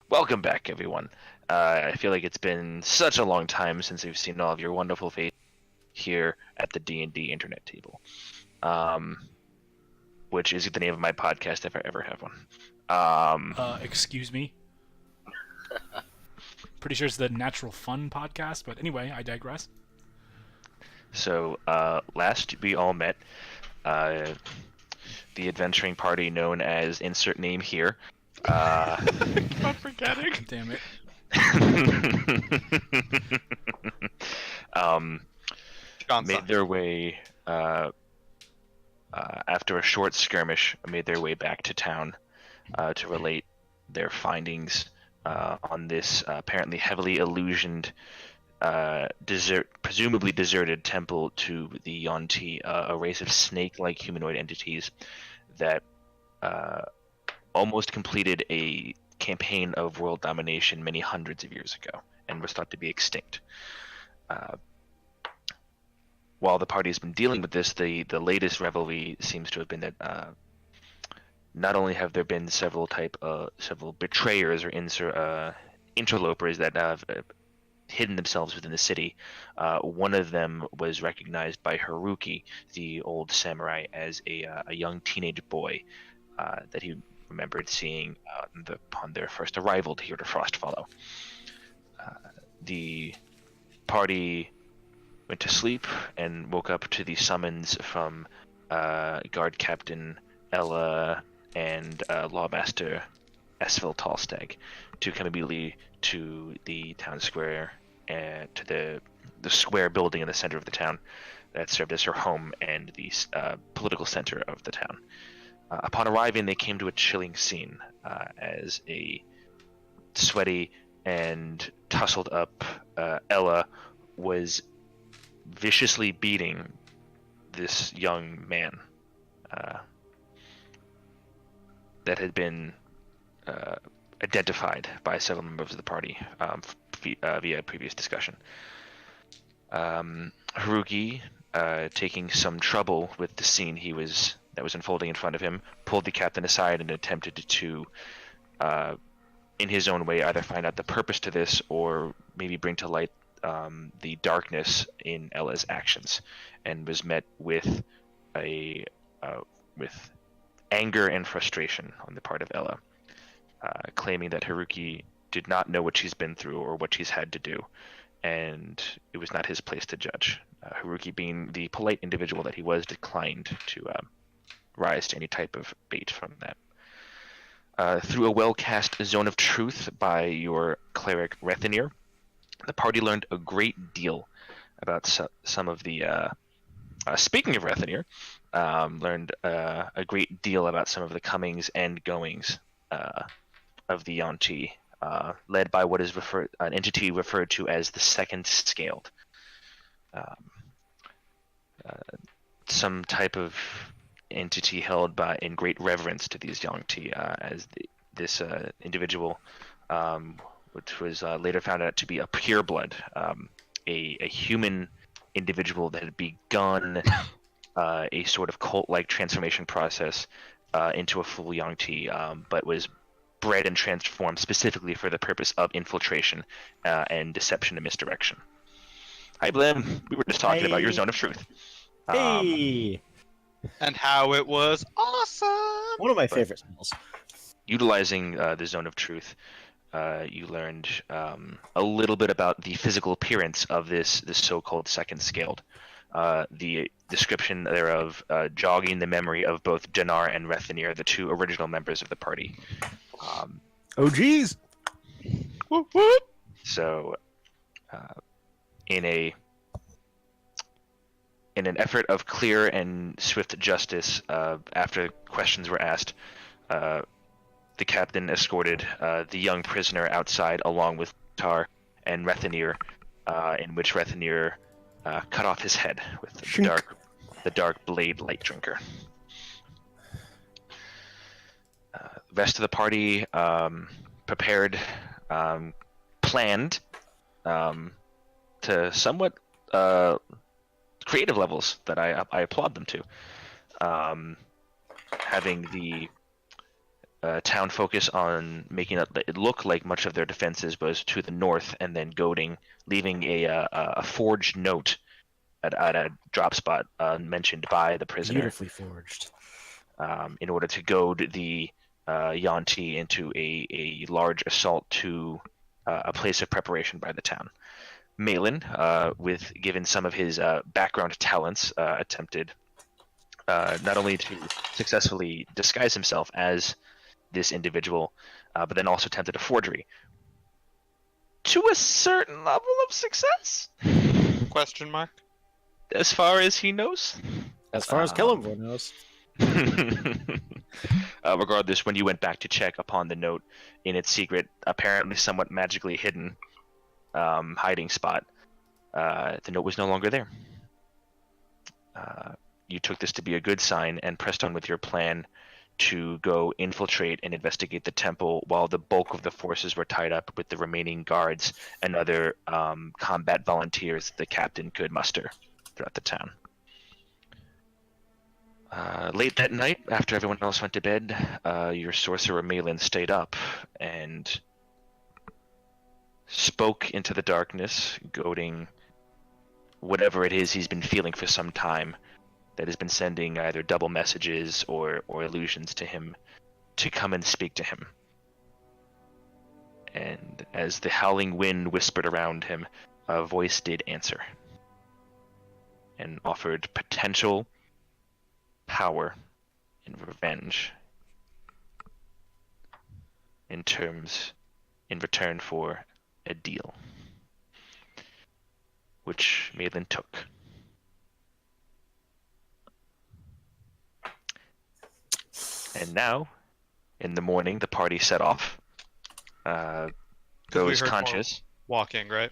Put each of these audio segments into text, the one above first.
Welcome back, everyone. I feel like it's been such a long time since we've seen all of your wonderful faces here at the D&D Internet Table, which is the name of my podcast if I ever have one. Excuse me? Pretty sure it's the Natural Fun podcast, but anyway, I digress. So, last we all met, the adventuring party known as Insert Name Here. I'm forgetting. Damn it. Made their way after a short skirmish, made their way back to town to relate their findings on this apparently heavily illusioned, presumably deserted temple to the Yuanti, a race of snake-like humanoid entities that almost completed a campaign of world domination many hundreds of years ago and was thought to be extinct. While the party has been dealing with this, the latest revelry seems to have been that not only have there been several betrayers or interlopers that have hidden themselves within the city. One of them was recognized by Haruki, the old samurai, as a young teenage boy that he remembered seeing upon their first arrival here to Frostfollow. The party went to sleep and woke up to the summons from guard captain Ella and lawmaster Esville Tallstag to come immediately to the town square and to the square building in the center of the town that served as her home and the political center of the town. Upon arriving, they came to a chilling scene as a sweaty and tussled up Ella was viciously beating this young man that had been identified by several members of the party via previous discussion. Haruki, taking some trouble with the scene that was unfolding in front of him, pulled the captain aside and attempted to, in his own way, either find out the purpose to this or maybe bring to light the darkness in Ella's actions, and was met with with anger and frustration on the part of Ella, claiming that Haruki did not know what she's been through or what she's had to do, and it was not his place to judge. Haruki, being the polite individual that he was, declined to rise to any type of bait from that. Through a well-cast zone of truth by your cleric Rethenir, the party learned a great deal about some of the. Speaking of Rethenir, learned a great deal about some of the comings and goings of the Yuanti, led by what is an entity referred to as the Second Scaled. Some type of entity held in great reverence to these Yuanti, as this individual, which was later found out to be a pureblood, a human individual that had begun a sort of cult-like transformation process into a full Yuanti, but was bred and transformed specifically for the purpose of infiltration and deception and misdirection. Hi, Blim. We were just talking about your zone of truth. Hey! And how it was awesome! One of my favorite spells. Utilizing the zone of truth, you learned a little bit about the physical appearance of this so-called Second Scaled. The description thereof jogging the memory of both Dinar and Rethenir, the two original members of the party. Oh, geez! Whoop, whoop. So, in an effort of clear and swift justice, after questions were asked, the captain escorted the young prisoner outside along with Tar and Rethenir, in which Rethenir cut off his head with the dark blade light drinker. The rest of the party prepared, planned to somewhat creative levels that I applaud them to. Having town focus on making it look like much of their defenses was to the north, and then leaving a forged note at a drop spot mentioned by the prisoner, Beautifully forged. in order to goad the Yuanti into a large assault to a place of preparation by the town. Malin, given some of his background talents, attempted not only to successfully disguise himself as this individual, but then also attempted a forgery to a certain level of success, Question mark. as far as he knows. As far as Kellenvor knows. Regardless, when you went back to check upon the note in its secret, apparently somewhat magically hidden hiding spot, the note was no longer there. You took this to be a good sign and pressed on with your plan to go infiltrate and investigate the temple while the bulk of the forces were tied up with the remaining guards and other combat volunteers the captain could muster throughout the town. Late that night, after everyone else went to bed, your sorcerer Malin stayed up and spoke into the darkness, goading whatever it is he's been feeling for some time, that has been sending either double messages or illusions to him, to come and speak to him. And as the howling wind whispered around him, a voice did answer and offered potential power and revenge in return for a deal, which Malin took. And now, in the morning, the party set off. Goes heard conscious. Walking, right?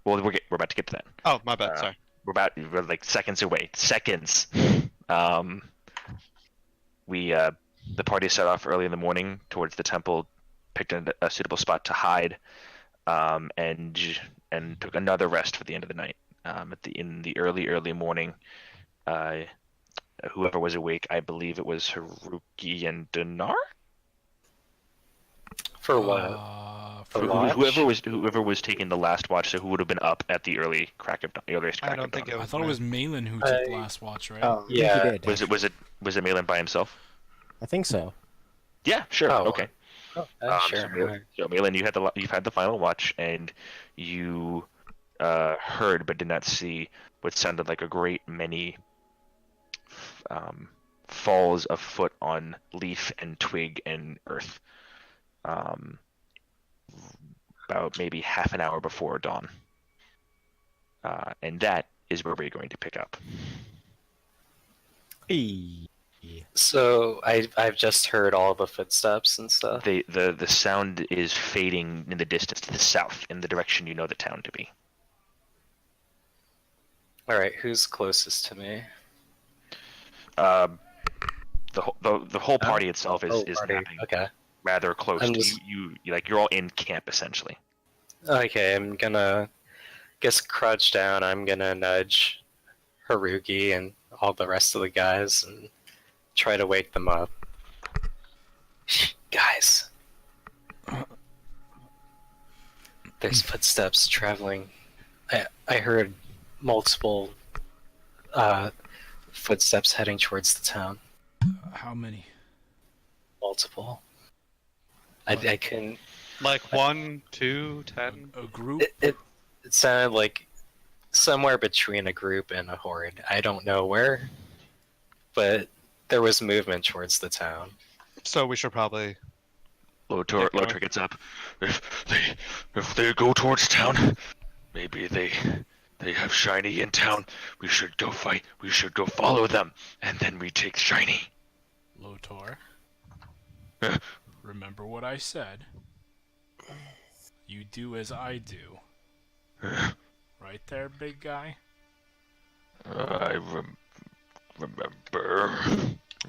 Well, we're about to get to that. Oh, my bad. Sorry. We're like seconds away. Seconds. The party set off early in the morning towards the temple, picked a suitable spot to hide, and took another rest for the end of the night. In the early morning, whoever was awake, I believe it was Haruki and Dinar. For what? For watch? Whoever was taking the last watch, so who would have been up at the earliest crack of dawn. I thought it was Malin who took the last watch, right? Oh, Yeah. I think he did. Was it Malin by himself? I think so. Yeah, sure. Oh. Okay. Sure. So Malin, you've had the final watch, and you heard but did not see what sounded like a great many falls of foot on leaf and twig and earth. About maybe half an hour before dawn. And that is where we're going to pick up. Hey. So I've just heard all the footsteps and stuff. The sound is fading in the distance to the south, in the direction you know the town to be. All right, who's closest to me? The whole party itself is Party. napping Okay. rather close I'm to just- you're all in camp essentially. Okay, I'm gonna crouch down. I'm gonna nudge Haruki and all the rest of the guys and try to wake them up. Shh, guys. There's footsteps traveling. I heard multiple footsteps heading towards the town. How many? Multiple. I couldn't. Like 1, 2, 10. A group? It sounded like somewhere between a group and a horde. I don't know where, but there was movement towards the town. So we should probably. Lotor gets up. If they go towards town, maybe they have Shiny in town. We should go fight. We should go follow them, and then we take Shiny. Lotor. Remember what I said. You do as I do. Right there, big guy? I remember.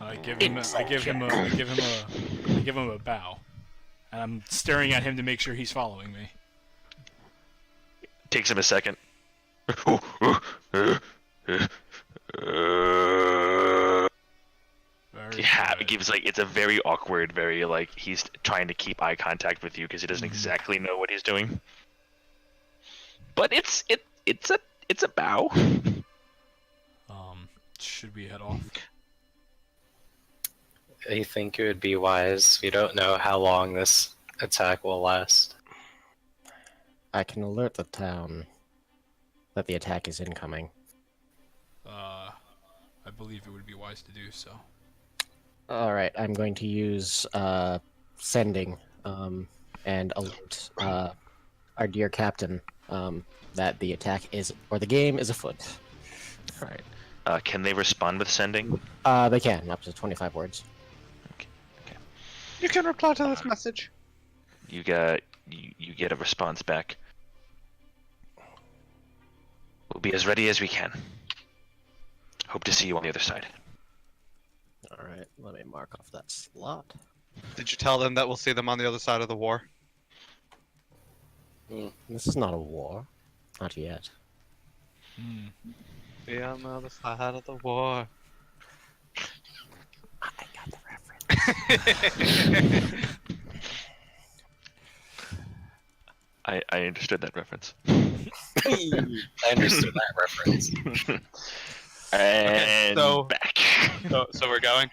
I give him a bow. And I'm staring at him to make sure he's following me. Takes him a second. Very Yeah, good. it gives like it's a very awkward, very like he's trying to keep eye contact with you because he doesn't exactly know what he's doing. But it's a bow. Should we head off? I think it would be wise. We don't know how long this attack will last. I can alert the town that the attack is incoming. I believe it would be wise to do so. Alright, I'm going to use sending and alert our dear captain that the attack is, or the game is afoot. All right. Can they respond with sending? They can, up to 25 words. You can reply to this message. You get a response back. We'll be as ready as we can. Hope to see you on the other side. Alright, let me mark off that slot. Did you tell them that we'll see them on the other side of the war? This is not a war. Not yet. Be on the other side of the war. I got the reference. I understood that reference. I understood that reference. And so- back. So we're going.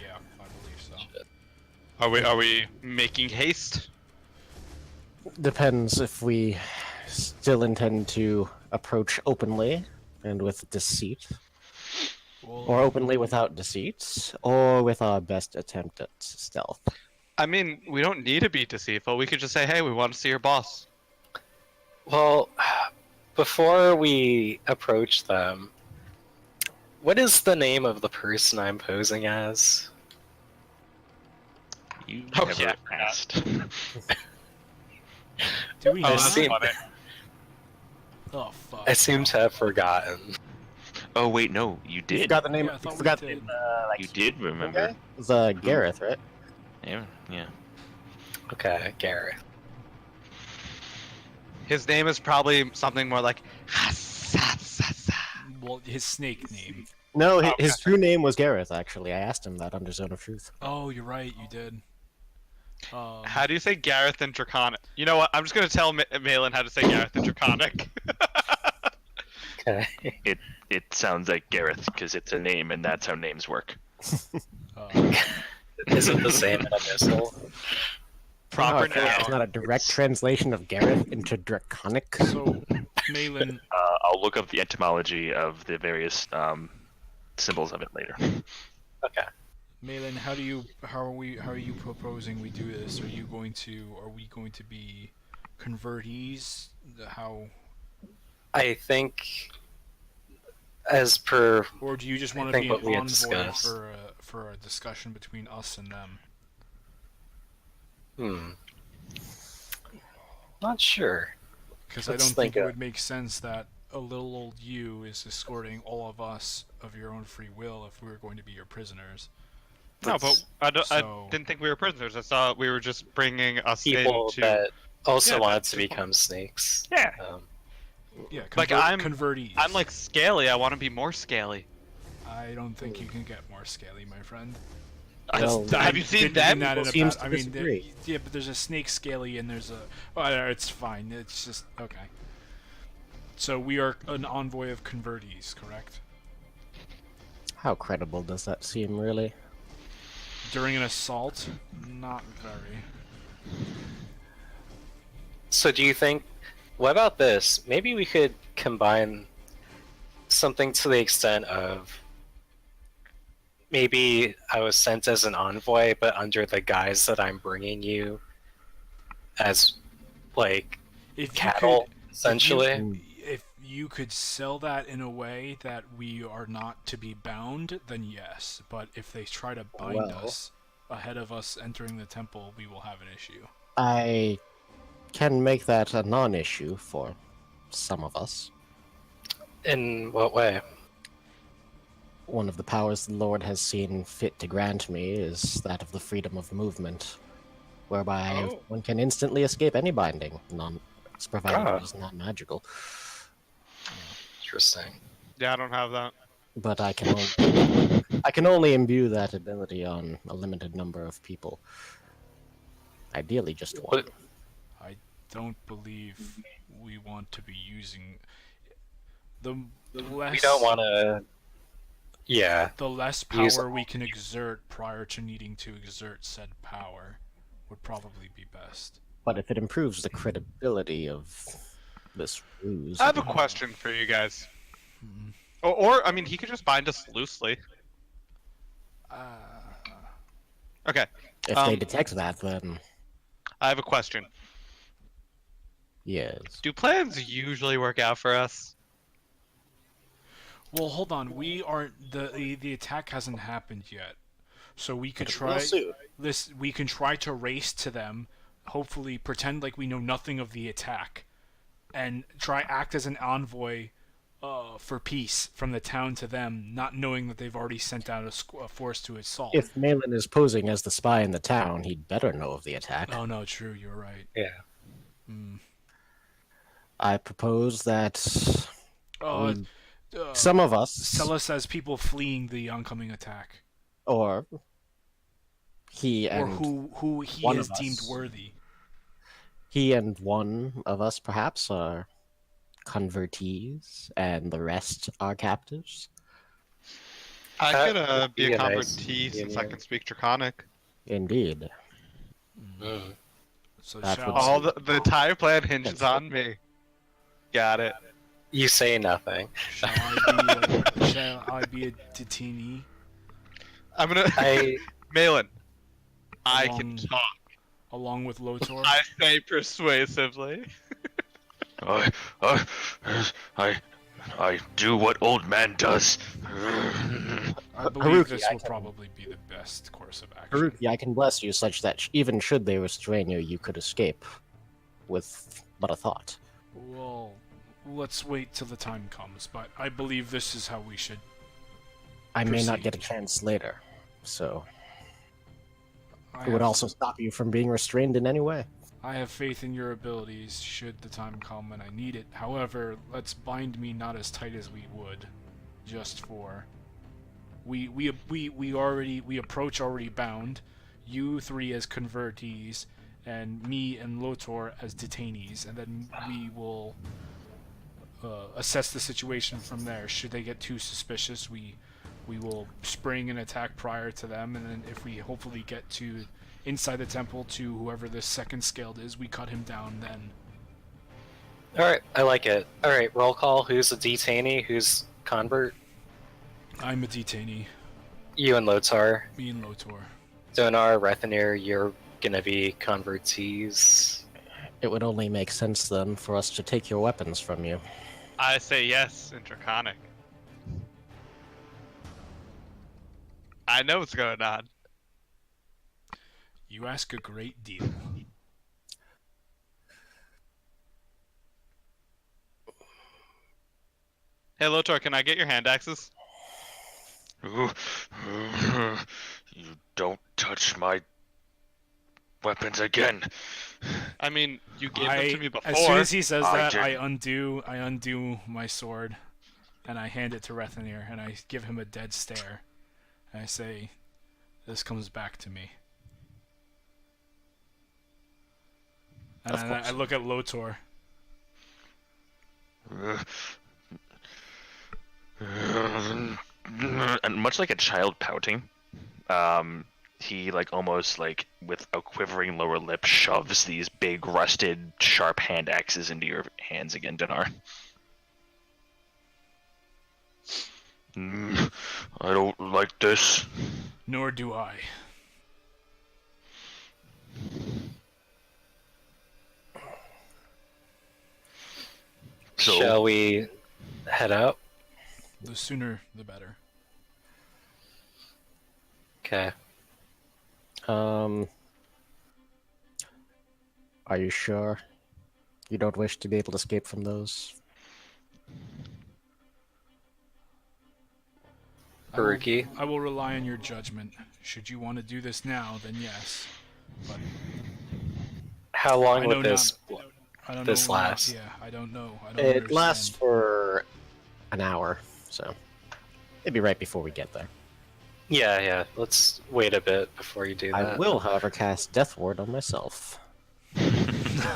Yeah, I believe so. Are we making haste? Depends if we still intend to approach openly and with deceit, or openly without deceit, or with our best attempt at stealth. I mean, we don't need to be deceitful. We could just say, "Hey, we want to see your boss." Well, before we approach them, what is the name of the person I'm posing as? You Oh, never yeah. asked. Do we I not? seem, Oh fuck. I seem to have forgotten. Oh wait, no, you You did. forgot the name. Yeah, I you thought we forgot the did. name. Like, You did remember. it was Gareth, right? Yeah, yeah. Okay, Gareth. His name is probably something more like. Well, his snake name. No, Oh, his true name was Gareth. Actually, I asked him that under Zone of Truth. Oh, you're right. You did. How do you say Gareth in Draconic? You know what? I'm just gonna tell Malin how to say Gareth in Draconic. Okay. It sounds like Gareth because it's a name, and that's how names work. Is it the same in Abyssal? Proper No, it's noun. not a direct translation of Gareth into Draconic. So, Malin, I'll look up the etymology of the various symbols of it later. Okay. Malin, how are you proposing we do this? Are we going to be convertees? How? I think, as per, Or do you just I want to think be what an we had envoy discussed. for a discussion between us and them? Not sure. Because I Let's don't think it think, would make sense that a little old you is escorting all of us of your own free will if we were going to be your prisoners. No, but I So- didn't think we were prisoners. I thought we were just bringing us People into. that also Yeah, wanted that's to just- become snakes. Yeah. Yeah, Like, I'm- convertees. I'm like scaly. I want to be more scaly. I don't think you can get more scaly, my friend. Well, Have you seen Didn't them? mean that in a Seems bad- to I mean, disagree. yeah, but there's a snake scaly and there's a. Well, it's fine. It's just okay. So we are an envoy of convertees, correct? How credible does that seem, really? During an assault, not very. So do you think, what about this? Maybe we could combine something to the extent of, maybe I was sent as an envoy, but under the guise that I'm bringing you as, like, If cattle, you could, essentially. if you could sell that in a way that we are not to be bound, then yes. But if they try to bind Well. us ahead of us entering the temple, we will have an issue. I can make that a non-issue for some of us. In what way? One of the powers the Lord has seen fit to grant me is that of the freedom of movement, whereby Oh. one can instantly escape any binding, provided Ah. it is not magical. Interesting. Yeah, I don't have that. but I can only imbue that ability on a limited number of people. Ideally, just one. What? I don't believe we want to be using the less. We don't want to. Yeah. The less use- power we can exert prior to needing to exert said power would probably be best. But if it improves the credibility of this ruse, I have a question for you guys. Mhm. I mean, he could just bind us loosely. Okay, if they detect that, then I have a question. yes. Do plans usually work out for us? Well, hold on. We aren't the attack hasn't happened yet, so we could It try will soon. this. We can try to race to them. Hopefully, pretend like we know nothing of the attack, and try act as an envoy for peace from the town to them, not knowing that they've already sent out a force to assault. If Malin is posing as the spy in the town, he'd better know of the attack. Oh no, true. You're right. Yeah. I propose that Uh, some of us, Sell us as people fleeing the oncoming attack, or he or and who he one has of deemed us. worthy. he and one of us perhaps are convertees, and the rest are captives. I That could would be be a a nice convertee since I union. can speak Draconic. Indeed. Mm. So That shall would All the entire plan hinges on me. Got it. You say nothing. shall I be a detainee? I'm gonna. I Malin, I can Along- talk. along with Lotor? I say persuasively. I do what old man does. I believe Haruki, this I will can- probably be the best course of action. Haruki, I can bless you such that even should they restrain you, you could escape with but a thought. Well, let's wait till the time comes, but I believe this is how we should. I may not Proceed. get a chance later, so I it would have- also stop you from being restrained in any way. I have faith in your abilities should the time come and I need it. However, let's bind me not as tight as we would, just for. We approach already bound, you three as convertees, and me and Lotor as detainees, and then we will assess the situation from there. Should they get too suspicious, we will spring an attack prior to them, and then if we hopefully get to inside the temple to whoever this second scaled is, we cut him down then. Alright, I like it. Alright, roll call. Who's a detainee? Who's convert? I'm a detainee. You and Lotar. Me and Lotor. Donar, Rethanir, you're gonna be convertees. It would only make sense then for us to take your weapons from you. I say yes in Draconic. I know what's going on. You ask a great deal. Hey Lotor, can I get your hand axes? You don't touch my weapons again. I mean, you gave them to me before. As soon as he says I that, didn't. I undo my sword, and I hand it to Rethanir, and I give him a dead stare. And I say, "This comes back to me." And Of then course. I look at Lotor. And much like a child pouting, he like almost like with a quivering lower lip shoves these big rusted sharp hand axes into your hands again, Dinar. I don't like this. Nor do I. So Shall we head out? The sooner, the better. Okay. Are you sure? You don't wish to be able to escape from those? Haruki? I will rely on your judgment. Should you want to do this now, then yes. But How I long know would this... I don't This know. when- lasts? Yeah, I don't know. I don't It understand. lasts for an hour, so Maybe right before we get there. Yeah. Let's wait a bit before you do that. I will, however, cast Death Ward on myself. Now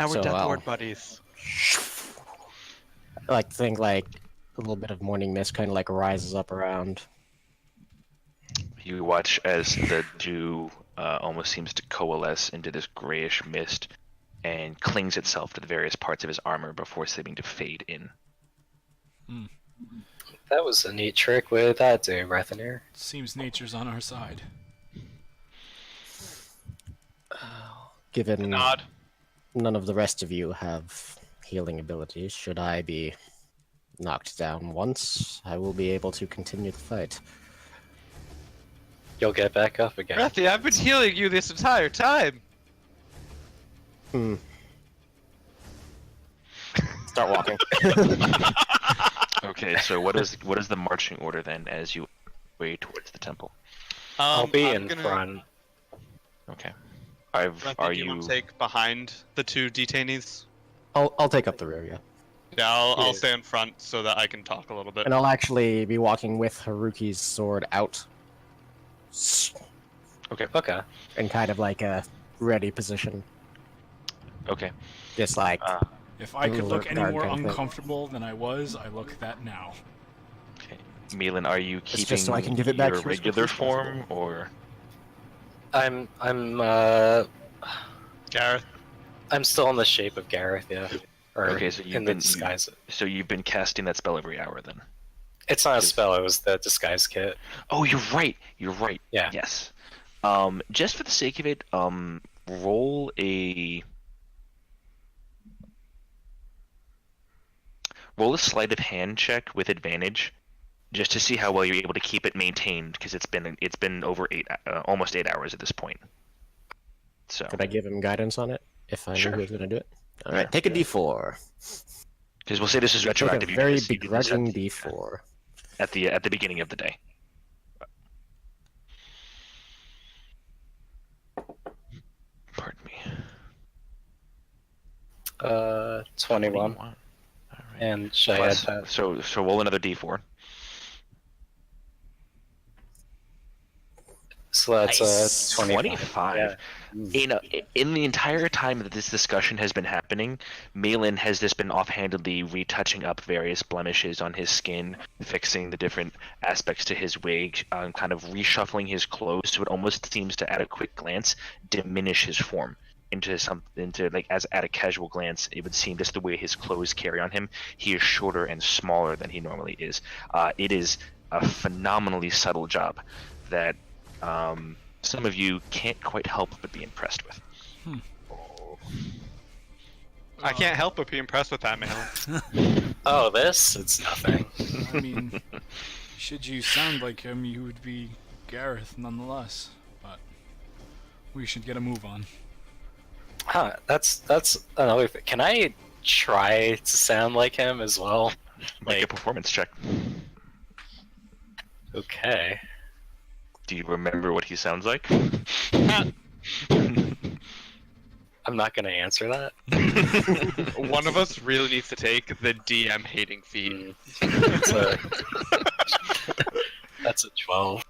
we're So Death I'll- Ward buddies. I like to think like a little bit of morning mist kind of like rises up around. You watch as the dew almost seems to coalesce into this grayish mist and clings itself to the various parts of his armor before seeming to fade in. That was a neat trick. What did that do, Rethenir? Seems nature's on our side. Given Nod. none of the rest of you have healing abilities, should I be knocked down once, I will be able to continue the fight. You'll get back up again. Breathy, I've been healing you this entire time. Start walking. Okay, so what is the marching order then as you way towards the temple? I'll be I'm in gonna... front. Okay. Breathy, Are do you you? want to take behind the two detainees? I'll take up the rear, yeah. Yeah, I'll Yeah. stay in front so that I can talk a little bit. And I'll actually be walking with Haruki's sword out. Okay. In kind of like a ready position. Okay. Just like, If I could look any Guard more kind of thing. uncomfortable than I was, I look that now. Okay. Milan, are you It's keeping just so I can give it back your to you as regular quickly as form, or I'm Gareth, still in the shape of Gareth, yeah. Or okay? So you've in the been disguise. so you've been casting that spell every hour then. It's not a spell, it was the disguise kit. Oh, you're right. You're right. Yeah. Yes. Just for the sake of it, roll a sleight of hand check with advantage, just to see how well you're able to keep it maintained, because it's been over almost 8 hours at this point. So. could I give him guidance on it if I Sure. knew he was going to do it? All Sure. right, take a D4. Because we'll say this is Take retroactive. a you very guys see this begrudging D4. at the beginning of the day. Pardon me. 21. All right. And should I add Plus, that? so roll another D4. So that's Nice. 25. Yeah. In the entire time that this discussion has been happening, Malin has just been offhandedly retouching up various blemishes on his skin, fixing the different aspects to his wig, kind of reshuffling his clothes, so it almost seems to, at a quick glance, diminish his form into like, as at a casual glance, it would seem just the way his clothes carry on him, he is shorter and smaller than he normally is. It is a phenomenally subtle job that some of you can't quite help but be impressed with. I can't help but be impressed with that, man. Oh, this? It's nothing. I mean, should you sound like him, you would be Gareth nonetheless. But we should get a move on. Huh, that's another thing. Can I try to sound like him as well? Make a performance check. Okay. Do you remember what he sounds like? I'm not gonna answer that. One of us really needs to take the DM hating feat. That's a 12.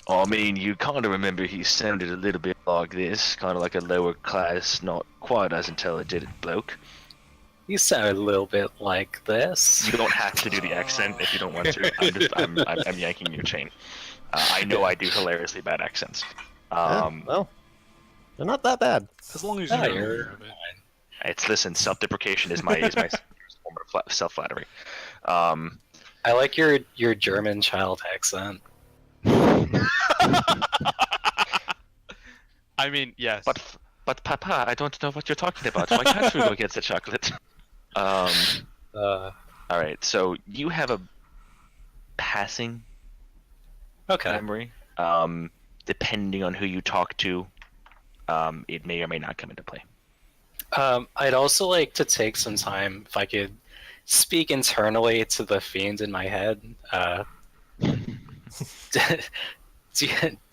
I mean, you kind of remember he sounded a little bit like this, kind of like a lower class, not quite as intelligent bloke. You sound a little bit like this. You don't have to do the accent if you don't want to. I'm yanking your chain. I know I do hilariously bad accents. Well, they're not that bad. As long as Ah, you're you're aware of it. It's listen, self-deprecation is my form of self-flattery. I like your German child accent. I mean, yes. But Papa, I don't know what you're talking about. Why can't we go get the chocolate? All right, so you have a passing Okay. memory. Depending on who you talk to, it may or may not come into play. I'd also like to take some time, if I could speak internally to the fiend in my head. Do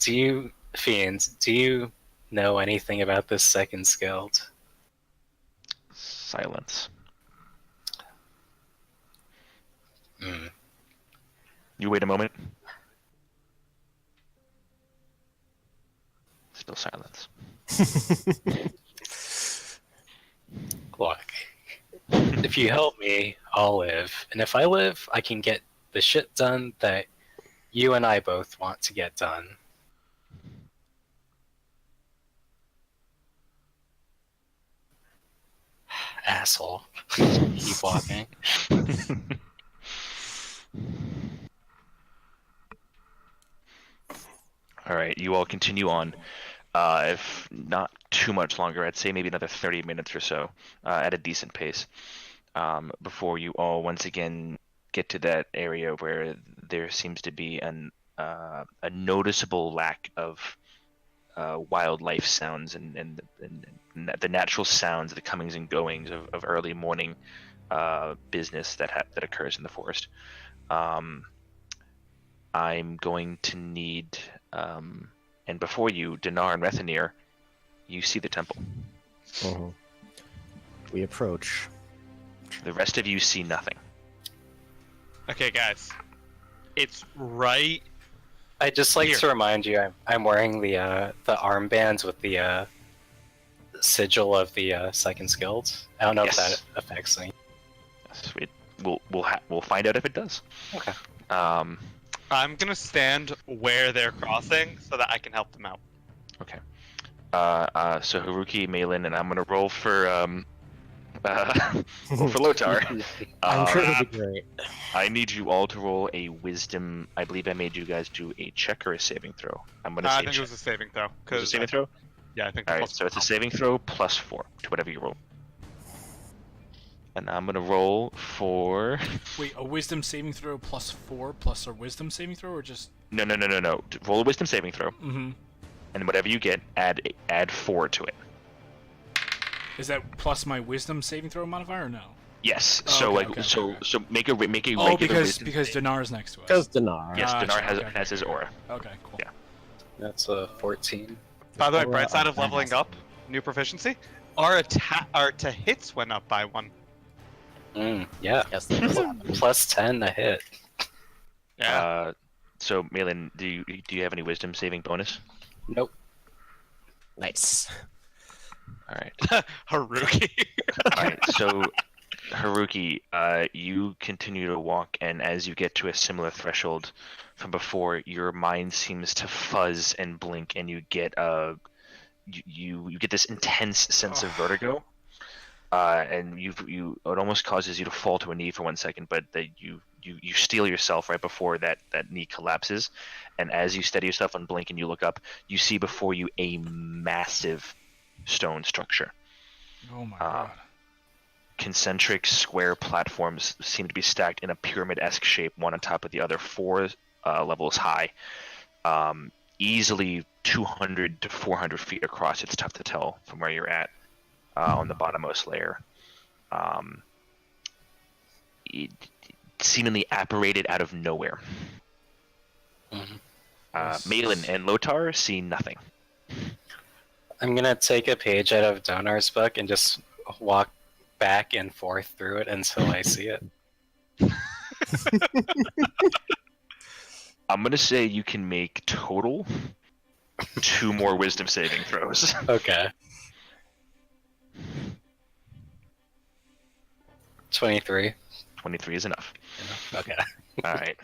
you, fiend, do you know anything about this second guild? Silence. Mm. You wait a moment. Still silence. Look, if you help me, I'll live. And if I live, I can get the shit done that you and I both want to get done. Asshole. Keep walking. All right, you all continue on. If not too much longer, I'd say maybe another 30 minutes or so, at a decent pace, before you all once again get to that area where there seems to be a noticeable lack of wildlife sounds and the natural sounds, the comings and goings of early morning business that occurs in the forest. I'm going to need, and before you, Dinar and Rethanir, you see the temple. We approach. The rest of you see nothing. Okay, guys. It's right. I'd just like Here. to remind you, I'm wearing the armbands with the sigil of the Second Guild. I don't know if Yes. that affects me. Sweet. We'll find out if it does. Okay. I'm gonna stand where they're crossing so that I can help them out. Okay. So Haruki, Malin, and I'm gonna roll for Lotar. I'm sure it'll be great. I need you all to roll a wisdom. I believe I made you guys do a check or a saving throw. I'm gonna say I think it check. was a saving throw. Was it a saving throw? Yeah, I think. All right, so it's a saving throw plus 4 to whatever you roll. And I'm gonna roll for. Wait, a wisdom saving throw plus 4 plus a wisdom saving throw, or just? No. Roll a wisdom saving throw, Mm-hmm. and whatever you get, add 4 to it. Is that plus my wisdom saving throw modifier or no? Yes. Oh, So okay, like okay, so okay. so make a regular Oh, because wisdom. Dinar is next to us. Because Dinar. Yes, Gotcha, Dinar okay. has his aura. Okay, cool. Yeah. That's a 14. By the way, Aura bright side of of leveling mass. up, new proficiency. Our to hits went up by 1. Yeah. Yes, that does happen. Plus 10 a hit. Yeah. So Malin, do you have any wisdom saving bonus? Nope. Nice. All right. Haruki. All right. So Haruki, you continue to walk, and as you get to a similar threshold from before, your mind seems to fuzz and blink, and you get you get this intense sense of vertigo, and it almost causes you to fall to a knee for 1 second, but that you steel yourself right before that knee collapses, and as you steady yourself and blink and you look up, you see before you a massive stone structure. Oh my god. Concentric square platforms seem to be stacked in a pyramid-esque shape, one on top of the other, 4 levels high, easily 200 to 400 feet across. It's tough to tell from where you're at on the bottommost layer. It seemingly apparated out of nowhere. Malin and Lotar see nothing. I'm gonna take a page out of Donar's book and just walk back and forth through it until I see it. I'm gonna say you can make total 2 more wisdom saving throws. Okay. 23. 23 is enough. Okay. All right.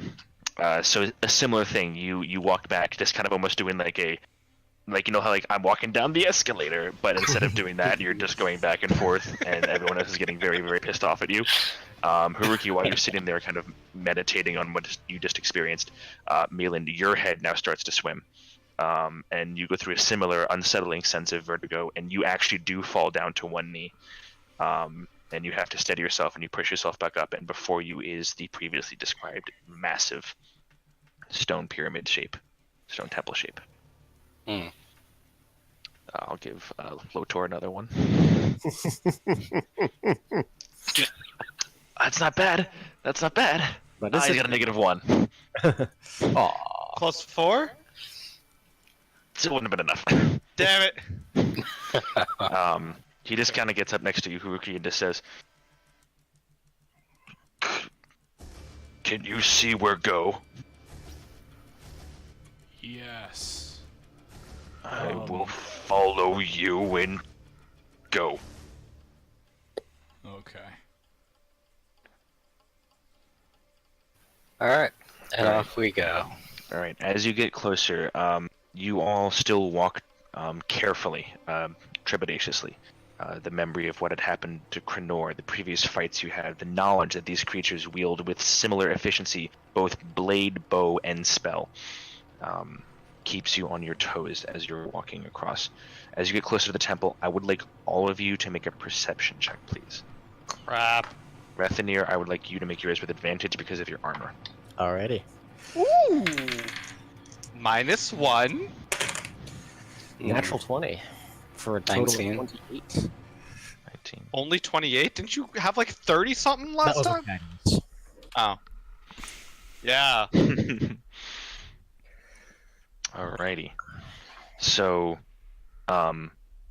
So a similar thing. You walk back, just kind of almost doing like you know how like I'm walking down the escalator, but instead of doing that, you're just going back and forth, and everyone else is getting very, very pissed off at you. Haruki, while you're sitting there, kind of meditating on what you just experienced, Malin, your head now starts to swim, and you go through a similar unsettling sense of vertigo, and you actually do fall down to 1 knee. And you have to steady yourself, and you push yourself back up, and before you is the previously described massive stone pyramid shape, stone temple shape. I'll give Lotor another one. That's not bad. That's not bad. But He's got a -1. Aw. Plus 4? Still wouldn't have been enough. Damn it. He just kind of gets up next to you, Haruki, and just says, Can you see where go? Yes. I will follow you and go. Okay. Alright, and Alright. off we go. All right. As you get closer, you all still walk carefully, trepidatiously. The memory of what had happened to Krenor, the previous fights you had, the knowledge that these creatures wield with similar efficiency both blade, bow, and spell, keeps you on your toes as you're walking across. As you get closer to the temple, I would like all of you to make a perception check, please. Crap. Rethanir, I would like you to make yours with advantage because of your armor. Alrighty. Ooh. -1. Natural 20 for a total 19. of 28. 19. Only 28? Didn't you have like 30 something That last was a time? guidance. Oh. Yeah. Alrighty. So,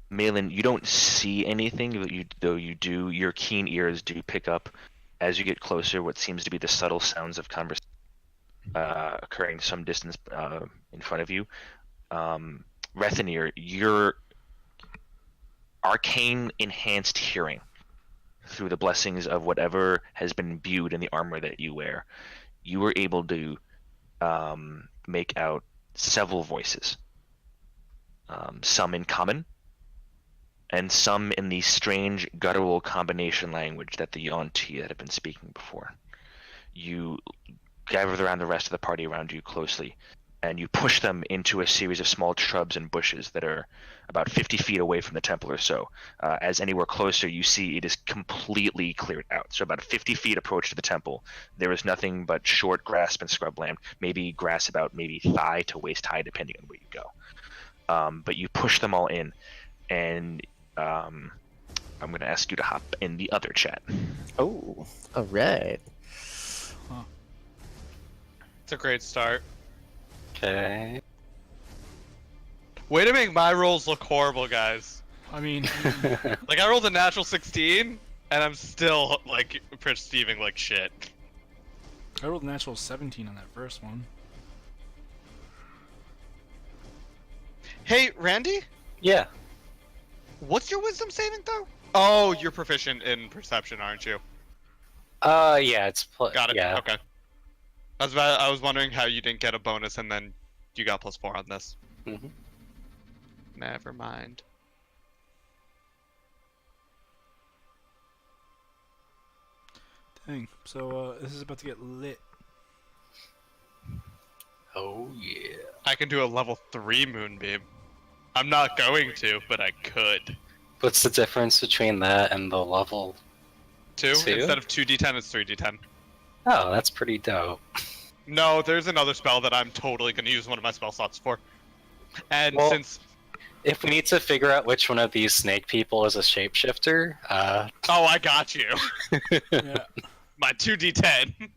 Malin, you don't see anything, though you do. Your keen ears do pick up, as you get closer, what seems to be the subtle sounds of conversation occurring some distance in front of you. Rethanir, your arcane enhanced hearing through the blessings of whatever has been imbued in the armor that you wear, you were able to make out several voices, some in common and some in the strange guttural combination language that the Yuanti had been speaking before. You gather around the rest of the party around you closely, and you push them into a series of small shrubs and bushes that are about 50 feet away from the temple or so. As anywhere closer, you see it is completely cleared out. So about a 50 feet approach to the temple, there is nothing but short grass and scrubland, maybe grass about maybe thigh to waist high, depending on where you go. But you push them all in, and I'm going to ask you to hop in the other chat. Oh, alright. It's a great start. Okay. Way to make my rolls look horrible, guys. I mean, Like, I rolled a natural 16, and I'm still, like, perceiving like shit. I rolled a natural 17 on that first one. Hey, Randy? Yeah. What's your wisdom saving throw? Oh, you're proficient in perception, aren't you? Yeah, it's Got it. Yeah. Okay. I was wondering how you didn't get a bonus and then you got +4 on this. Mhm. Never mind. Dang. So, this is about to get lit. Oh yeah. I can do a level 3 moonbeam. I'm not going to, but I could. What's the difference between that and the level? 2? Two? Instead of 2d10, it's 3d10. Oh, that's pretty dope. No, there's another spell that I'm totally going to use one of my spell slots for. And Well- since... If we need to figure out which one of these snake people is a shapeshifter, Oh, I got you. Yeah. My 2d10.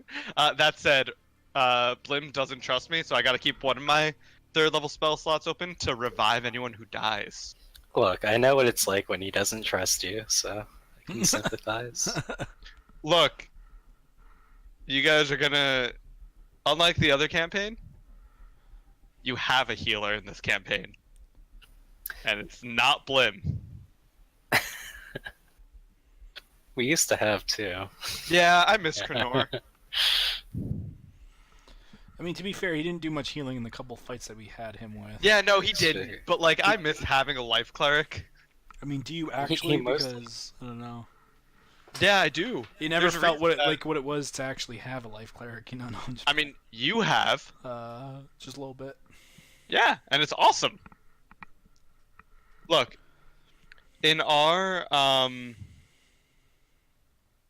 That said, Blim doesn't trust me, so I gotta keep one of my 3rd level spell slots open to revive anyone who dies. look, I know what it's like when he doesn't trust you, so I can sympathize. Look, you guys are gonna... Unlike the other campaign, you have a healer in this campaign. And it's not Blim. We used to have two. Yeah, I miss Krenor. I mean, to be fair, he didn't do much healing in the couple fights that we had him with. Yeah, no, he That's didn't. fair. But, like, I miss having a life cleric. I mean, do you actually? mostly- Because I don't know. Yeah, I do. You never There's a felt what it, reason that- like what it was to actually have a life cleric, you know? No, I'm just, I mean, you have. just a little bit. Yeah, and it's awesome. Look, in our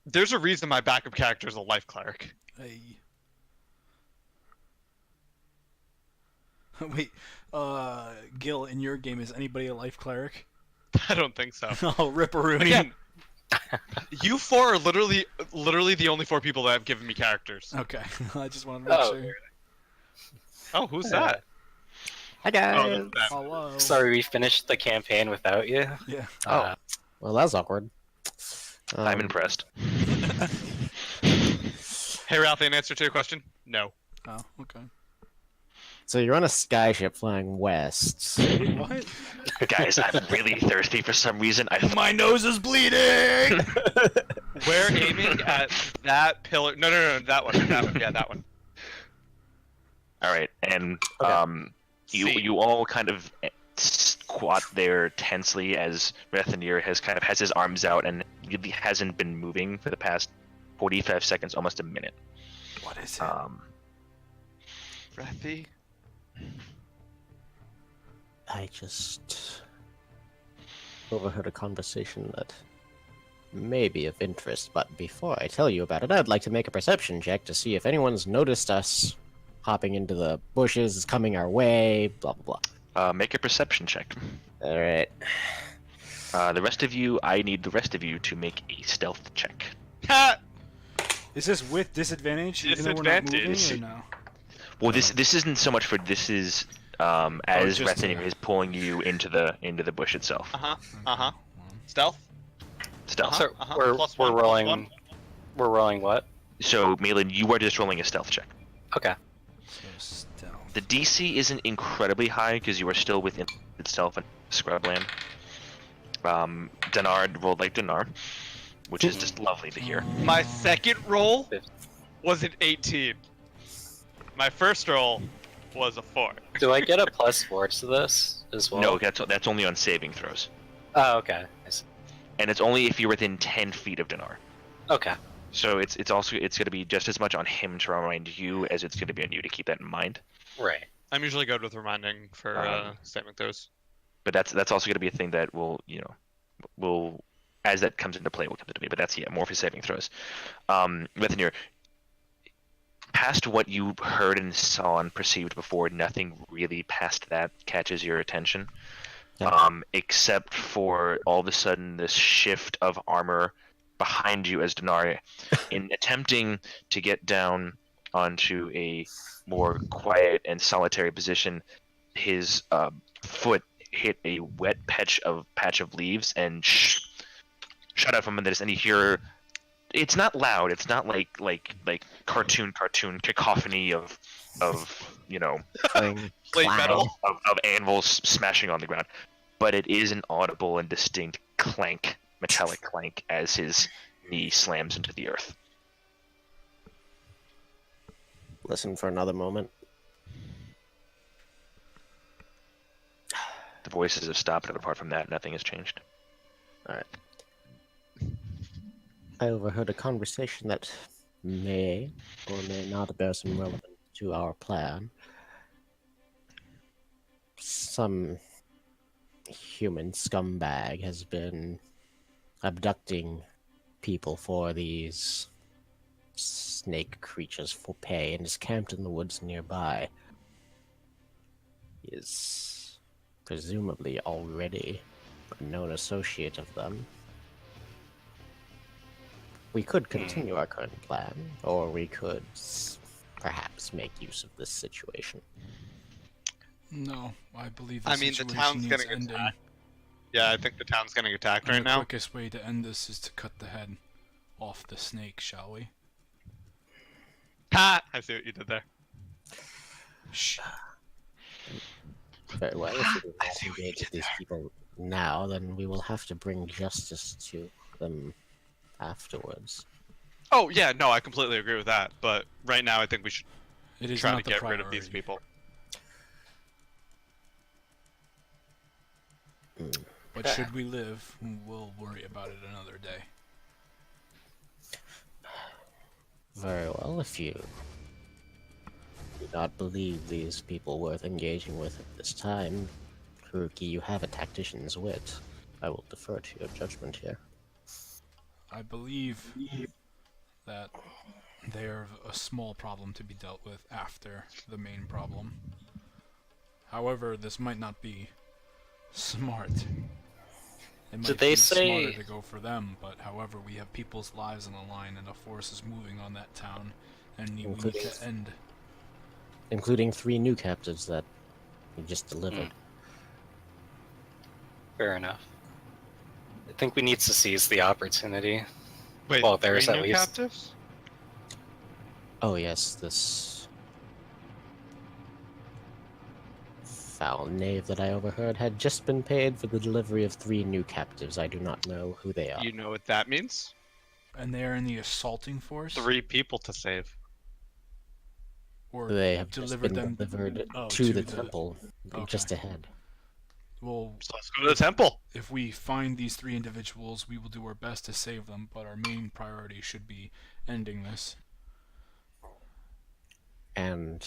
there's a reason my backup character is a life cleric. Hey. Wait, Gil, in your game, is anybody a life cleric? I don't think so. Oh, Ripperoonie. Again, you four are literally the only 4 people that have given me characters. Okay, I just wanted to make Oh. sure. Oh, who's that? Hi Oh, guys. that's that. Hello. Sorry, we finished the campaign without you. Yeah. Oh, well, that was awkward. I'm impressed. Hey, Ralph, in answer to your question, no. Oh, okay. So you're on a skyship flying west. What? Guys, I'm really thirsty for some reason. My nose is bleeding! We're aiming at that pillar. No, that one. Yeah, that one. All right, and Okay. C. you all kind of squat there tensely as Rethanir has his arms out and really hasn't been moving for the past 45 seconds, almost a minute. What is it? Rethy. I just overheard a conversation that may be of interest, but before I tell you about it, I'd like to make a perception check to see if anyone's noticed us hopping into the bushes, coming our way, blah blah blah. Make a perception check. All right. The rest of you, I need the rest of you to make a stealth check. Ha! Is this with disadvantage? Even though we're not moving, Disadvantage. or no? Well, this isn't so much for this is as just Rethanir to- is pulling you into the bush itself. Stealth. Stealth. So Uh-huh. we're Plus we're one, plus rolling. one. We're rolling what? So, Malin, you are just rolling a stealth check. Okay. So stealth. The DC isn't incredibly high because you are still within itself and scrubland. Dnnar rolled like Dnnar, which is just lovely to hear. My second roll was an 18. My first roll was a 4. Do I get a +4 to this as well? No, that's only on saving throws, Oh, okay. I see. and it's only if you're within 10 feet of Dnnar. Okay. So it's going to be just as much on him to remind you as it's going to be on you to keep that in mind. Right. I'm usually good with reminding for saving throws. But that's also going to be a thing that will as that comes into play will come into me. But that's more for saving throws. Rethanir, past what you heard and saw and perceived before, nothing really past that catches your attention. Except for all of a sudden this shift of armor behind you as Dnnar, in attempting to get down onto a more quiet and solitary position, his foot hit a wet patch of leaves and shut out from under this, and you hear. It's not loud. It's not like cartoon cacophony of Playing Plate clown. metal. of anvils smashing on the ground, but it is an audible and distinct clank, metallic clank, as his knee slams into the earth. Listen for another moment. The voices have stopped, and apart from that, nothing has changed. All right. I overheard a conversation that may or may not bear some relevance to our plan. Some human scumbag has been abducting people for these snake creatures for pay and is camped in the woods nearby. He is presumably already a known associate of them. We could continue our current plan, or we could perhaps make use of this situation. No, I believe the I mean, the situation town's needs getting ending. attacked. Yeah, I think the town's getting attacked And right the now. quickest way to end this is to cut the head off the snake, shall we? Ha! I see what you did there. Shh. Very well, if we do not engage with these people now, then we will have to bring justice to them afterwards. Oh yeah, no, I completely agree with that. But right now, I think we should It is try not to the get rid of these priority. people. But should we live, we'll worry about it another day. Very well, if you do not believe these people worth engaging with at this time, Kuruki, you have a tactician's wit. I will defer to your judgment here. I believe that they are a small problem to be dealt with after the main problem. However, this might not be smart. It might Did they be say- smarter to go for them, but however, we have people's lives on the line and a force is moving on that town, and we need Including- to end. Including 3 new captives that we just delivered. Fair enough. I think we need to seize the opportunity. Wait, Well, there's 3 at new least- captives? Oh yes, this foul knave that I overheard had just been paid for the delivery of 3 new captives. I do not know who they are. You know what that means? And they're in the assaulting force? 3 people to save. Or They have just delivered been them delivered oh, to the temple, Okay. just ahead. Well, So let's go to the temple. if we find these 3 individuals, we will do our best to save them, but our main priority should be ending this. And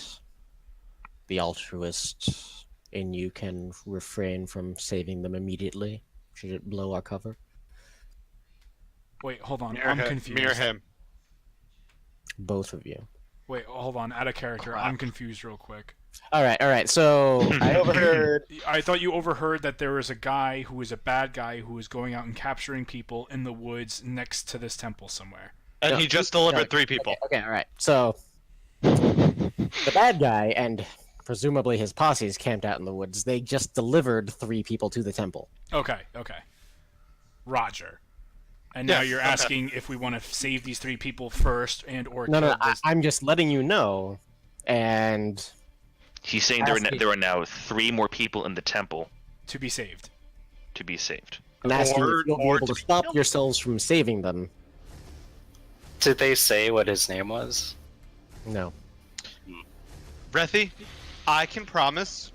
the altruist in you can refrain from saving them immediately, should it blow our cover. Wait, hold on. Mirror I'm him. confused. Mirror him. Both of you. Wait, hold on. Out of character. Crap. I'm confused real quick. All right. So I overheard. I thought you overheard that there was a guy who was a bad guy who was going out and capturing people in the woods next to this temple somewhere. And No, he just delivered 3 people. Okay, all right. So the bad guy and presumably his posses camped out in the woods. They just delivered 3 people to the temple. Okay. Roger. And now Yes, you're okay. asking if we want to save these 3 people first and or No, kill no, this... I'm just letting you know. And He's saying there are now 3 more people in the temple to be saved. to be saved. I'm asking Or- if you'll be or able to to be stop killed. yourselves from saving them. Did they say what his name was? No. Breathy, I can promise.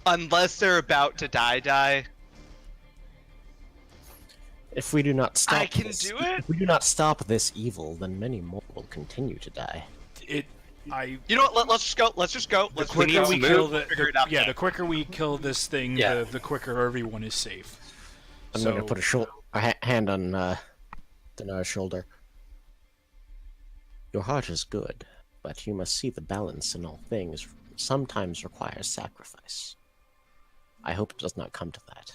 Unless they're about to die. If we do not stop I can this, do it? If we do not stop this evil, then many more will continue to die. You know what? Let's just go. Let's just go. The Let's quicker just we move, kill figure it out. the quicker we kill this thing, Yeah. the quicker everyone is safe. I'm going to put a hand on Dnnar's shoulder. Your heart is good, but you must see the balance in all things sometimes requires sacrifice. I hope it does not come to that.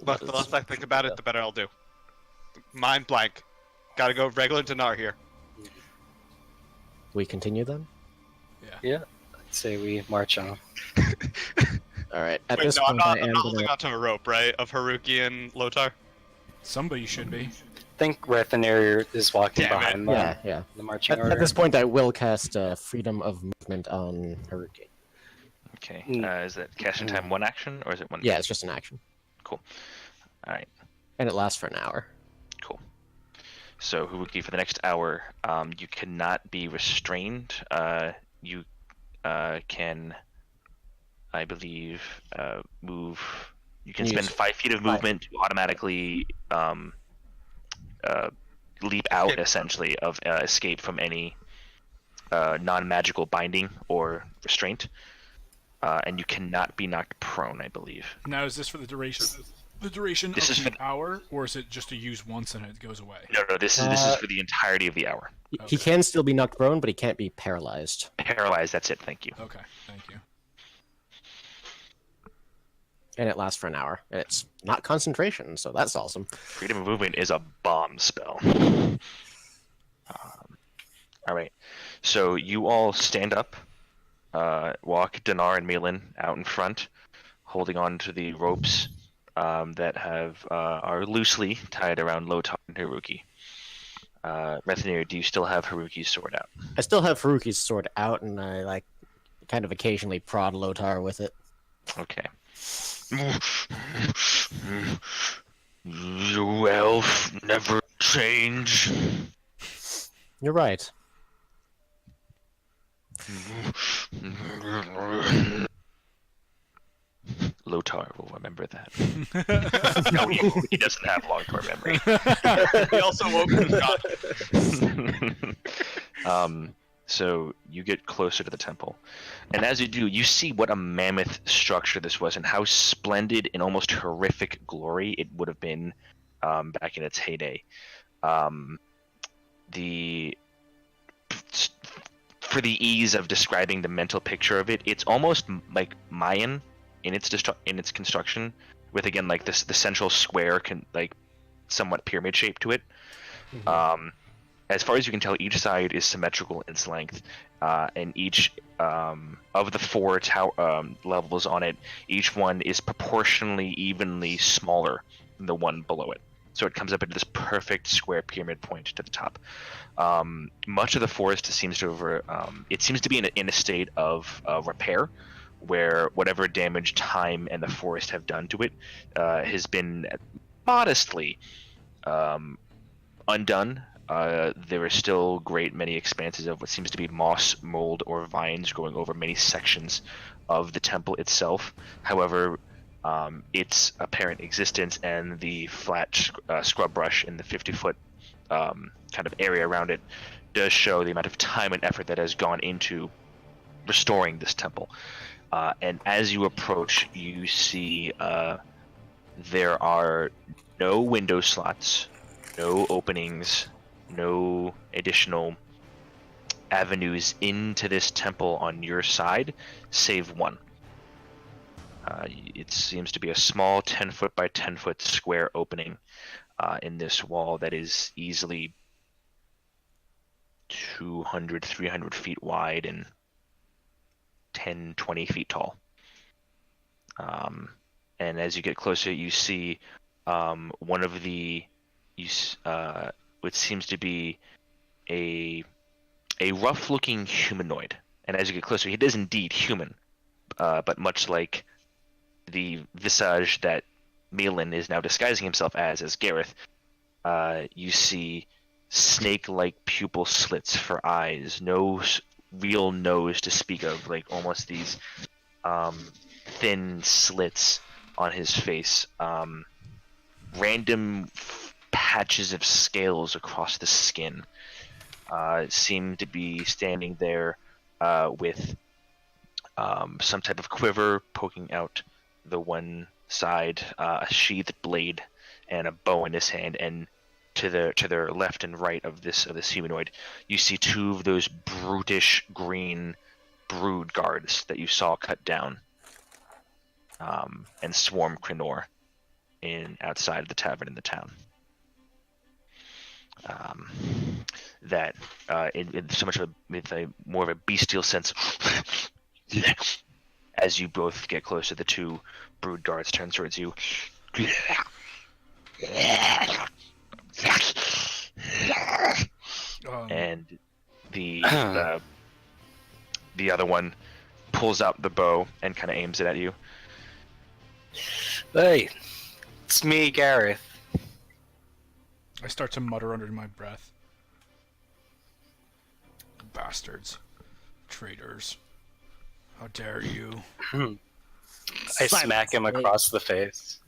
Look, the less I think about it, the better I'll do. Mind blank. Gotta go regular Dndnar here. We continue then? Yeah. I'd say we march on. All right. At Wait, this no, I'm point, I not am holding gonna. onto a rope, right? Of Haruki and Lotar? Somebody should be. I think Rethanir is walking Damn it. behind them. Yeah. The marching At order. this point, I will cast freedom of movement on Haruki. Okay. Mm. Is that casting time 1 action or is it 1? Yeah, it's just an action, Cool. All right. and it lasts for an hour. Cool. So Haruki, for the next hour, you cannot be restrained. You can, I believe, move. You can spend Use 5 feet of movement to automatically leap out, Escape. essentially, of escape from any non-magical binding or restraint. And you cannot be knocked prone, I believe. Now, is this for the duration? The duration This of is the for- hour, or is it just to use once and it goes away? No, this is for the entirety of the hour. He Okay. can still be knocked prone, but he can't be paralyzed. Paralyzed. That's it. Thank you. Okay, thank you. And it lasts for an hour. And it's not concentration, so that's awesome. Freedom of movement is a bomb spell. All right. So you all stand up, walk Dndnar and Malin out in front, holding on to the ropes that are loosely tied around Lotar and Haruki. Rethanir, do you still have Haruki's sword out? I still have Haruki's sword out, and I kind of occasionally prod Lotar with it. Okay. You elf never change. You're right. Lotar will remember that. No, he doesn't have long-term memory. He also woke from God. So you get closer to the temple, and as you do, you see what a mammoth structure this was, and how splendid and almost horrific glory it would have been back in its heyday. For the ease of describing the mental picture of it, it's almost like Mayan in its construction, with again like the central square somewhat pyramid shape to it. as far as you can tell, each side is symmetrical in its length, and each of the four levels on it, each one is proportionally evenly smaller than the one below it. So it comes up into this perfect square pyramid point to the top. Much of the forest seems to be in a state of repair, where whatever damage time and the forest have done to it has been modestly undone. There are still great many expanses of what seems to be moss, mold, or vines growing over many sections of the temple itself. However, its apparent existence and the flat scrub brush in the 50-foot kind of area around it does show the amount of time and effort that has gone into restoring this temple. And as you approach, you see there are no window slots, no openings, no additional avenues into this temple on your side, save one. It seems to be a small 10-foot by 10-foot square opening in this wall that is easily 200, 300 feet wide and 10, 20 feet tall. And as you get closer, you see one of the what seems to be a rough-looking humanoid. And as you get closer, it is indeed human, but much like the visage that Malin is now disguising himself as Gareth, you see snake-like pupil slits for eyes, no real nose to speak of, like almost these thin slits on his face, random patches of scales across the skin. Seem to be standing there with some type of quiver poking out the one side, a sheathed blade, and a bow in his hand. And to their left and right of this humanoid, you see two of those brutish green brood guards that you saw cut down and swarm Krenor outside of the tavern in the town. That in so much with a more of a bestial sense, as you both get closer, the two brood guards turn towards you. And the other one pulls out the bow and kind of aims it at you. Hey, it's me, Gareth. I start to mutter under my breath. Bastards. Traitors. How dare you? I smack him across the face.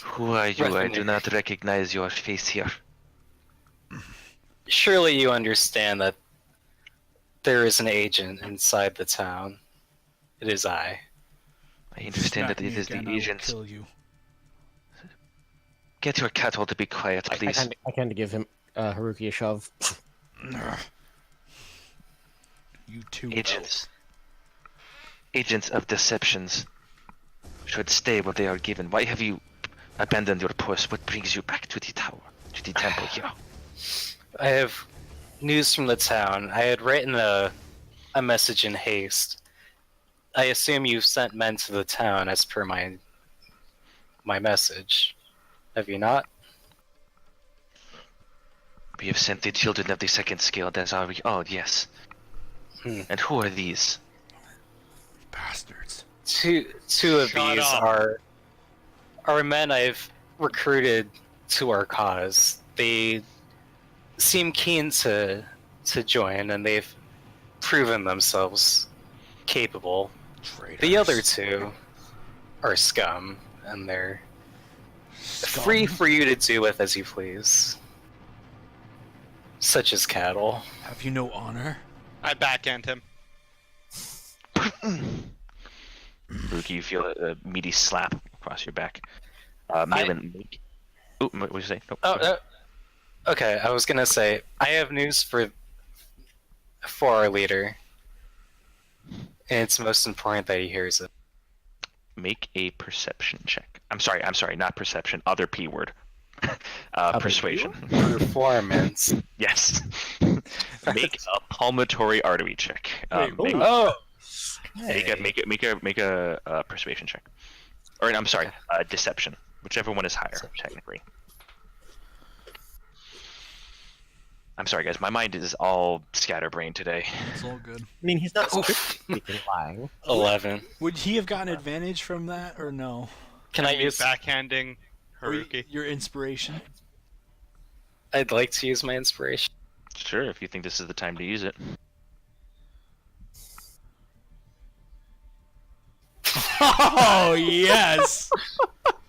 Who are you? I do not recognize your face here. Surely you understand that there is an agent inside the town. It is I. I understand that it is the agents. Kill you. Get your cattle to be quiet, please. I kind of give him Haruki a shove. You too. Agents of deceptions should stay where they are given. Why have you abandoned your post? What brings you back to the tower, to the temple here? I have news from the town. I had written a message in haste. I assume you've sent men to the town as per my message. Have you not? We have sent the children of the second scale. That's our... Oh, yes. And who are these? Bastards. Two of Shut these up. are men I've recruited to our cause. They seem keen to join, and they've proven themselves capable. Traitors. The other two are scum, and they're free for you to do with as you please. Such as cattle. Have you no honor? I backhand him. Ruki, you feel a meaty slap across your back. Malin... Oh, what did you say? Nope, go ahead. Okay, I was gonna say, I have news for our leader. And it's most important that he hears it. Make a perception check. I'm sorry, not perception. Other P word. Persuasion. Performance. Yes. Make a pulmonary artery check. Wait, Make, Oh. make a persuasion check. Or I'm sorry, deception. Whichever one is higher, Deception. technically. I'm sorry, guys. My mind is all scatterbrained today. It's all good. I mean, he's not Oof. strictly speaking lying. 11. Would he have gotten advantage from that or no? Can I use? backhanding Or Haruki? your inspiration? I'd like to use my inspiration. Sure, if you think this is the time to use it. Oh yes!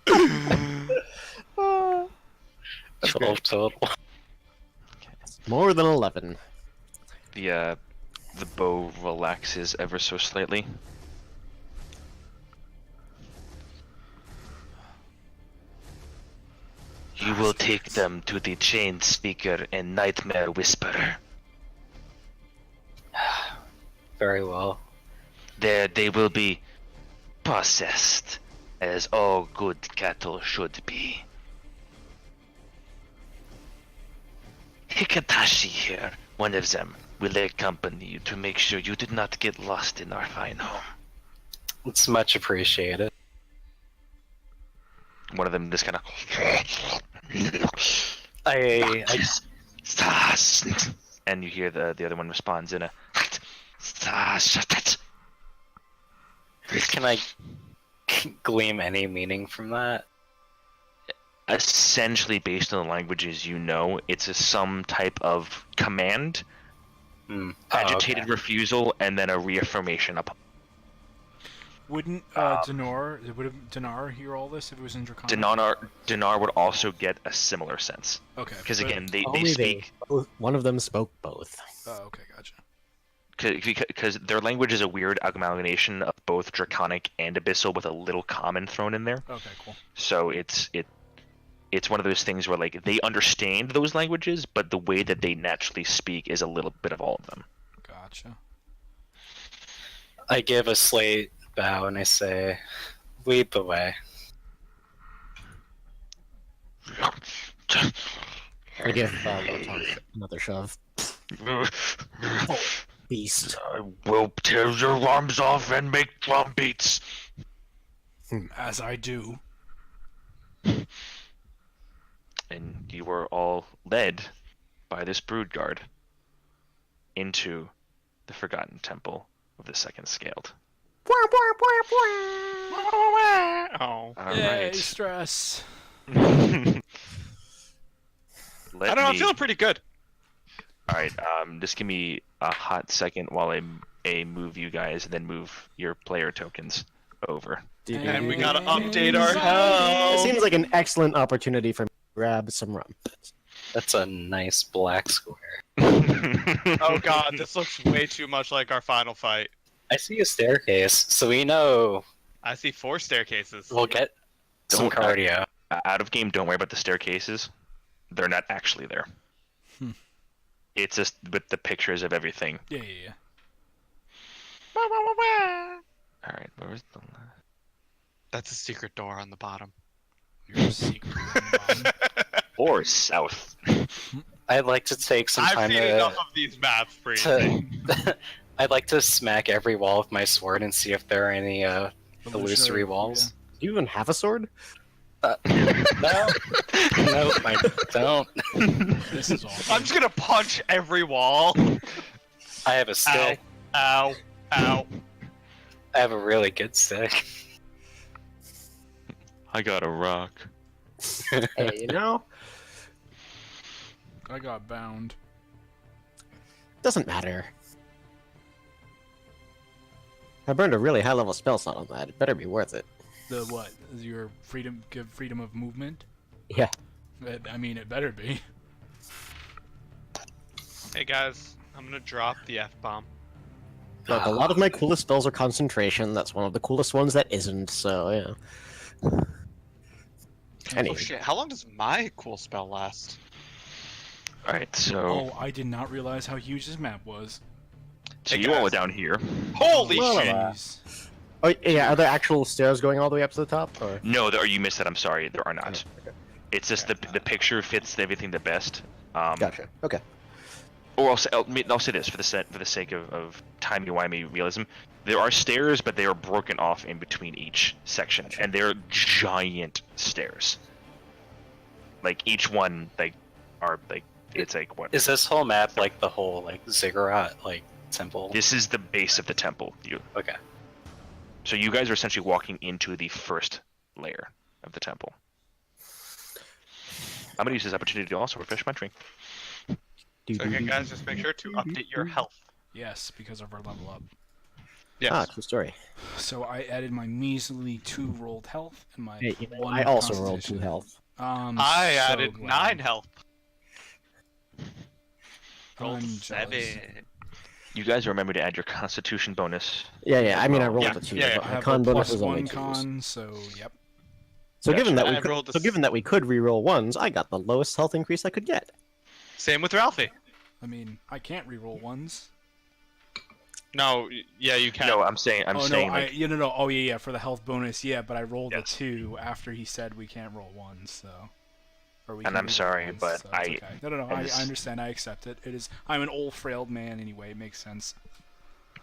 12 total. More than 11. The bow relaxes ever so slightly. You will take them to the Chain Speaker and Nightmare Whisperer. Very well. There they will be possessed, as all good cattle should be. Hikatashi here, one of them, will accompany you to make sure you did not get lost in our fine home. It's much appreciated. One of them just kind of... I And you hear the other one responds in a... Shut it! can I glean any meaning from that? Essentially, based on the languages you know, it's some type of command, agitated okay. refusal, and then a reaffirmation up. Wouldn't Dinar hear all this if it was in Draconic? Dinar would also get a similar sense. Okay. Because but- again, they Only speak... one of them spoke both. Oh, okay, gotcha. Because their language is a weird amalgamation of both Draconic and Abyssal with a little common thrown in there. Okay, cool. So it's one of those things where like they understand those languages, but the way that they naturally speak is a little bit of all of them. Gotcha. I give a slight bow and I say, lead the way. I give Lotan another shove. Beast. I will tear your arms off and make drum beats. As I do. And you are all led by this brood guard into the Forgotten Temple of the Second Scaled. Oh. All Yay, right. stress. I don't know, I'm feeling pretty good. All right. Just give me a hot second while I move you guys, and then move your player tokens over. And we gotta update our It health. seems like an excellent opportunity for me to grab some rum. That's a nice black square. Oh god, this looks way too much like our final fight. I see a staircase, so we know I see 4 staircases. we'll get some Don't- cardio. Out of game, don't worry about the staircases. They're not actually there. It's just with the pictures of everything. Yeah. All right, where was the? That's a secret door on the bottom. You're a secret on the bottom. Or south. I'd like to take some I've time seen enough of these maps, Bree. I'd like to smack every wall with my sword and see if there are any illusory walls. Do you even have a sword? No, I don't. Yeah. This is awesome. I'm just gonna punch every wall. I have a stick. Ow. Ow. I have a really good stick. I got a rock. Hey, you know, I got bound. doesn't matter. I burned a really high level spell slot on that. It better be worth it. The what? Is your freedom of movement? Yeah. I mean, it better be. Hey guys, I'm gonna drop the F-bomb. Look, a lot of my coolest spells are concentration. That's one of the coolest ones that isn't, so yeah. Anyway. Oh shit, how long does my cool spell last? All right, so Oh, I did not realize how huge this map was. so Hey, you all guys. are down here. Holy Well, shit! Jeez. Oh yeah, are there actual stairs going all the way up to the top? Or No, you missed that. I'm sorry. There are not. It's just the picture fits everything the best. Gotcha. Okay. Or I'll say this for the sake of timey-wimey realism. There are stairs, but they are broken off in between each section, and they're giant stairs. Like each one, it's like what? Is this whole map like the whole like ziggurat like temple? This is the base of the temple. Okay. So you guys are essentially walking into the first layer of the temple. I'm gonna use this opportunity to also refresh my drink. So again, guys, just make sure to update your health. Yes, because of our level up. Yes. Ah, true story. So I added my measly 2 rolled health and my Hey, 1 I also rolled constitution. 2 health. I So added glad. 9 health. Rolled I'm 7. jealous. You guys remember to add your Constitution bonus. Yeah. I mean, I rolled Yeah, a 2. yeah, But I my have con a bonus plus was only 1 2s. con, so yep. So Gotcha. given that I rolled a given that we could re-roll 1s, I got the lowest health increase I could get. Same with Ralphie. I mean, I can't reroll 1s. No, yeah, you can. No, I'm saying no, like no. Oh yeah, for the health bonus, yeah. But I rolled Yes. a 2 after he said we can't roll 1s, so. Or we And can I'm reroll sorry, 1s, but so it's okay. No. I as- understand. I accept it. It is. I'm an old, frail man anyway. It makes sense.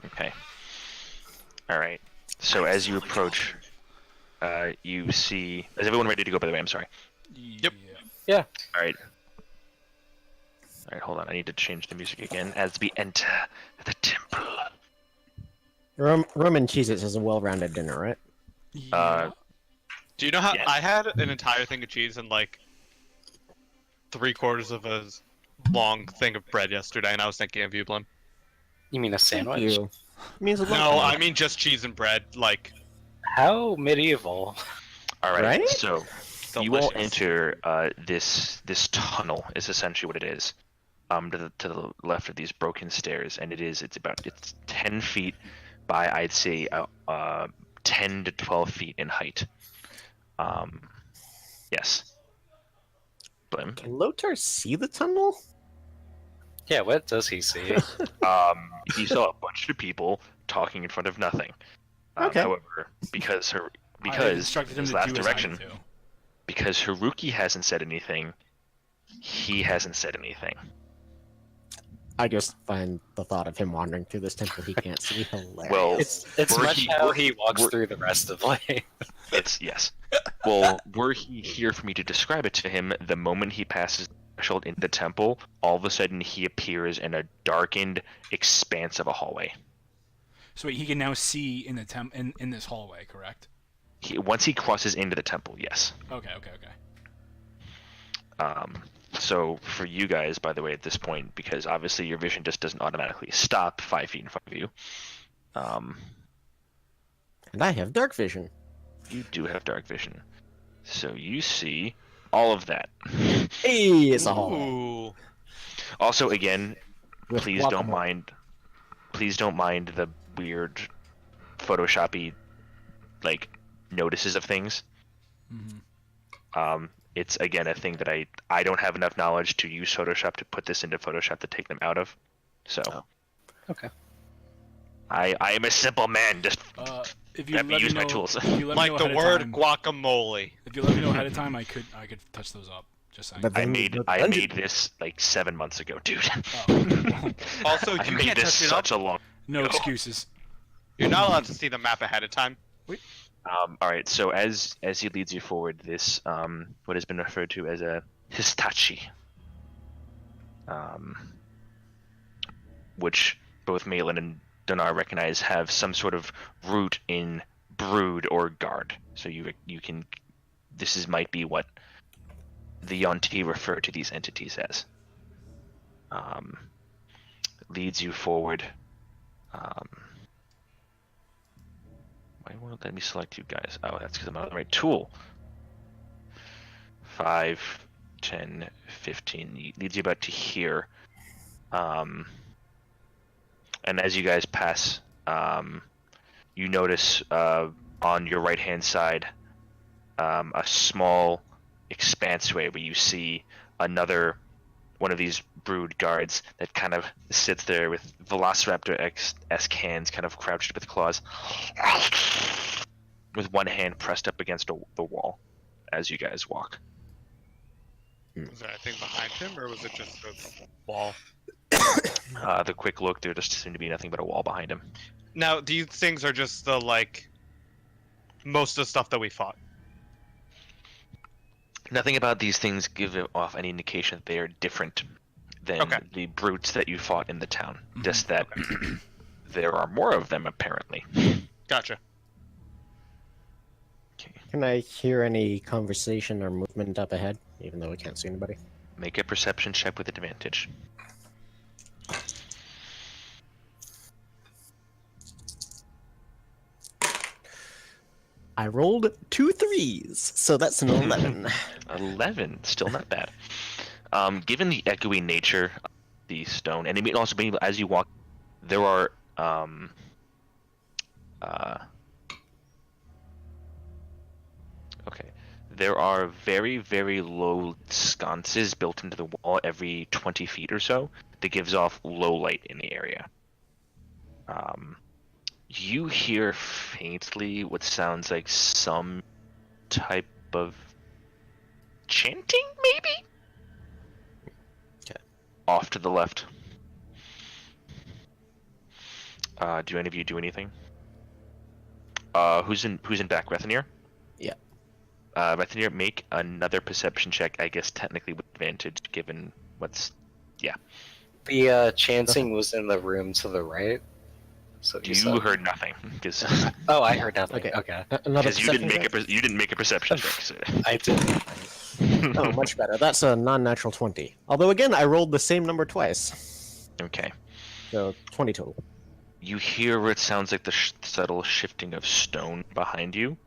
okay. All right. So as you approach, you see. Is everyone ready to go? By the way, I'm sorry. Yep. Yeah. All right. All right. Hold on. I need to change the music again as we enter the temple. Rum and Cheez-Its is a well-rounded dinner, right? Yeah. Do you know how Yeah. I had an entire thing of cheese and like 3/4 of a long thing of bread yesterday, and I was thinking of you, Blim. You mean a Thank sandwich? you. It means a lot No, to me. I mean just cheese and bread. Like How medieval. All right. Right? So you all delicious. enter this tunnel is essentially what it is. To the left of these broken stairs, and it's 10 feet by I'd say 10 to 12 feet in height. Yes. Blim. Can Lotar see the tunnel? Yeah, what does he see? He saw a bunch of people talking in front of nothing. Okay. However, because I instructed him his to last do as direction, I do. because Haruki hasn't said anything, he hasn't said anything. I just find the thought of him wandering through this temple he can't see hilarious. Well, It's Were much he- how were- he walks were- through the rest of life. It's yes. Well, were he here for me to describe it to him, the moment he passes the threshold into the temple, all of a sudden he appears in a darkened expanse of a hallway. So wait, he can now see in the in this hallway, correct? Once he crosses into the temple, yes. Okay. So for you guys, by the way, at this point, because obviously your vision just doesn't automatically stop 5 feet in front of you, And I have dark vision. you do have dark vision. So you see all of that. Hey, it's a hallway. Ooh. Also, again, With please don't guacamole. mind the weird Photoshoppy like notices of things. Mm-hmm. It's again a thing that I don't have enough knowledge to use Photoshop to put this into Photoshop to take them out of. So Okay. I am a simple man. Just If you let me use my tools. If you let me Like know the ahead word of time, guacamole. if you let me know ahead of time, I could touch those up. Just saying. But I then made the I dungeon- made this like 7 months ago, dude. Oh. Also, I you made can't this touch it up. such a long. No excuses. You're not allowed to see the map ahead of time. All right, so as he leads you forward, this what has been referred to as a histachi, which both Malin and Donar recognize have some sort of root in brood or guard. So you can might be what the Yuanti refer to these entities as. Leads you forward. Why won't it let me select you guys? Oh, that's because I'm not on the right tool. 5, 10, 15. Leads you about to here. And as you guys pass, you notice on your right-hand side a small expanseway where you see another one of these brood guards that kind of sits there with Velociraptor-esque hands kind of crouched with claws, with one hand pressed up against the wall as you guys walk. Was there anything behind him, or was it just a wall? The quick look, there just seemed to be nothing but a wall behind him. Now, these things are just the, like, most of the stuff that we fought. Nothing about these things give off any indication that they are different than Okay. the brutes that you fought in the town. Mhm. Just that there are more of them, apparently. Gotcha. Okay. Can I hear any conversation or movement up ahead, even though we can't see anybody? Make a perception check with advantage. I rolled 2 3s, so that's an 11. 11, still not bad. Given the echoey nature of the stone, and also being as you walk, there are okay, there are very, very low sconces built into the wall every 20 feet or so that gives off low light in the area. You hear faintly what sounds like some type of chanting, maybe? Okay. Off to the left. Do any of you do anything? Who's in back, Rethanier? Yeah. Rethanier, make another perception check, I guess technically with advantage, given what's... The chanting was in the room to the right. So You said. heard nothing, because Oh, I heard nothing. Okay. Okay. Another you didn't perception make you didn't make a perception check. So. I did. check? Oh, much better. That's a non-natural 20. Although, again, I rolled the same number twice. Okay. So, 20 total. You hear what sounds like the subtle shifting of stone behind you,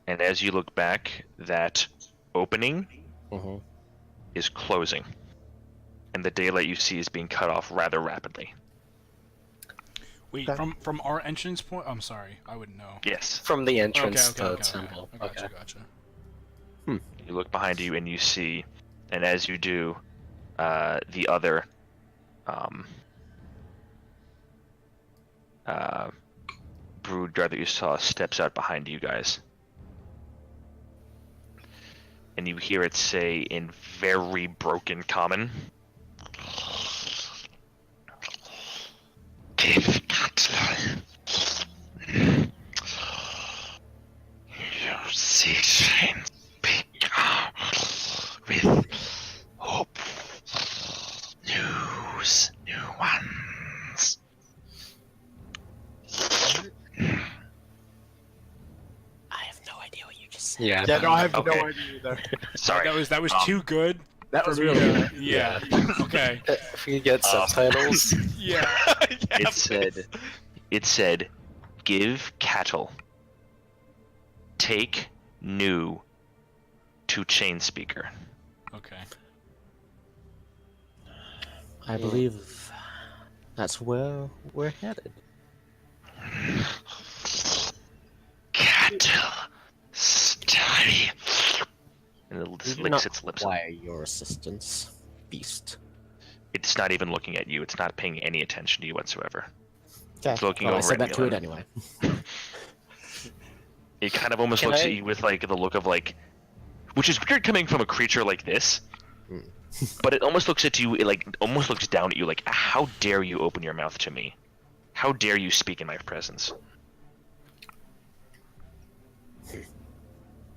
and as you look back, that opening Mm-hmm. is closing, and the daylight you see is being cut off rather rapidly. Wait, Okay. from our entrance point? I'm sorry, I wouldn't know. Yes. From the entrance Okay, to okay, the temple. I gotcha, gotcha. You look behind you and you see, and as you do, the other brood guard that you saw steps out behind you guys. And you hear it say in very broken common, "Give cattle. You see signs speak with hope. News, new ones." I have no idea what you just said. Yeah. Yeah, no, I have Okay. no idea either. Sorry. That was Um, too good. That for was me really to- good. Yeah. Okay. If we get subtitles. Yeah. Yeah, It said, "Give cattle. Take new to chain speaker." Okay. I believe that's where we're headed. Cattle. Study. And it We just do licks not its lips. require your assistance, beast. It's not even looking at you. It's not paying any attention to you whatsoever. Okay. It's looking Well, I over said at that to it Milan. anyway. It kind of almost Can looks I- at you with like the look of like, which is weird coming from a creature like this, Hmm. but it almost looks at you, it like almost looks down at you like, how dare you open your mouth to me? How dare you speak in my presence?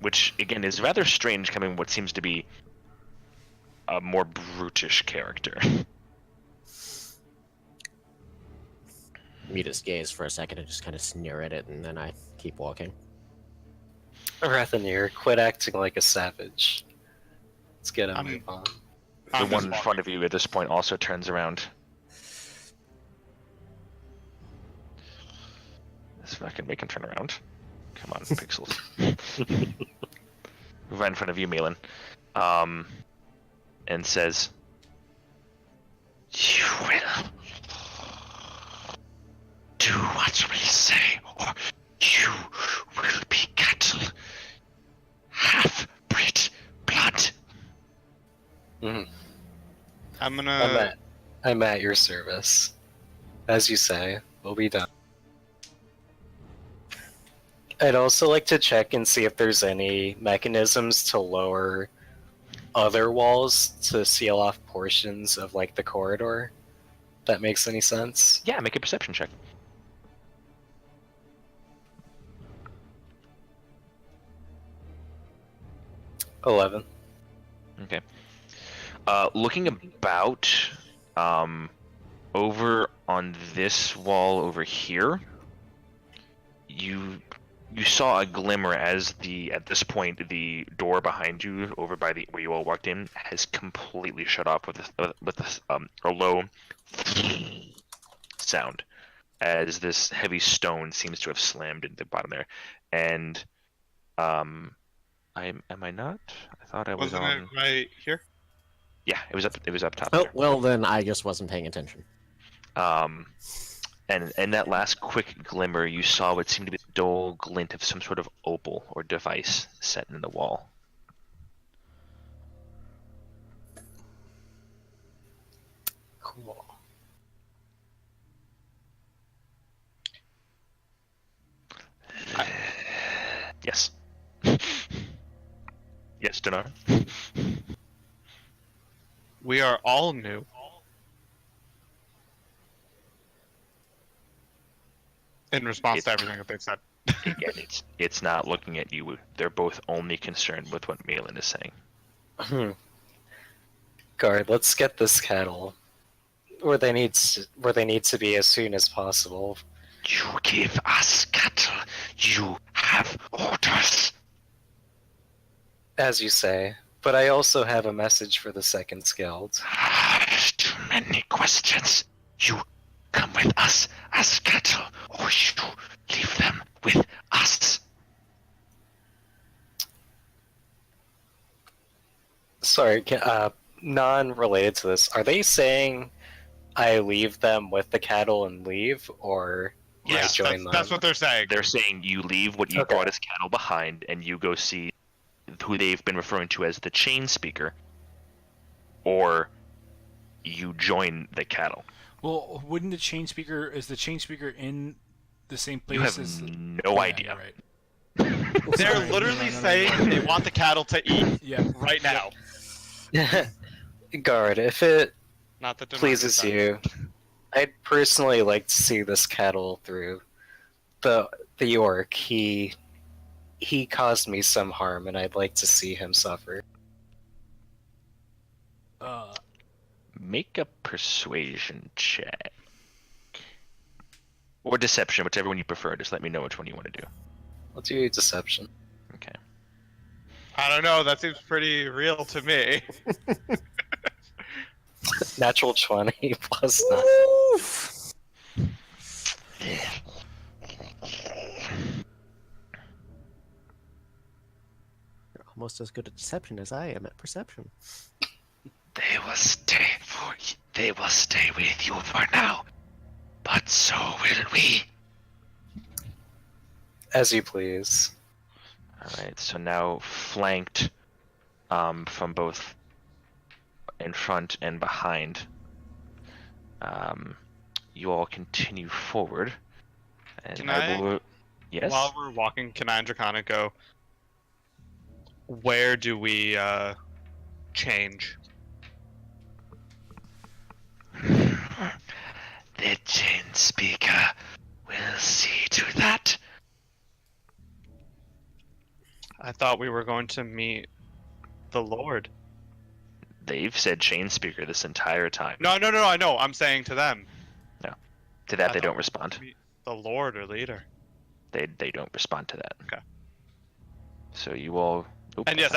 Which again is rather strange coming from what seems to be a more brutish character. Me just gaze for a second and just kind of sneer at it, and then I keep walking. Rethanier, quit acting like a savage. Let's get a I'm- move on. The I'm one just in front of you at this point also turns around. This fucking make him turn around. Come on, pixels. Right in front of you, Malin. And says, "You will do what we say, or you will be cattle. Half-breed blood." Mhm. I'm gonna. I'm at your service. As you say, we'll be done. I'd also like to check and see if there's any mechanisms to lower other walls to seal off portions of like the corridor. If that makes any sense. Yeah, make a perception check. 11. Okay. Looking about, over on this wall over here, you saw a glimmer as at this point the door behind you over by where you all walked in has completely shut off with a low sound as this heavy stone seems to have slammed into the bottom there. And am I not? I thought I was Wasn't on. it right here? Yeah, it was up top Oh, there. well, then I just wasn't paying attention. And in that last quick glimmer, you saw what seemed to be a dull glint of some sort of opal or device set in the wall. Cool. Yes. Yes, Dinar. We are all new. In response to everything that they've said. Again, it's not looking at you. They're both only concerned with what Malin is saying. Guard, let's get this cattle where they need to be as soon as possible. You give us cattle. You have orders. As you say, but I also have a message for the Second Guild. Too many questions. You come with us as cattle, or you leave them with us. Sorry, non-related to this. Are they saying I leave them with the cattle and leave, or I join them? That's what they're saying. They're saying you leave what you brought as cattle behind, and you go see who they've been referring to as the chain speaker, or you join the cattle. Well, wouldn't the chain speaker is the chain speaker in the same place You have as no idea. Right. They're Sorry. literally No. saying they want the cattle to eat Yeah. right now. Guard, if it Not that pleases you, I'd personally like to see this cattle through. The orc, he caused me some harm, and I'd like to see him suffer. Make a persuasion check. Or deception, whichever one you prefer. Just let me know which one you want to do. I'll do deception. Okay. I don't know. That seems pretty real to me. Natural 20 plus 9. Oof. You're almost as good at deception as I am at perception. They will stay with you for now. But so will we. As you please. Alright, so now flanked from both in front and behind, you all continue forward. And Can I- will... Yes? While we're walking, can I and Draconic go? Where do we change? The chain speaker will see to that. I thought we were going to meet the Lord. They've said chain speaker this entire time. No, I know. I'm saying to them. To that I they thought don't we respond. were gonna meet the Lord or leader. They don't respond to that. Okay. So you all... Oop, And yes,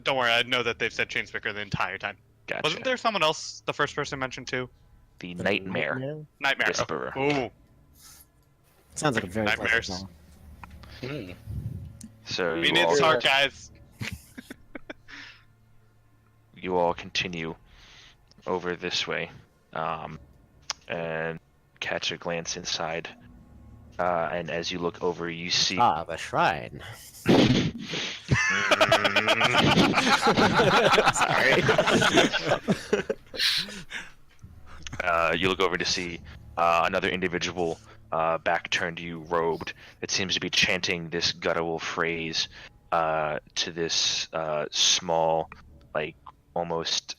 don't worry. I know that they've said chain speaker the entire time. Gotcha. Wasn't there someone else the first person mentioned too? The nightmare Nightmare. whisperer. Ooh. Sounds like a very Nightmares. pleasant song. Hmm. So We you need all, Sark, guys. you all continue over this way, and catch a glance inside. And as you look over, you see Ah, the shrine. Sorry. you look over to see another individual back turned to you, robed, that seems to be chanting this guttural phrase to this small, like, almost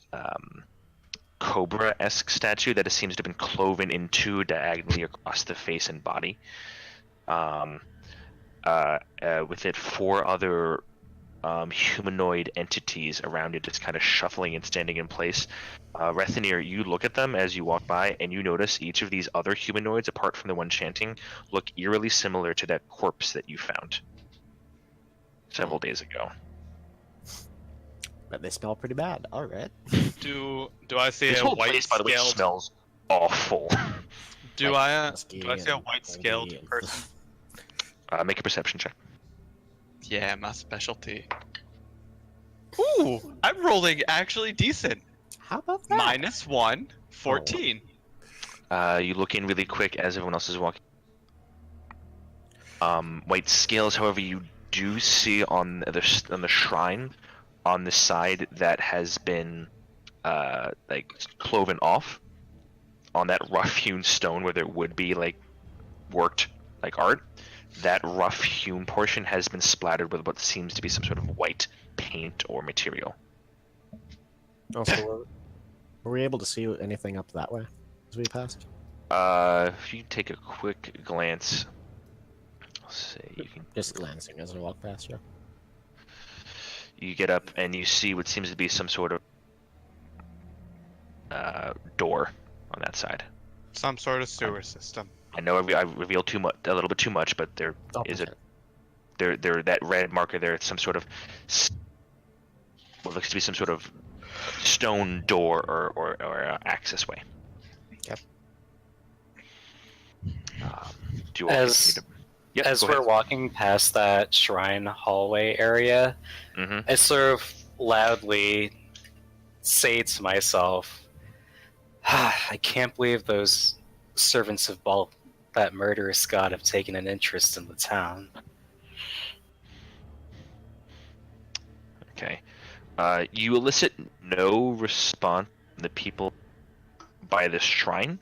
cobra-esque statue that seems to have been cloven in two diagonally across the face and body. With it, four other humanoid entities around it, just kind of shuffling and standing in place. Rethanir, you look at them as you walk by, and you notice each of these other humanoids, apart from the one chanting, look eerily similar to that corpse that you found several days ago. But they smell pretty bad. All right. Do I see This a whole white place, by the way, scaled? smells awful. Do Like I musky do I see a and white moldy scaled and- person? Make a perception check. Yeah, my specialty. Ooh, I'm rolling actually decent. How about that? -1, 14. You look in really quick as everyone else is walking. White scales, however, you do see on the shrine, on the side that has been like cloven off, on that rough-hewn stone where there would be like worked like art. That rough-hewn portion has been splattered with what seems to be some sort of white paint or material. Also, were we able to see anything up that way as we passed? If you take a quick glance, let's see, you can Just glancing as I walk past you. you get up and you see what seems to be some sort of door on that side. Some sort of sewer system. I know I revealed a little bit too much, but there is Okay. there that red marker there. It's some sort of what looks to be some sort of stone door or access way. Yep. Do you all As- continue to... Yep, As go we're ahead. walking past that shrine hallway area, Mhm. I sort of loudly say to myself, I can't believe those servants of Baal, that murderous god, have taken an interest in the town. Okay. You elicit no response from the people by this shrine.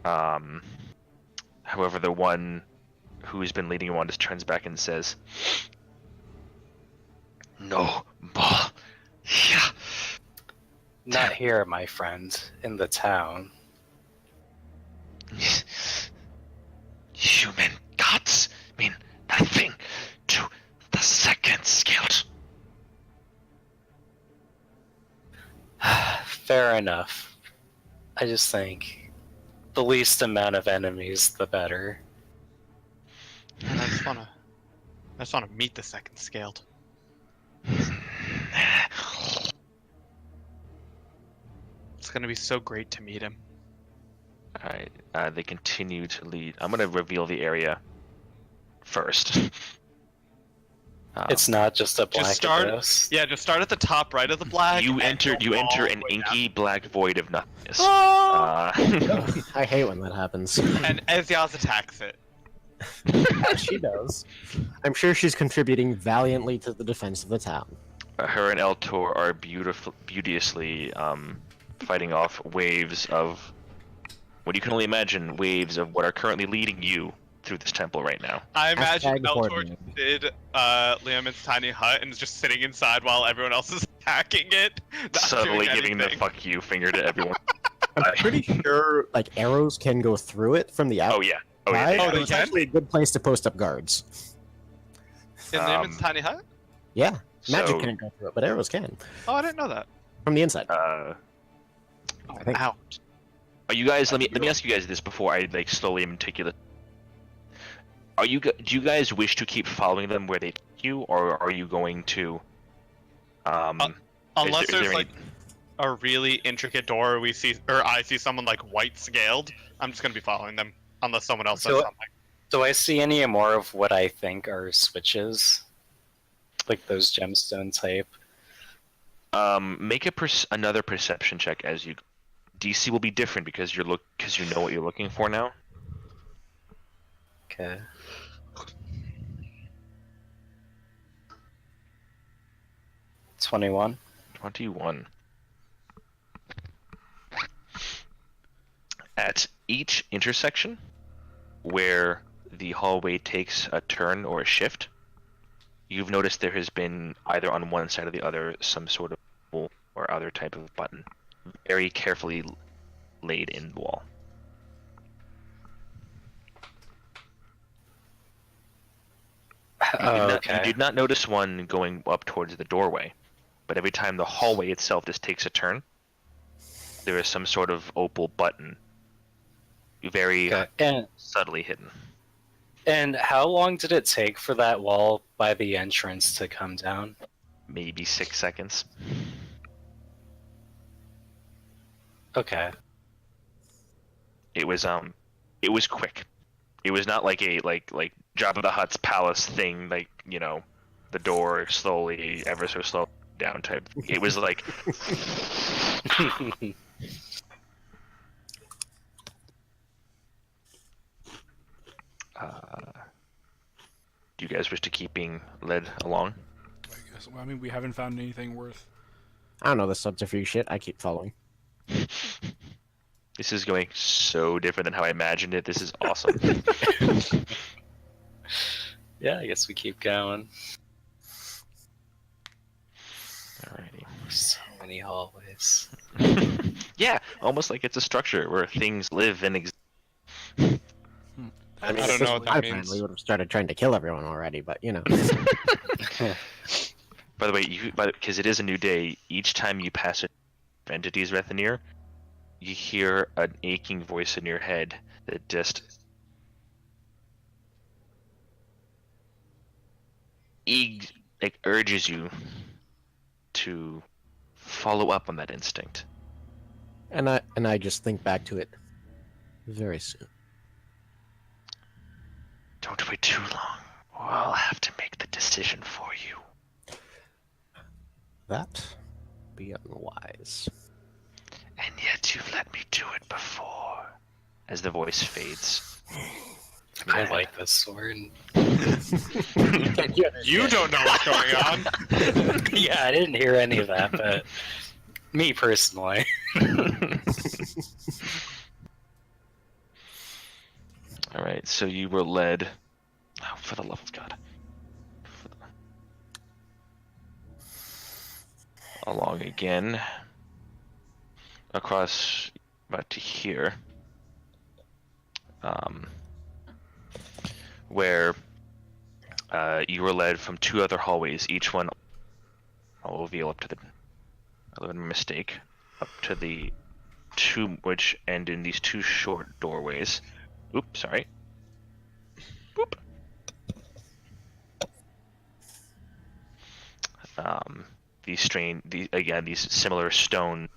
However, the one who's been leading you on just turns back and says, "No, Baal. Yeah." Not here, my friend, in the town. Human gods mean nothing to the second skilled. Fair enough. I just think the least amount of enemies, the better. And I just wanna meet the second scaled. It's gonna be so great to meet him. Alright, they continue to lead. I'm gonna reveal the area first. It's not just a black start- abyss. Yeah, just start at the top right of the black. You and enter go all an the way inky black void of nothingness. Oh! I hate when that happens. down. And Eziaz attacks it. She does. I'm sure she's contributing valiantly to the defense of the town. Her and Eltor are beauteously fighting off waves of what you can only imagine, waves of what are currently leading you through this temple right now. I imagine Hashtag Eltor hoarding. did Liamon's tiny hut and is just sitting inside while everyone else is attacking it. not Subtly doing giving the anything. fuck you finger to everyone. I'm pretty sure like arrows can go through it from the outside. Oh yeah. Oh yeah. Oh, they It's can? actually a good place to post up guards. In Liamon's um, tiny hut? Yeah, magic So, can't go through it, but arrows can Oh, I didn't know that. from the inside. Oh, I think- out. are you guys? Let me ask you guys this before I like slowly meticulous. Do you guys wish to keep following them where they take you, or are you going to? Unless is there's there like a really intricate door we see, or I see someone like white scaled, I'm just gonna be following them. Unless someone else says So- something. Do I see any more of what I think are switches? Like those gemstone type? Make another perception check as you. DC will be different because you know what you're looking for now. Okay. $21. 21. At each intersection where the hallway takes a turn or a shift, you've noticed there has been either on one side or the other some sort of or other type of button, very carefully laid in the wall. You did not notice one going up towards the doorway, but every time the hallway itself just takes a turn, there is some sort of opal button, very subtly hidden. And how long did it take for that wall by the entrance to come down? Maybe 6 seconds. Okay. It was quick. It was not like a like Jabba the Hutt's palace thing, like, you know, the door slowly, ever so slow down type. It was like do you guys wish to keep being led along? I guess. Well, I mean, we haven't found anything worth. I don't know the subterfuge shit. I keep following. This is going so different than how I imagined it. This is awesome. Yeah, I guess we keep going. Alrighty. So many hallways. Yeah, almost like it's a structure where things live and exist. I mean, I don't know what that means. We would have started trying to kill everyone already, but you know. By the way, because it is a new day, each time you pass an entity's Rethaneer, you hear an aching voice in your head that just urges you to follow up on that instinct. And I just think back to it very soon. Don't wait too long, or I'll have to make the decision for you. That be unwise. And yet you've let me do it before. As the voice fades. I like this sword. You don't know what's going on. Yeah, I didn't hear any of that, but me personally. Alright, so you were led. Oh, for the love of God. Along again. Across about to here. Where you were led from two other hallways, each one I'll reveal up to the mistake. Up to the two which end in these two short doorways. Oops, sorry. Boop. These similar stone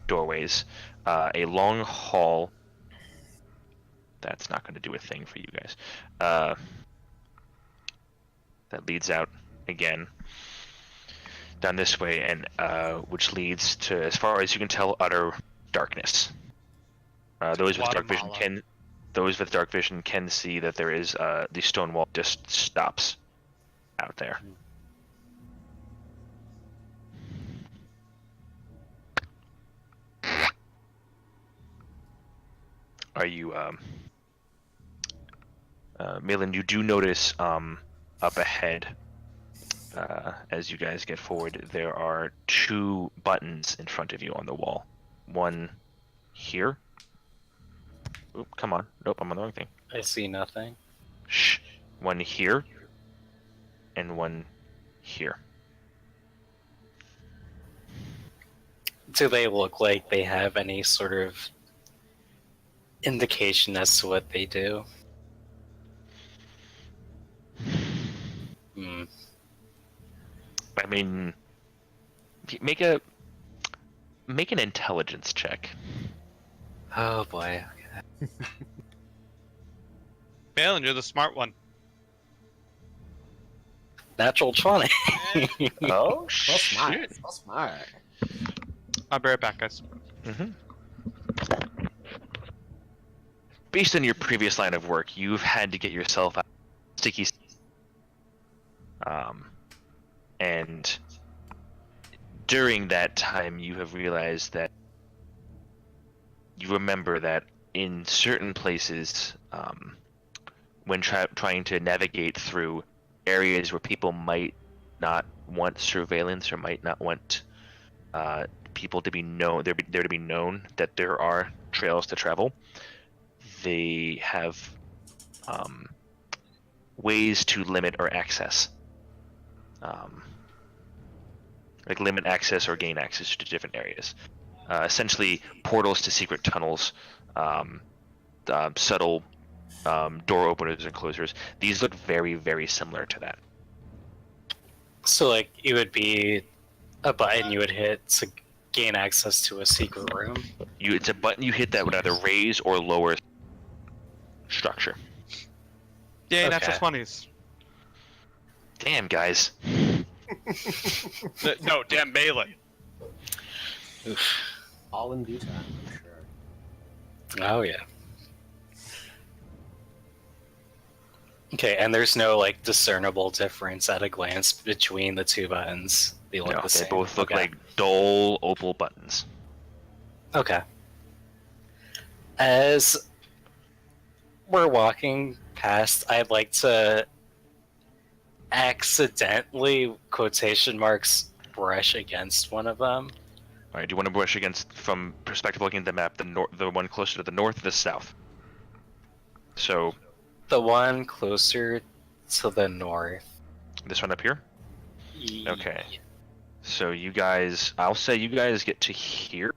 doorways. A long hall. That's not going to do a thing for you guys. That leads out again down this way, and which leads to, as far as you can tell, utter darkness. Those with dark vision can see that there is the stone wall just stops out there. Are you Malin, you do notice up ahead, as you guys get forward, there are two buttons in front of you on the wall. One here. Oop, come on. Nope, I'm on the wrong thing. I see nothing. Shh. One here. And one here. Do they look like they have any sort of indication as to what they do? I mean, make an intelligence check. Oh boy. Okay. Balin, you're the smart one. Natural 20. Oh, So smart. So smart. I'll be right back, guys. Based on your previous line of work, you've had to get yourself out of sticky. And during that time, you have realized that you remember that in certain places, when trying to navigate through areas where people might not want surveillance or might not want people to be known, there to be known that there are trails to travel, they have ways to limit or access, like limit access or gain access to different areas. Essentially, portals to secret tunnels, subtle door openers and closers. These look very, very similar to that. So, like, it would be a button you would hit to gain access to a secret room. It's a button you hit that would either raise or lower structure. Yay, Okay. natural 20s. Damn, guys. No, damn Malin. All in due time, I'm sure. Oh, yeah. Okay, and there's no, like, discernible difference at a glance between the two buttons. They look No, the they same. both look Okay. like dull opal buttons. Okay. As we're walking past, I'd like to accidentally, quotation marks, brush against one of them. All right, do you want to brush against, from perspective looking at the map, the one closer to the north or the south? So The one closer to the north. this one up here? Okay. So you guys, I'll say you guys get to here.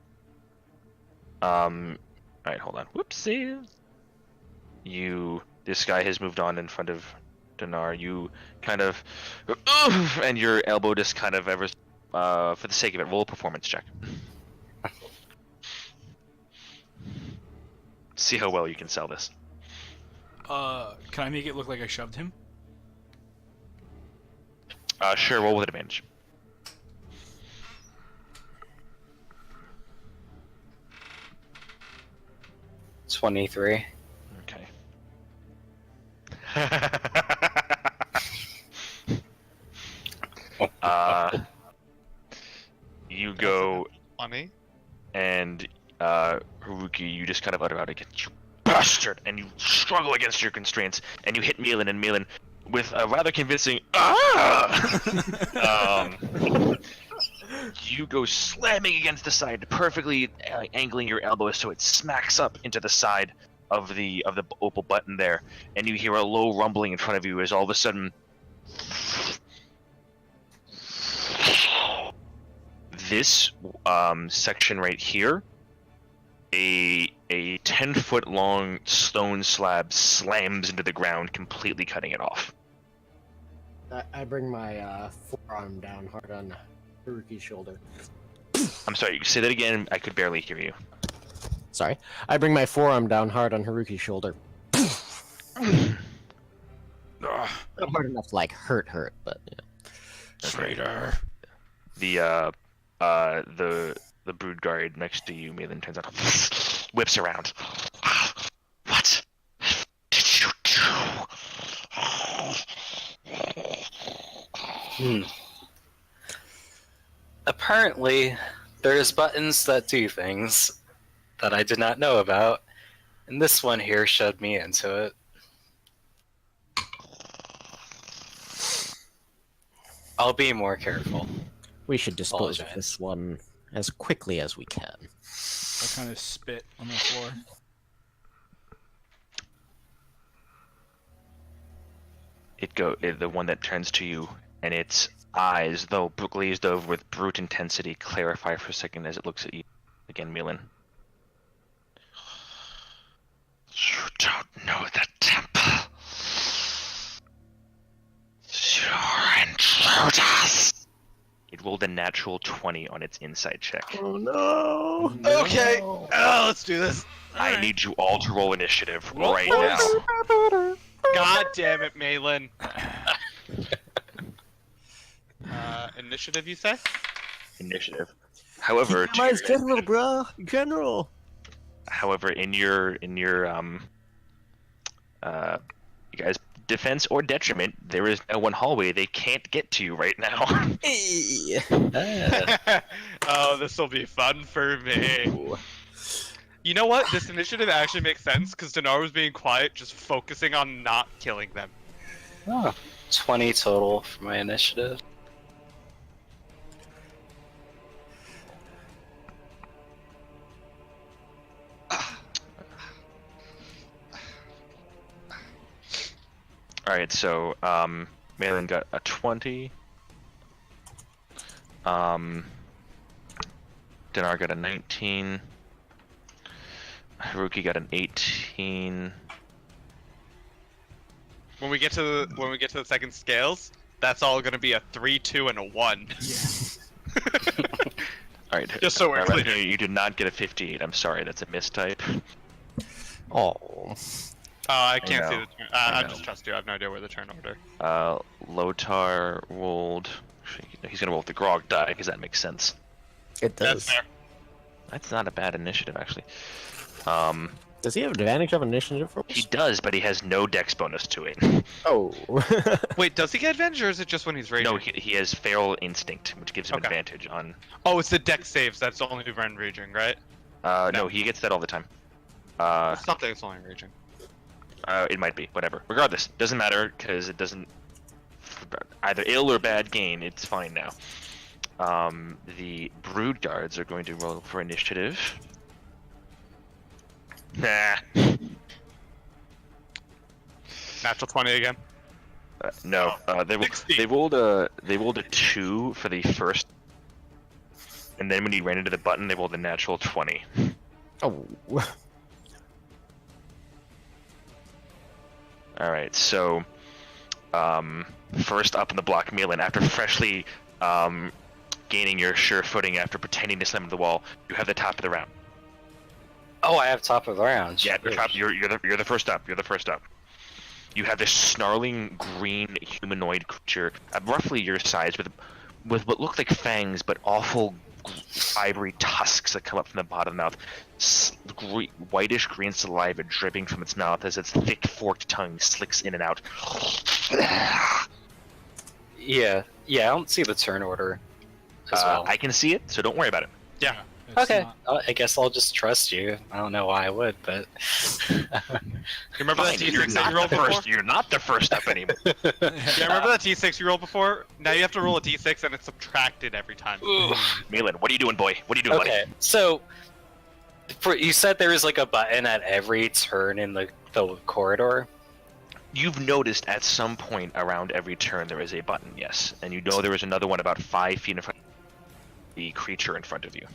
Alright, hold on. Whoopsie. This guy has moved on in front of Dinar. You kind of, and your elbow just kind of for the sake of it, roll a performance check. See how well you can sell this. Can I make it look like I shoved him? Sure, roll with advantage. $23. Okay. You go Funny. and Haruki, you just kind of utter out again, "You bastard!" and you struggle against your constraints, and you hit Milan, and Milan, with a rather convincing "ah!" You go slamming against the side, perfectly angling your elbow so it smacks up into the side of the opal button there, and you hear a low rumbling in front of you as all of a sudden this section right here, a 10-foot long stone slab slams into the ground, completely cutting it off. I bring my forearm down hard on Haruki's shoulder. I'm sorry, you say that again, I could barely hear you. Sorry. I bring my forearm down hard on Haruki's shoulder. Not hard enough to, like, hurt, but, yeah. Traitor. The brood guard next to you, Malin, turns out, whips around. What did you do? Apparently, there's buttons that do things that I did not know about, and this one here showed me into it. I'll be more careful. We should dispose of Apologize. this one as quickly as we can. I kind of spit on the floor. The one that turns to you, and its eyes, though glazed over with brute intensity, clarify for a second as it looks at you. Again, Milan. You don't know the temple. You're intruders. It rolled a natural 20 on its insight check. Oh no! Okay. Let's do this. I need you all to roll initiative right now. God damn it, Malin. Initiative, you say? Initiative. However, to Mine's your- general, bro. General. However, in your you guys' defense or detriment, there is no one hallway they can't get to right now. Oh, this will be fun for me. You know what? This initiative actually makes sense because Dinar was being quiet, just focusing on not killing them. Oh, 20 total for my initiative. Alright, so, Malin got a 20. Dnar got a 19. Haruki got an 18. When we get to the second scales, that's all gonna be a 3, 2, and a 1. Alright, Just so we're clear. you did not get a 58. I'm sorry, that's a mistype. Oh. Oh, I can't see know. the turn. I I know. just trust you. I have no idea where the turn order. Lotar rolled. He's gonna roll with the Grog die because that makes sense. It That's does. fair. That's not a bad initiative, actually. Does he have advantage of initiative rolls? He does, but he has no dex bonus to it. Oh. Wait, does he get advantage, or is it just when he's raging? No, he has feral instinct, which gives him Okay. advantage on. Oh, it's the dex saves. That's only when raging, right? No, he gets that all the time. Something that's only raging. It might be, whatever. Regardless, doesn't matter because it doesn't either ill or bad gain. It's fine now. The brood guards are going to roll for initiative. Nah. Natural 20 again. No. They 60. rolled a 2 for the first, and then when he ran into the button, they rolled a natural 20. Oh. All right, so first up in the block, Milan, after freshly gaining your sure footing after pretending to slam into the wall, you have the top of the round. Oh, I have top of the round. Yeah, you're the first up. You're the first up. You have this snarling green humanoid creature, roughly your size, with what look like fangs, but awful fibery tusks that come up from the bottom of the mouth. Whitish green saliva dripping from its mouth as its thick forked tongue slicks in and out. Yeah, I don't see the turn order as well. I can see it, so don't worry about it. Yeah. It's Okay, not- I guess I'll just trust you. I don't know why I would, but You remember that Fine, you're T6 that not you rolled the before? first. You're not the first up anymore. Yeah, remember that T6 you rolled before? Now you have to roll a D6 and it's subtracted every time. Milan, what are you doing, boy? What are you doing, okay. buddy? So, you said there was like a button at every turn in the corridor. You've noticed at some point around every turn there is a button, yes, and you know there is another one about 5 feet in front of the creature in front of you.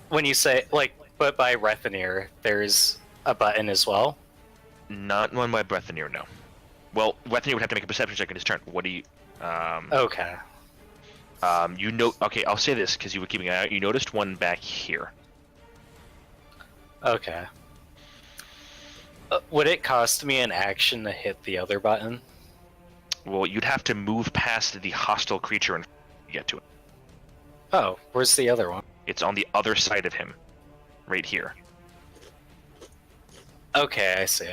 When you say but by Rethanir, there's a button as well. Not one by Brethanir, no. Well, Brethanir would have to make a perception check in his turn. What do you? Okay. You know. Okay, I'll say this because you were keeping an eye out. You noticed one back here. Okay. Would it cost me an action to hit the other button? Well, you'd have to move past the hostile creature and get to it. Oh, where's the other one? It's on the other side of him, right here. Okay, I see.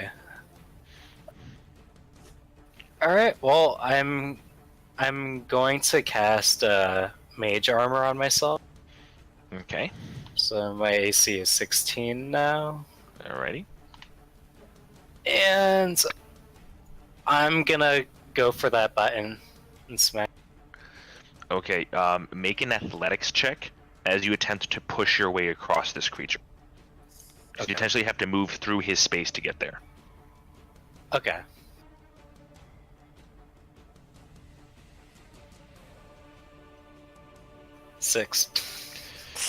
All right. Well, I'm going to cast mage armor on myself. Okay. So my AC is 16 now, Alrighty. and I'm gonna go for that button and smack. Okay. Make an athletics check as you attempt to push your way across this creature. So Okay. you potentially have to move through his space to get there. Okay. Six.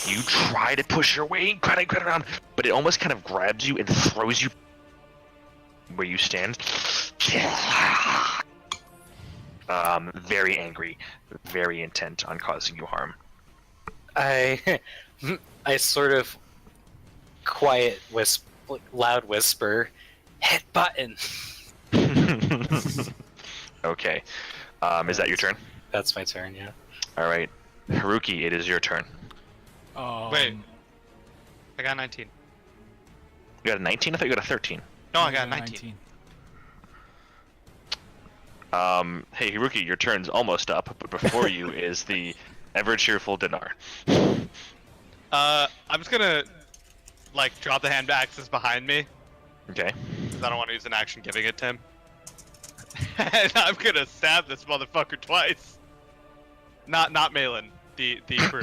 You try to push your way, cutting around, but it almost kind of grabs you and throws you where you stand. Very angry, very intent on causing you harm. I sort of loud whisper, hit button. Okay. Is that your turn? That's my turn, yeah. All right. Haruki, it is your turn. Wait. I got 19. You got a 19? I thought you got a 13. No, I got 19. Hey, Haruki, your turn's almost up, but before you is the ever-cheerful Dndnar. I'm just gonna, drop the hand axes behind me, Okay. because I don't want to use an action giving it to him. And I'm gonna stab this motherfucker twice. Not Malin, the crew.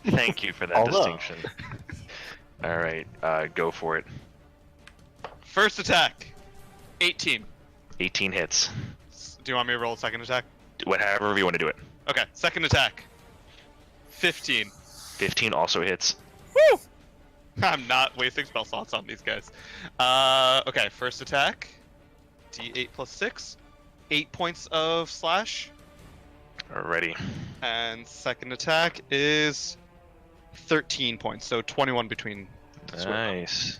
Thank you for that Although- distinction. All right, go for it. First attack, 18. 18 hits. Do you want me to roll a second attack? However you want to do it. Okay, second attack. 15. 15 also hits. Woo! I'm not wasting spell slots on these guys. Okay, first attack. D8 plus 6. 8 points of slash. Alrighty. And second attack is 13 points, so 21 between. Nice.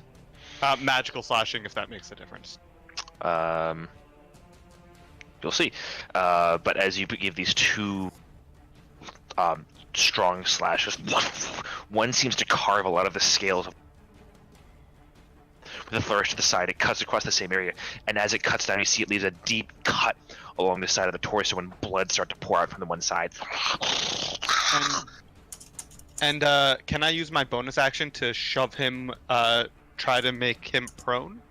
Magical slashing, if that makes a difference. You'll see. But as you give these two strong slashes, one seems to carve a lot of the scales with a flourish to the side. It cuts across the same area, and as it cuts down, you see it leaves a deep cut along the side of the torso, and blood starts to pour out from the one side. And can I use my bonus action to shove him, try to make him prone?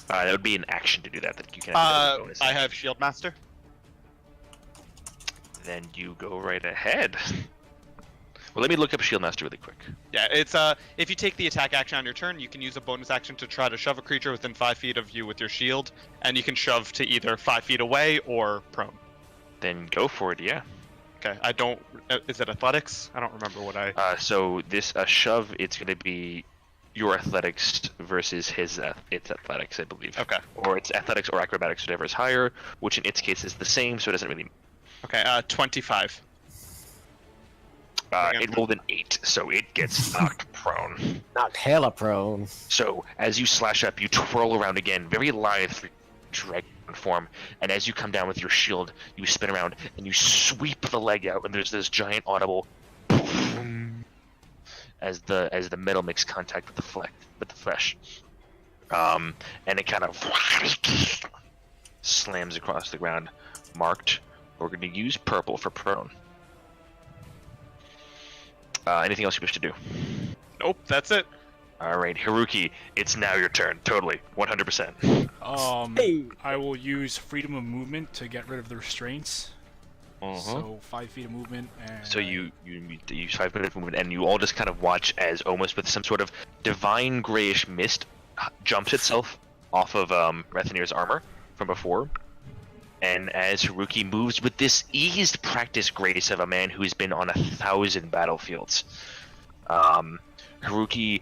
That would be an action to do that. That you can. Have bonus I action. have Shield Master. Then you go right ahead. Well, let me look up Shield Master really quick. Yeah, it's if you take the attack action on your turn, you can use a bonus action to try to shove a creature within 5 feet of you with your shield, and you can shove to either 5 feet away or prone. Then go for it. Yeah. Okay, I don't. Is it athletics? I don't remember what I. So this shove, it's going to be your athletics versus his. It's athletics, I believe. Okay. Or it's athletics or acrobatics, whatever is higher, which in its case is the same, so it doesn't really. Okay, 25. It rolled an 8, so it gets knocked prone. Knocked hella prone. So as you slash up, you twirl around again, very lithe dragon form, and as you come down with your shield, you spin around and you sweep the leg out, and there's this giant audible boom as the metal makes contact with the flesh, and it kind of slams across the ground, marked. We're going to use purple for prone. Anything else you wish to do? Nope, that's it. All right, Haruki, it's now your turn. Totally, 100%. Hey. I will use freedom of movement to get rid of the restraints. So 5 feet of movement. And So you use 5 minutes movement, and you all just kind of watch as almost with some sort of divine grayish mist jumps itself off of Rethinir's armor from before. And as Haruki moves with this eased practiced grace of a man who's been on 1,000 battlefields, Haruki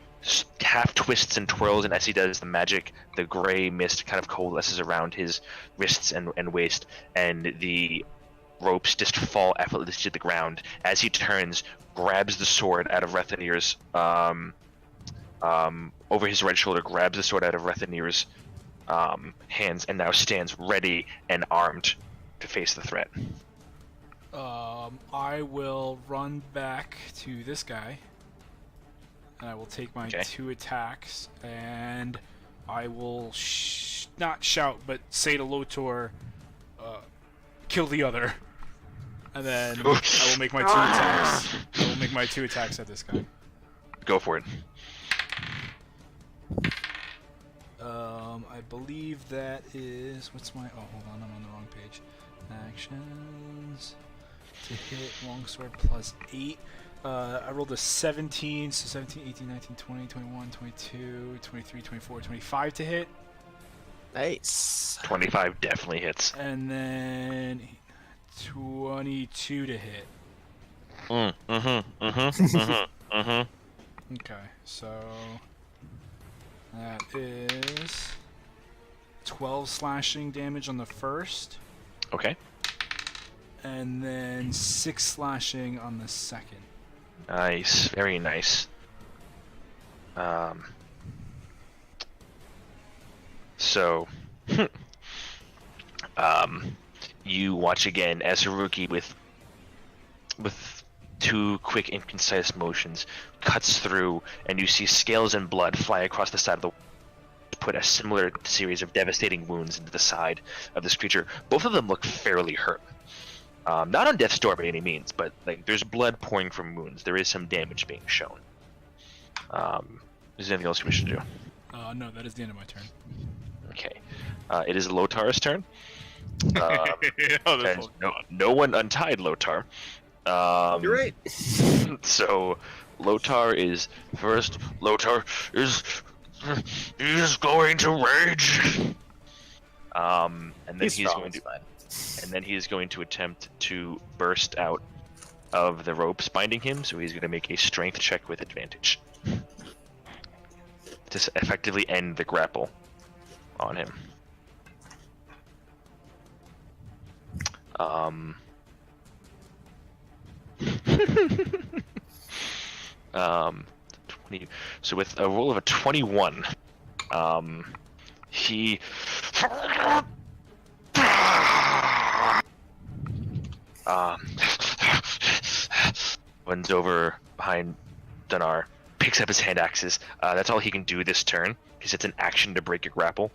half twists and twirls, and as he does, the magic, the gray mist kind of coalesces around his wrists and waist, and the ropes just fall effortlessly to the ground as he turns, grabs the sword out of Rethinir's over his right shoulder, grabs the sword out of Rethinir's hands, and now stands ready and armed to face the threat. I will run back to this guy, and I will take my 2 attacks, and I will not shout, but say to Lotor, kill the other. And then I will make my 2 attacks. I will make my 2 attacks at this guy. Go for it. I believe that is... What's my... Oh, hold on, I'm on the wrong page. Actions... To hit longsword plus 8. I rolled a 17, so 17, 18, 19, 20, 21, 22, 23, 24, 25 to hit. Nice. 25 definitely hits. And then 22 to hit. Okay, so that is 12 slashing damage on the first, Okay. and then 6 slashing on the second. Nice. Very nice. So, you watch again as Haruki with 2 quick and concise motions cuts through, and you see scales and blood fly across the side of the put a similar series of devastating wounds into the side of this creature. Both of them look fairly hurt. Not on death's door by any means, but like there's blood pouring from wounds. There is some damage being shown. Is there anything else you wish to do? No, that is the end of my turn. Okay. It is Lotar's turn. Oh, this No one untied Lotar. You're right. So Lotar is first. Lotar is going to rage. And then He's he's strong, going to, it's fine. and then he is going to attempt to burst out of the ropes binding him. So he's going to make a strength check with advantage to effectively end the grapple on him. 20. So with a roll of a 21, he runs over behind Donar, picks up his hand axes. That's all he can do this turn, because it's an action to break a grapple.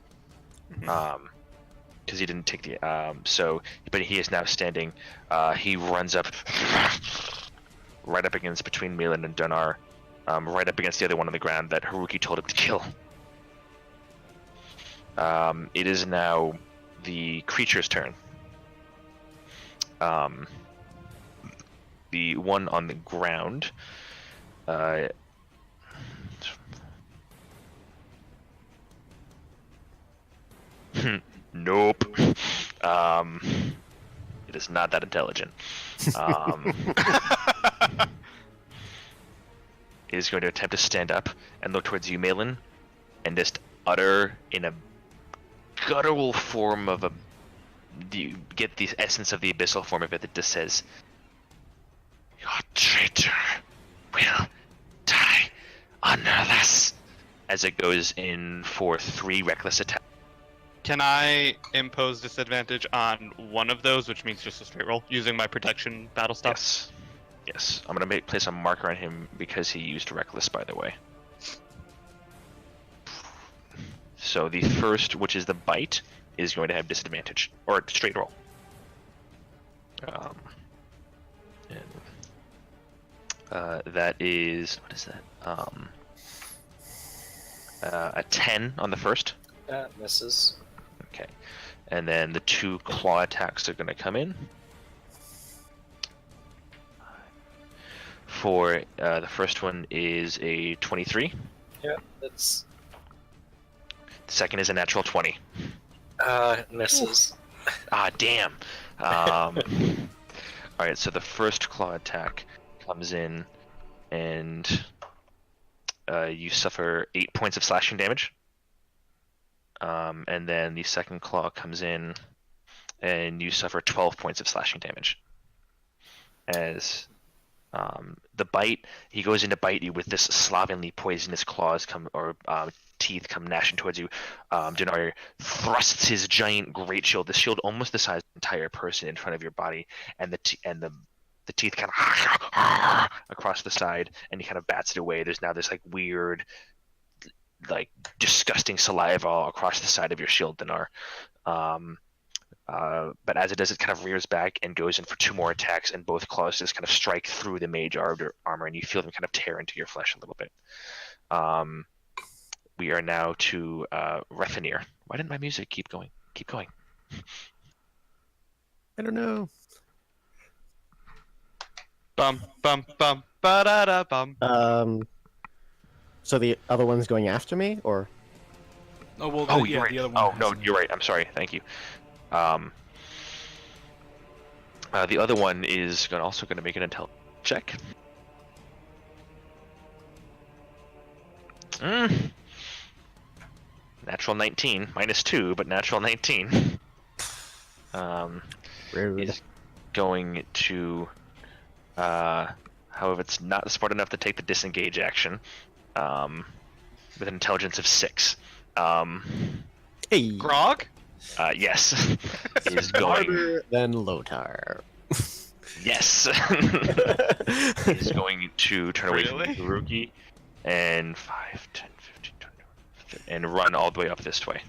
Because he didn't take the but he is now standing. He runs up right up against between Milan and Donar, right up against the other one on the ground that Haruki told him to kill. It is now the creature's turn. The one on the ground. Nope. It is not that intelligent. It is going to attempt to stand up and look towards you, Malin, and just utter in a guttural form of you get the essence of the abyssal form of it that just says, "Your traitor will die unless," as it goes in for 3 reckless attacks. Can I impose disadvantage on one of those, which means just a straight roll, using my protection battle stuff? Yes. Yes. I'm going to place a marker on him because he used reckless, by the way. So the first, which is the bite, is going to have disadvantage, or straight roll. That is, what is that? A 10 on the first. That misses. Okay. And then the 2 claw attacks are going to come in. For the first one is a 23. Yeah, that's. The second is a natural 20. Misses. Ah, damn. Alright, so the first claw attack comes in, and you suffer 8 points of slashing damage. And then the second claw comes in, and you suffer 12 points of slashing damage. As the bite, he goes in to bite you with this slovenly poisonous claws teeth come gnashing towards you. Dndnar thrusts his giant great shield, the shield almost the size of an entire person, in front of your body, and the teeth kind of across the side, and he kind of bats it away. There's now this like weird, like disgusting saliva all across the side of your shield, Dndnar. But as it does, it kind of rears back and goes in for 2 more attacks, and both claws just kind of strike through the mage armor, and you feel them kind of tear into your flesh a little bit. We are now to Rethanir. Why didn't my music keep going? Keep going. I don't know. Bum bum bum ba da da bum. So the other one's going after me, or? Oh well. Oh, yeah, you're right. the other one. Oh no, hasn't. you're right. I'm sorry. Thank you. The other one is also going to make an intelligence check. Natural 19, -2, but natural 19. Rude. Is going to, however, it's not smart enough to take the disengage action, with an intelligence of 6. Hey, Grog? Yes, is going. harder than Lotar. Yes, he's going to turn away Really? from Haruki and 5, 10, 15, 20, and run all the way up this way.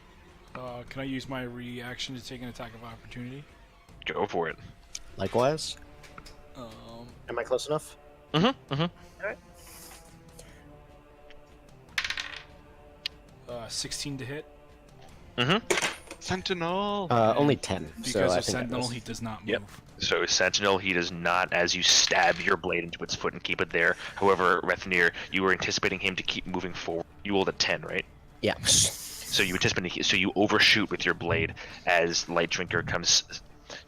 Can I use my reaction to take an attack of opportunity? Go for it. Likewise. Am I close enough? Mm-hmm. 16 to hit. Mm-hmm. Sentinel. Only 10. Because so I of think that Sentinel, was- he does not move. Yep. So Sentinel, he does not, as you stab your blade into its foot and keep it there. However, Rethanir, you were anticipating him to keep moving forward. You rolled a 10, right? Yeah. So you overshoot with your blade as Light Drinker comes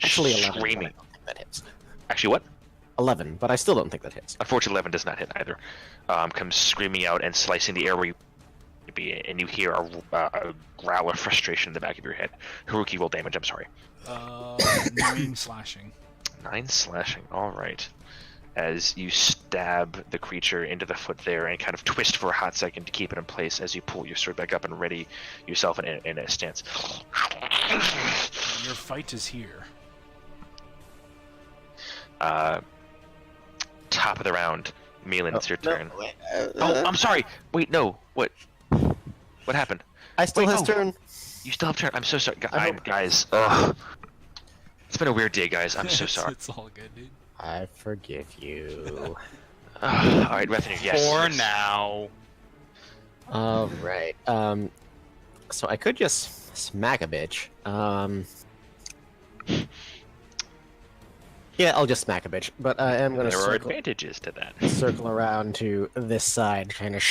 Actually, 11. but I screaming. don't think that hits. Actually, what? 11, but I still don't think that hits. Unfortunately, 11 does not hit either. Comes screaming out and slicing the air where you be, and you hear a growl of frustration in the back of your head. Haruki, roll damage. I'm sorry. 9 slashing. 9 slashing. All right. As you stab the creature into the foot there and kind of twist for a hot second to keep it in place as you pull your sword back up and ready yourself in a stance. Your fight is here. Top of the round. Malin, it's your turn. No, wait, Oh, I'm sorry. Wait, no. What happened? I still Wait, has no. turn. You still have turn. I'm so sorry. hope- Guys, ugh. It's been a weird day, guys. I'm so sorry. It's all good, dude. I forgive you. Alright, Rethany, yes. For yes. now. Alright, so I could just smack a bitch. Yeah, I'll just smack a bitch, but I am gonna There are circle, advantages to that. circle around to this side, kind of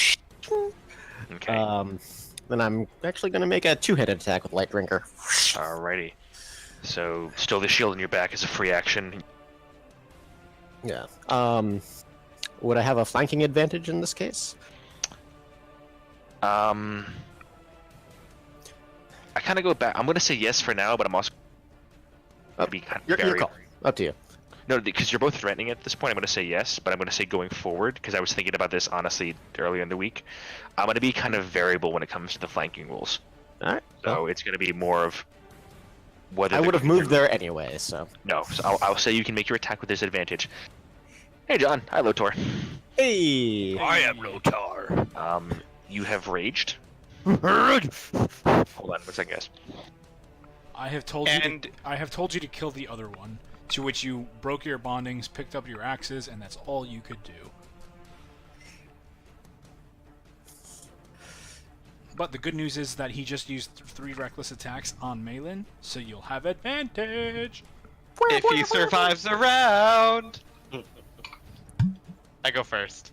Okay. then I'm actually gonna make a two-headed attack with Light Drinker. Alrighty. So, still the shield in your back is a free action. Yeah. Would I have a flanking advantage in this case? I kind of go back. I'm going to say yes for now, but I'm also going to be kind of Your call. Up to you. No, because you're both threatening at this point. I'm going to say yes, but I'm going to say going forward, because I was thinking about this honestly earlier in the week. I'm going to be kind of variable when it comes to the flanking rules. Alright. So it's going to be more of whether I the would have creature- moved there anyway, so. No, so I'll say you can make your attack with disadvantage. Hey, John. Hi, Lotor. Hey! I am Lotar. You have raged. Hold on 1 second, guys. I have told you to kill the other one, to which you broke your bondings, picked up your axes, and that's all you could do. But the good news is that he just used 3 reckless attacks on Malin, so you'll have advantage. If he survives the round. I go first.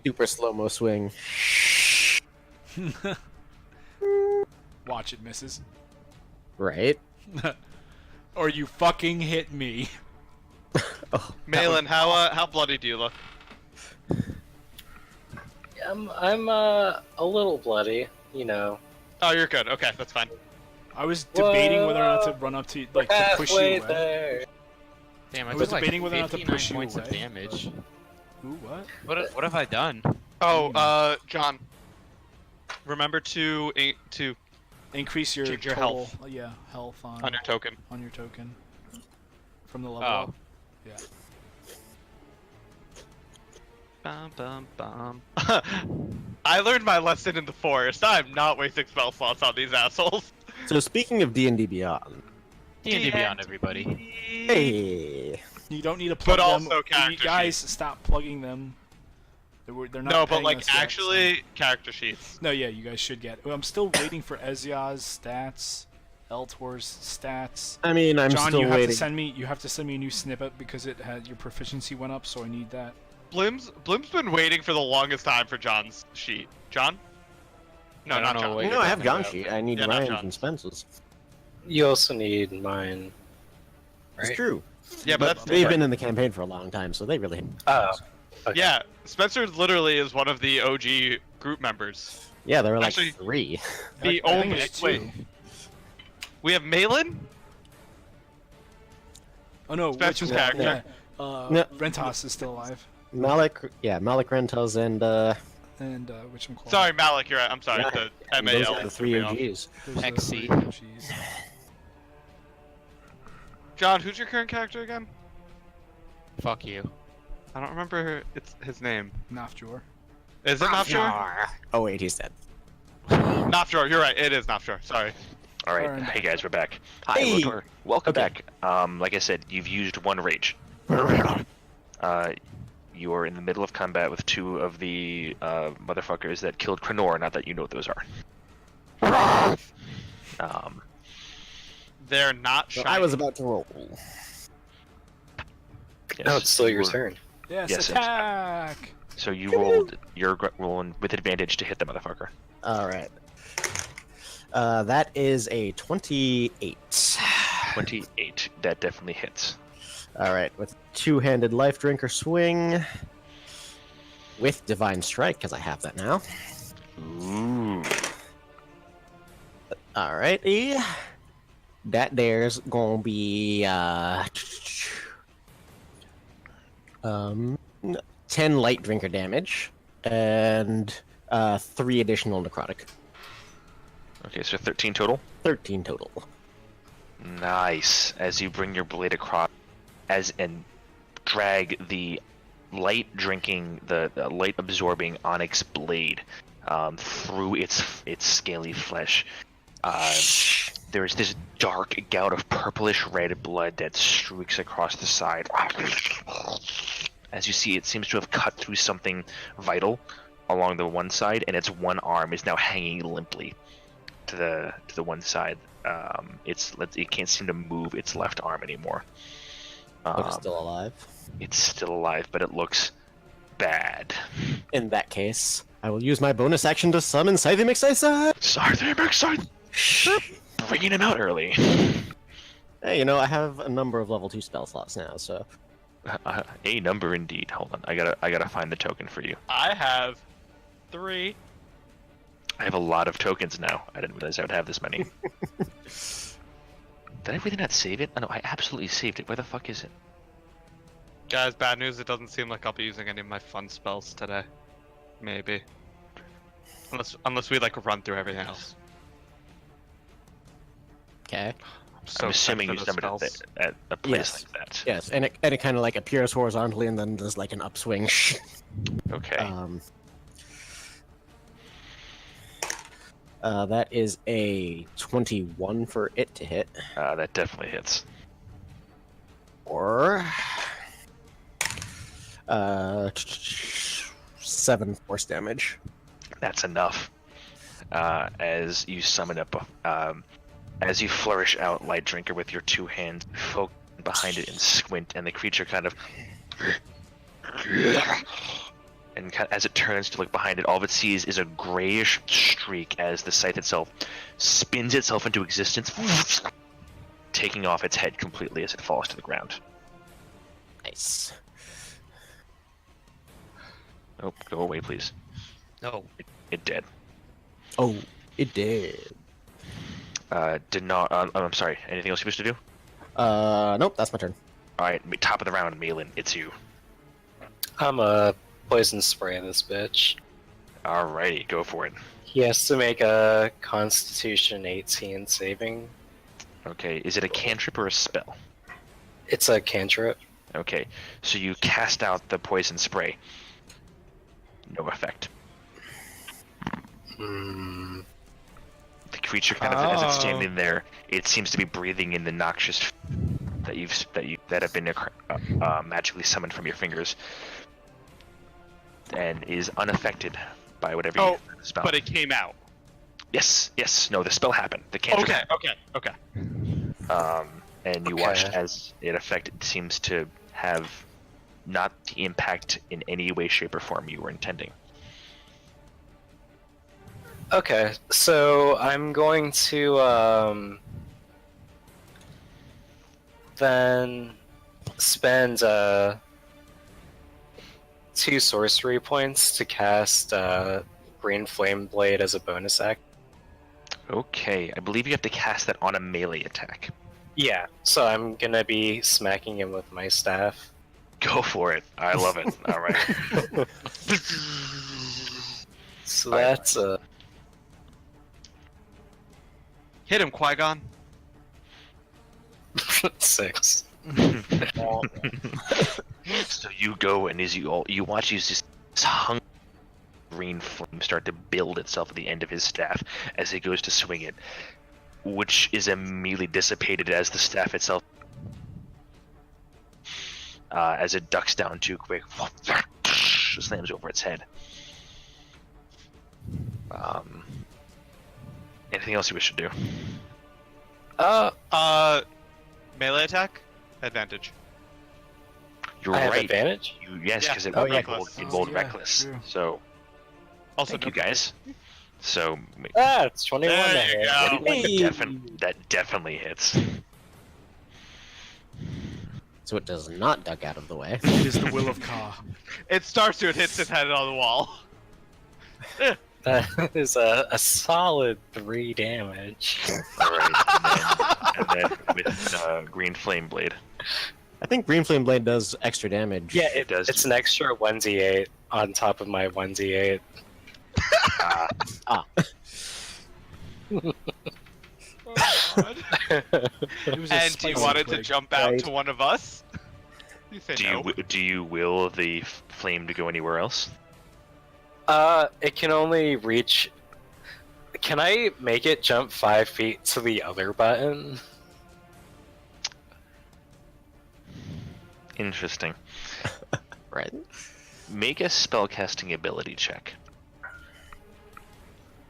Super slow-mo swing. Watch it, misses. Right? Or you fucking hit me. Malin, how bloody do you look? I'm a little bloody, you know. Oh, you're good. Okay, that's fine. I was debating whether or not to run up to you, like, to push you Halfway away. there. Damn, I I was took like debating whether or not to 59 push you points of away. damage. Ooh, what? What have I done? Oh, John. Remember to Increase your Change your total, health. yeah, health on on your token. your token. From the level Oh. up. Yeah. Bum, bum, bum. I learned my lesson in the forest. I'm not wasting spell slots on these assholes. So speaking of D&D Beyond, D&D Beyond, everybody. hey, You don't need to plug But them. also character You guys, stop plugging them. They're not No, but paying like us yet, so- actually, character sheets. No, yeah, you guys should get. I'm still waiting for Ezya's stats, Eltor's stats. I mean, I'm John, still you have waiting. to send me. You have to send me a new snippet because it had your proficiency went up, so I need that. Bloom's been waiting for the longest time for John's sheet. John? No, I don't not know John. what No, I have talking John about. sheet. I need Yeah, not Ryan's John. and Spencer's. You also need mine. It's Right? true. Yeah, but that's They've been in the campaign for a long time, so they really. Oh. Okay. Yeah, Spencer literally is one of the OG group members. Yeah, there were like Actually- 3. The I think only it's wait, 2. we have Malin. Oh no, Spencer's which character. Yeah, No. Rentas is still alive, Malik, Rentos, and and which I'm called. Sorry, Malik. You're right. I'm sorry. Yeah, The and MAL. those are the 3 OGs. XC. John, who's your current character again? Fuck you. I don't remember his name. Nafjor. Is it Nafjor? Oh wait, he's dead. Nafjor, you're right. It is Nafjor. Sorry. All right, Alright. hey guys, we're back. Hi, Hey. Lotor. Welcome Okay. back. Like I said, you've used 1 rage. You are in the middle of combat with 2 of the motherfuckers that killed Krenor. Not that you know what those are. They're not So shiny. I was about to roll. Yes, No, it's still you your were- turn. Yes, Yes, attack! So you rolled your rolling with advantage to hit the motherfucker. All right. That is a 28. 28. That definitely hits. All right, with two-handed life drinker swing, with divine strike because I have that now. Ooh. All righty. That there's gonna be 10 light drinker damage and 3 additional necrotic. Okay, so 13 total. 13 total. Nice. As you bring your blade across, and drag the light drinking, the light absorbing onyx blade through its scaly flesh. There's this dark gout of purplish red blood that streaks across the side. As you see, it seems to have cut through something vital along the one side, and its one arm is now hanging limply to the one side. It can't seem to move its left arm anymore. But it's still alive. It's still alive, but it looks bad. In that case, I will use my bonus action to summon Scythe Mixisa! Sorry, bringing him out early. Hey, you know, I have a number of level 2 spell slots now, so... A number indeed. Hold on, I gotta find the token for you. I have 3. I have a lot of tokens now. I didn't realize I would have this many. Did I really not save it? Oh, no, I absolutely saved it. Where the fuck is it? Guys, bad news. It doesn't seem like I'll be using any of my fun spells today. Maybe. Unless we like run through everything else. Okay. I'm assuming you summoned it at a place Yes. like that. Yes, and it kind of like appears horizontally and then there's like an upswing. Okay. That is a 21 for it to hit. That definitely hits. Or 7 force damage. That's enough. As you summon up, as you flourish out Light Drinker with your two hands, focus behind it and squint, and the creature kind of, and as it turns to look behind it, all it sees is a grayish streak as the scythe itself spins itself into existence, taking off its head completely as it falls to the ground. Nice. Oh, go away, please. No. It dead. Oh, it did. Did not. I'm sorry. Anything else you wish to do? Nope, that's my turn. All right, top of the round, Malin. It's you. I'm a poison spray this bitch. Alrighty, go for it. He has to make a Constitution 18 saving. Okay, is it a cantrip or a spell? It's a cantrip. Okay, so you cast out the poison spray. No effect. Hmm. The creature kind of, as it's standing there, it seems to be breathing in the noxious that have been magically summoned from your fingers, and is unaffected by whatever you spell. But it came out. Yes. No, the spell happened. The cantrip. Okay. And you watch as it seems to have not the impact in any way, shape, or form you were intending. Okay, so I'm going to then spend 2 sorcery points to cast Green Flame Blade as a bonus act. Okay, I believe you have to cast that on a melee attack. Yeah, so I'm gonna be smacking him with my staff. Go for it. I love it. All right. So that's Hit him, Qui-Gon. 6. So you go, and as you watch this hungry green flame start to build itself at the end of his staff as he goes to swing it, which is immediately dissipated as the staff itself, as it ducks down too quick, slams over its head. Anything else you wish to do? Melee attack, advantage. You're I have right. advantage? Yes, Yeah. because it Oh, rolled, yeah. it rolled Yeah, reckless. true. So Also, thank you no- guys. So Ah, it's 21 There to you hit. go. 21 that definitely hits. So it does not duck out of the way. It is the will of Ka. It starts to, it hits its head on the wall. That is a solid 3 damage. All right, and then with green flame blade. I think Green Flame Blade does extra damage. Yeah, It does. It's an extra 1d8 on top of my 1d8. It was a And do you spicy want it to twig. jump out Right. to one of us? You say no. Do you will the flame to go anywhere else? It can only reach. Can I make it jump 5 feet to the other button? Interesting. Right. Make a spellcasting ability check.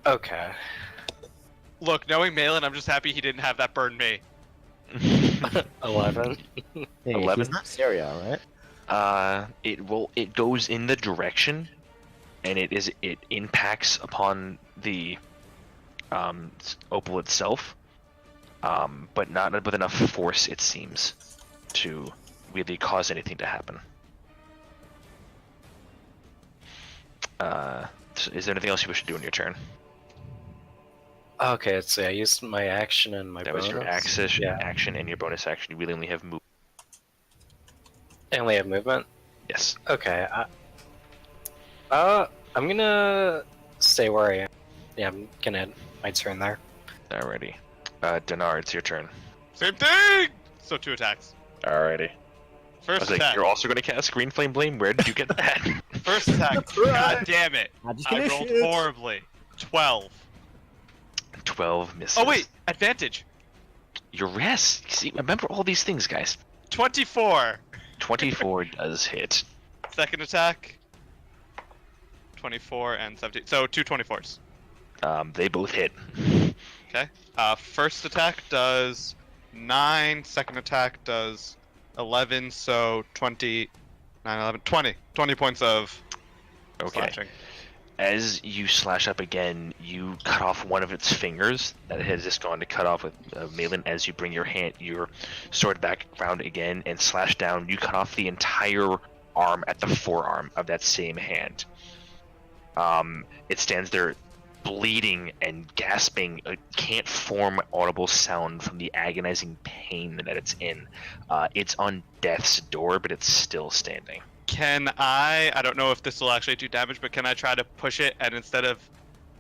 Okay. Look, knowing Malin, I'm just happy he didn't have that burn me. 11. Hey, 11? He's not Serial, right? It goes in the direction, and it impacts upon the opal itself, but not with enough force, it seems, to really cause anything to happen. So is there anything else you wish to do in your turn? Okay, let's see. I used my action and my That bonus. was your Yeah. action and your bonus action. You really only have move. I only have movement? Yes. Okay. I'm gonna stay where I am. Yeah, I'm gonna end my turn there. Alrighty. Dinar, it's your turn. Same thing! So 2 attacks. Alrighty. I First was like, attack. you're also going to cast Green Flame Blade? Where did you get that? First attack. God damn it. I just I rolled finished it. horribly. 12. 12 misses. Oh wait, advantage. Your rest. See, remember all these things, guys. 24. 24 does hit. Second attack. 24 and 17. So 2 24s. They both hit. Okay. First attack does 9. Second attack does 11. So 20. 9, 11. 20. 20 points of Okay. slashing. As you slash up again, you cut off one of its fingers that has just gone to cut off with Malin. As you bring your sword back round again and slash down, you cut off the entire arm at the forearm of that same hand. It stands there bleeding and gasping. It can't form audible sound from the agonizing pain that it's in. It's on death's door, but it's still standing. Can I don't know if this will actually do damage, but can I try to push it, and instead of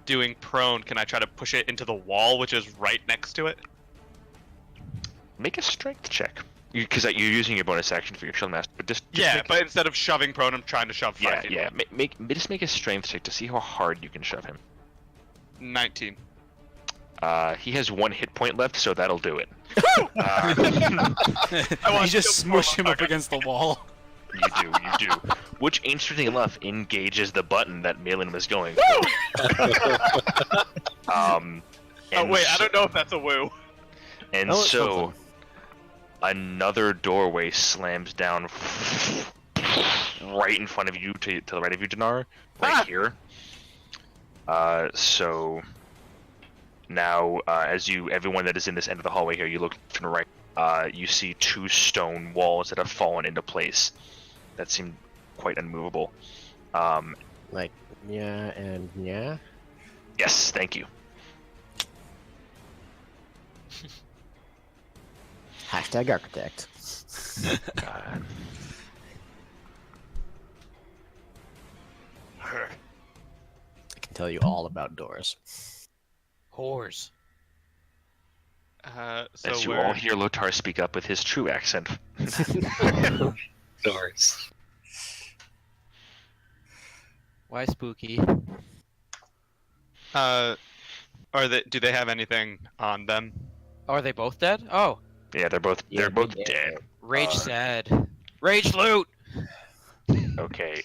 doing prone, can I try to push it into the wall, which is right next to it? Make a strength check. Because you're using your bonus action for your shield master, but just Yeah, make, but instead of shoving prone, I'm trying to shove 5 yeah, feet. yeah. Just make a strength check to see how hard you can shove him. 19. He has 1 hit point left, so that'll do it. I want You just to kill smush him up motherfucker. against the wall. You do. Which, interestingly enough, engages the button that Malin was going for. Oh and wait, I so- don't know if that's a woo. And Oh, it's so, another doorway slams down right in front of you, to the right of you, Dinar, right here. So now, everyone that is in this end of the hallway here, you look to the right. You see 2 stone walls that have fallen into place that seem quite unmovable. Like, yeah and yeah. Yes, thank you. Hashtag architect. God. I can tell you all about doors. Whores. So As you we're all hear Lotar speak up with his true accent. Doors. Why spooky? do they have anything on them? Oh, are they both dead? Oh, Yeah, they're both Yeah, dead. rage sad. Rage loot. Okay,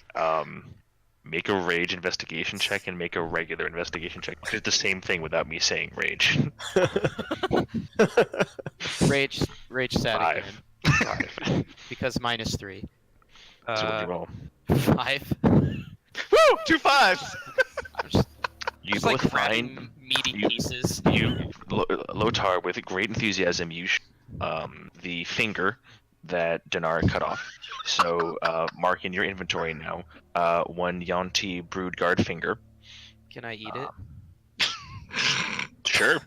make a rage investigation check and make a regular investigation check. It's the same thing without me saying rage. Rage sad 5. again 5. because -3. So what do you roll? 5. Woo! 2 5s. I'm just, You just both like find grabbing meaty you- pieces. Lotar, with great enthusiasm, the finger that Dinar cut off. So mark in your inventory now 1 Yuanti Broodguard finger. Can I eat it? Sure.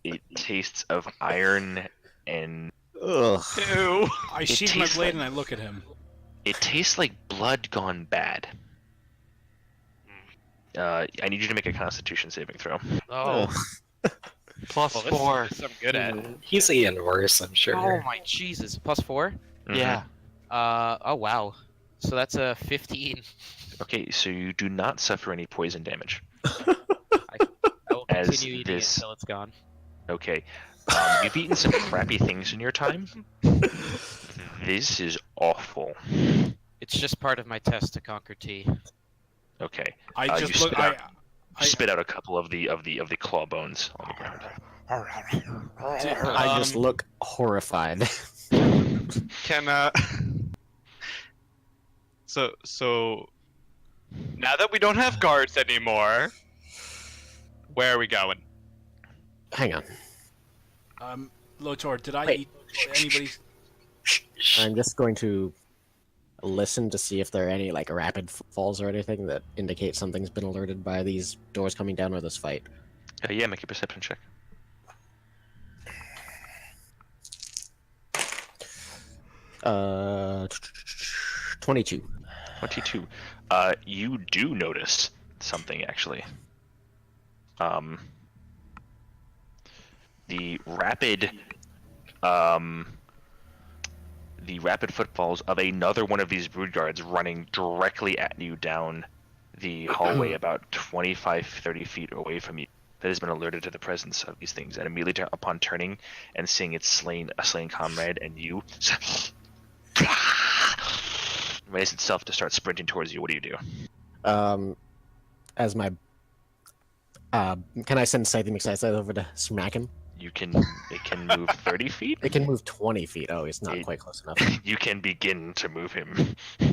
It tastes of iron and Ugh. Ew. I It sheath my tastes blade like- and I look at him. it tastes like blood gone bad. I need you to make a Constitution saving throw. Oh, Plus well, 4. this I'm good at. He's eating worse, I'm sure. Oh my Jesus! Plus 4. Mhm. Yeah. Oh wow. So that's a 15. Okay, so you do not suffer any poison damage. I will As continue eating this- it until it's gone. Okay. You've eaten some crappy things in your time. This is awful. It's just part of my test to conquer tea. Okay. I you just look. spit out- I Spit out a couple of the claw bones on the ground. I just look horrified. Can so now that we don't have guards anymore, where are we going? Hang on. Lotor, did I Wait. eat anybody? I'm just going to listen to see if there are any like rapid falls or anything that indicate something's been alerted by these doors coming down or this fight. Yeah, make a perception check. Uh, 22. 22. You do notice something actually. The rapid footfalls of another one of these brood guards running directly at you down the hallway about 25-30 feet away from you that has been alerted to the presence of these things, and immediately upon turning and seeing a slain comrade and you raise itself to start sprinting towards you. What do you do? As my can I send Scythe McScythe over to smack him? It can move 30 feet. It can move 20 feet. Oh, he's not It- quite close enough. You can begin to move him All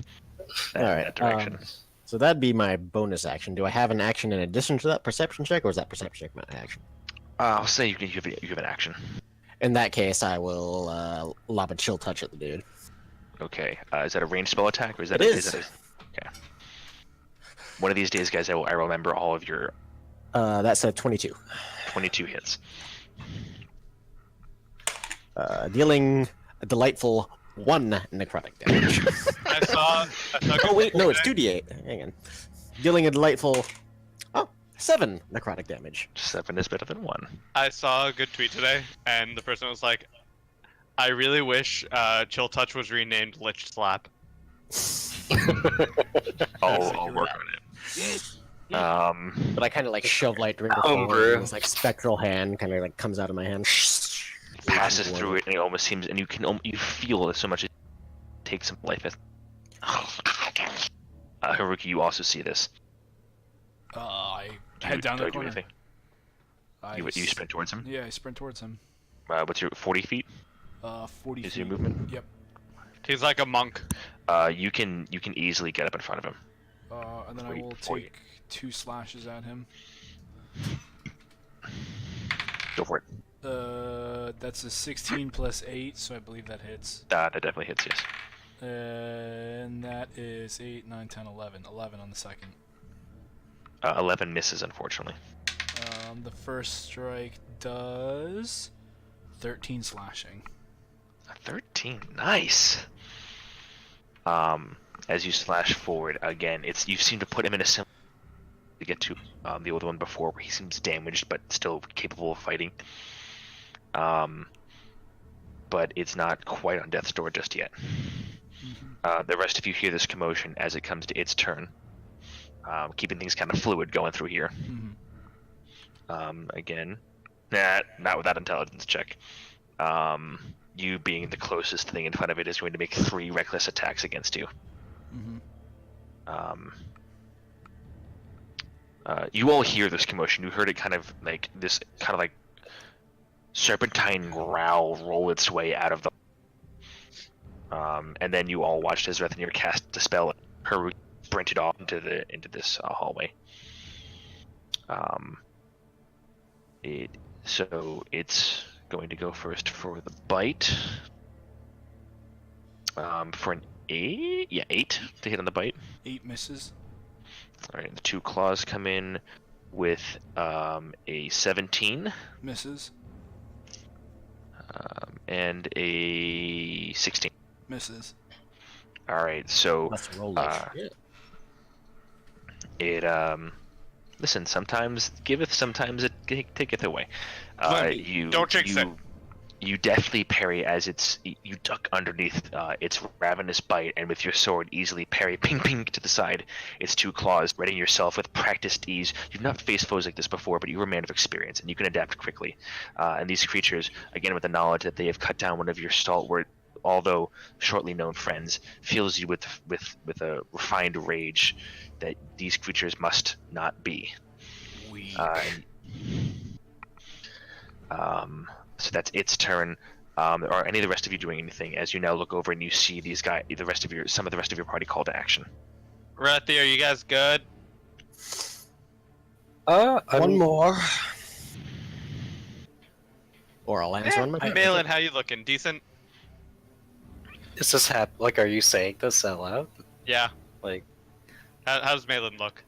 right, that direction. So that'd be my bonus action. Do I have an action in addition to that perception check, or is that perception check my action? I'll say you have an action. In that case, I will lob a chill touch at the dude. Okay. Is that a ranged spell attack, or is that? It is. Okay. One of these days, guys, I remember all of your That's a 22. 22 hits. Dealing a delightful 1 necrotic damage. I saw Oh wait, no, it's 2d8. Hang on. Dealing a delightful 7 necrotic damage. 7 is better than 1. I saw a good tweet today, and the person was like, "I really wish Chill Touch was renamed Lich Slap." I'll work on it. But I kind of like shove Lightbringer Homebrew. forward, and this like spectral hand kind of like comes out of my hand. Passes through it, and it almost seems, and you feel so much. It takes some life. Haruki, you also see this. I Do head you, down do the I do corner. anything? I You s- sprint towards him. Yeah, I sprint towards him. What's your 40 feet? 40 Is feet. your movement? Yep. He's like a monk. You can easily get up in front of him. And then I Wait, will before you- take 2 slashes at him. Go for it. That's a 16 plus 8, so I believe that hits. That definitely hits. Yes. And that is 8, 9, 10, 11. 11 on the second. 11 misses, unfortunately. The first strike does 13 slashing. 13, nice. As you slash forward again, you seem to put him in a similar to get to the other one before, where he seems damaged but still capable of fighting. But it's not quite on death's door just yet. The rest of you hear this commotion as it comes to its turn, keeping things kind of fluid going through here. Again, not with that intelligence check. You being the closest thing in front of it is going to make 3 reckless attacks against you. You all hear this commotion. You heard it kind of like serpentine growl roll its way out of the. And then you all watched as Rethenir cast the spell. Haruki sprinted off into this hallway. It's going to go first for the bite. For an 8, yeah, 8 to hit on the bite. 8 misses. All right, the 2 claws come in with a 17 Misses. and a 16. Misses. All right, so Let's roll like shit. it listen. Sometimes giveth, sometimes it taketh away. Lemmy, don't jinx it. You deftly parry as you duck underneath its ravenous bite, and with your sword easily parry, ping ping to the side, its 2 claws, readying yourself with practiced ease. You've not faced foes like this before, but you're a man of experience, and you can adapt quickly. And these creatures, again with the knowledge that they have cut down one of your stalwart, although shortly known friends, fills you with a refined rage that these creatures must not be. Weak. So that's its turn. Are any of the rest of you doing anything as you now look over and you see these guys, some of the rest of your party call to action? Rethi, are you guys good? One more. Or I'll answer on my turn. Malin, how you looking? Decent? Is this like, are you saying this out loud? Yeah. Like, How does Malin look?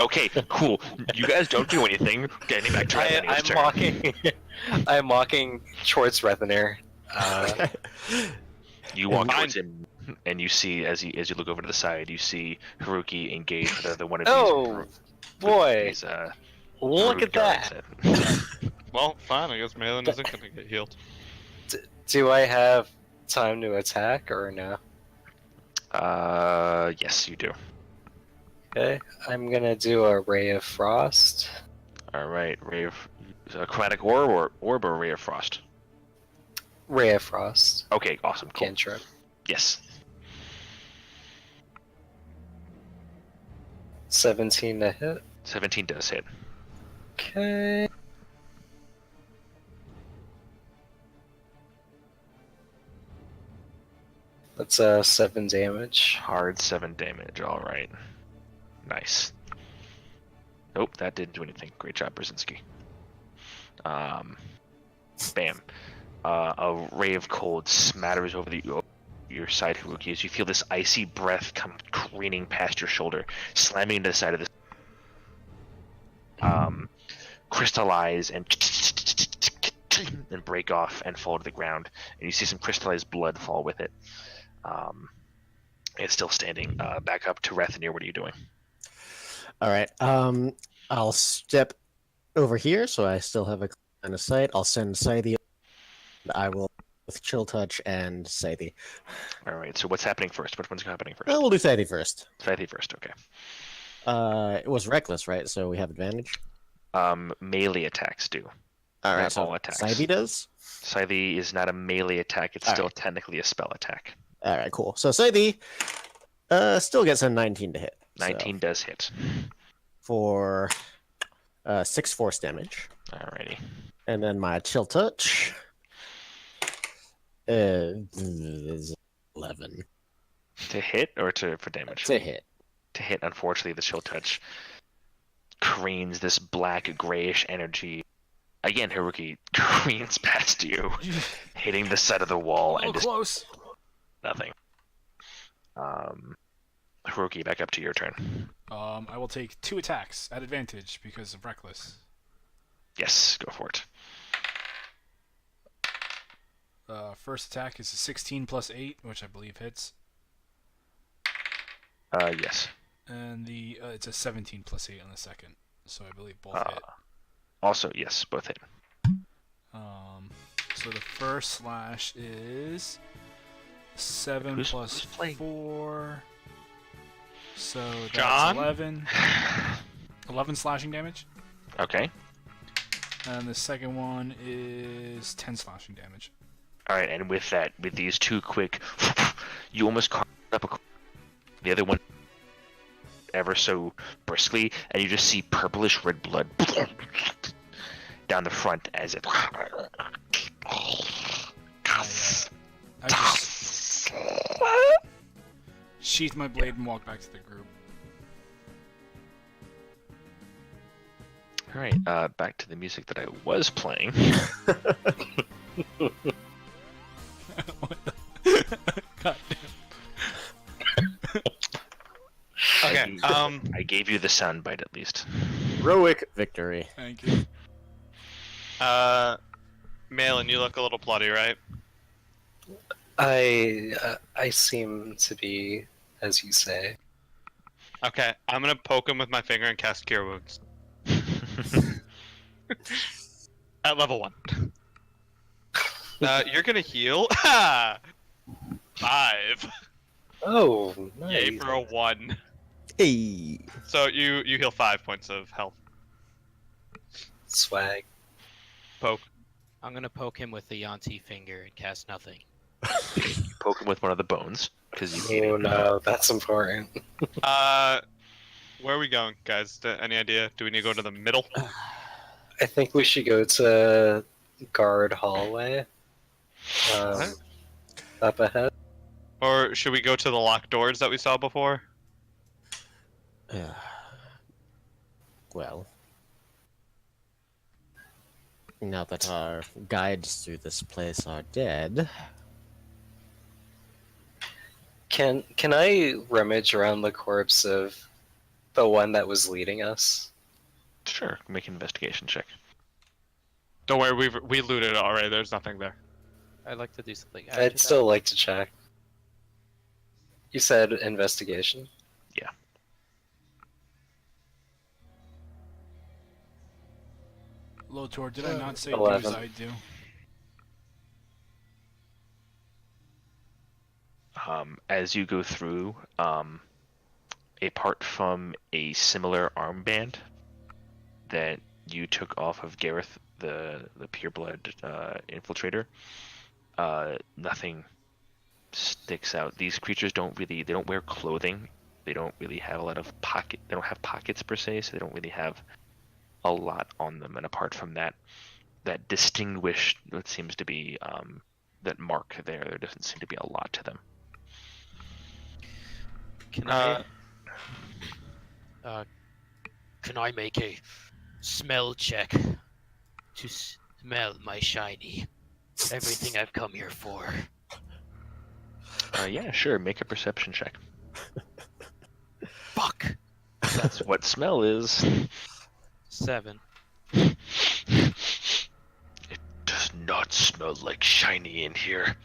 Okay, cool. You guys don't do anything. Getting back to Rethenir's I'm turn. walking. I'm walking towards Rethenir. You walk towards him, and you see as you look over to the side, you see Haruki engage with the one of these. Oh, boy! These, Look at that. Well, fine. I guess Malin isn't gonna get healed. Do I have time to attack or no? Yes, you do. Okay, I'm gonna do a Ray of Frost. All right, ray of chromatic orb or ray of frost. Ray of Frost. Okay, awesome, cool. Cantrip. Yes. 17 to hit. 17 does hit. Okay. That's 7 damage. Hard 7 damage. All right. Nice. Nope, that didn't do anything. Great job, Brzezinski. Bam. A ray of cold smatters over your side, Haruki, as you feel this icy breath come careening past your shoulder, slamming into the side of this. Crystallize and break off and fall to the ground, and you see some crystallized blood fall with it. It's still standing. Back up to Rethenir. What are you doing? All right. I'll step over here, so I still have a line of sight. I'll send Scythe. I will with Chill Touch and Scythe. All right. So what's happening first? Which one's happening first? Well, we'll do Scythe first. Scythe first. Okay. It was reckless, right? So we have advantage. Melee attacks do. All right. Not So all attacks. Scythe does. Scythe is not a melee attack. It's All still right. technically a spell attack. All right. Cool. So Scythe still gets a 19 to hit. 19 does hit. For 6 force damage. Alrighty. And then my Chill Touch is 11 To hit or for damage? to hit. To hit, unfortunately, the chill touch careens this black grayish energy. Again, Haruki careens past you, hitting the side of the wall and just Close. nothing. Haruki, back up to your turn. I will take 2 attacks at advantage because of reckless. Yes, go for it. First attack is a 16 plus 8, which I believe hits. Yes. And it's a 17 plus 8 on the second, so I believe both hit. Also, yes, both hit. So the first slash is 7 Who's plus playing? 4. So that's John? 11. 11 slashing damage. Okay. And the second one is 10 slashing damage. All right, and with these 2 quick, you almost carved up the other one ever so briskly, and you just see purplish red blood down the front as it I just sheath my blade and walk back to the group. All right, back to the music that I was playing. What the- God damn. Okay. I gave you the soundbite at least. Heroic victory. Thank you. Malin, you look a little bloody, right? I seem to be, as you say. Okay, I'm gonna poke him with my finger and cast Cure Wounds. At level 1. You're gonna heal? 5. Oh, Yay nice. for a 1. Hey. So you heal 5 points of health. Swag. Poke. I'm gonna poke him with the Yuanti finger and cast nothing. You poke him with one of the bones because you hate Oh it. no, that's important. Where are we going, guys? Any idea? Do we need to go to the middle? I think we should go to guard hallway. What? Up ahead. Or should we go to the locked doors that we saw before? Well, now that our guides through this place are dead, Can I rummage around the corpse of the one that was leading us? Sure, make an investigation check. Don't worry, we looted it already. There's nothing there. I'd like to do something. after I'd that. still like to check. You said investigation? Lotor, did I not say 11. do as I do? As you go through, apart from a similar armband that you took off of Gareth, the pureblood infiltrator, nothing sticks out. These creatures they don't wear clothing. They don't really have a lot of they don't have pockets per se, so they don't really have a lot on them. And apart from that distinguished, what seems to be that mark there doesn't seem to be a lot to them. Can I make a smell check to smell my shiny? Everything I've come here for. Yeah, sure. Make a perception check. Fuck. That's what smell is. 7. It does not smell like shiny in here.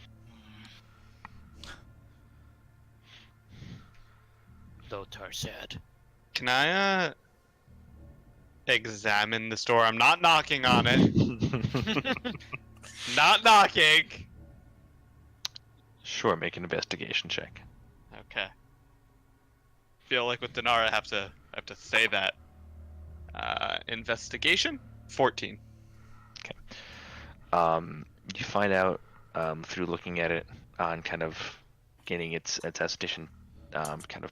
Lotar said. Can I examine this door? I'm not knocking on it. Not knocking. Sure, make an investigation check. Okay. Feel like with Dinara I have to say that. Investigation 14. You find out through looking at it on kind of gaining its estimation, kind of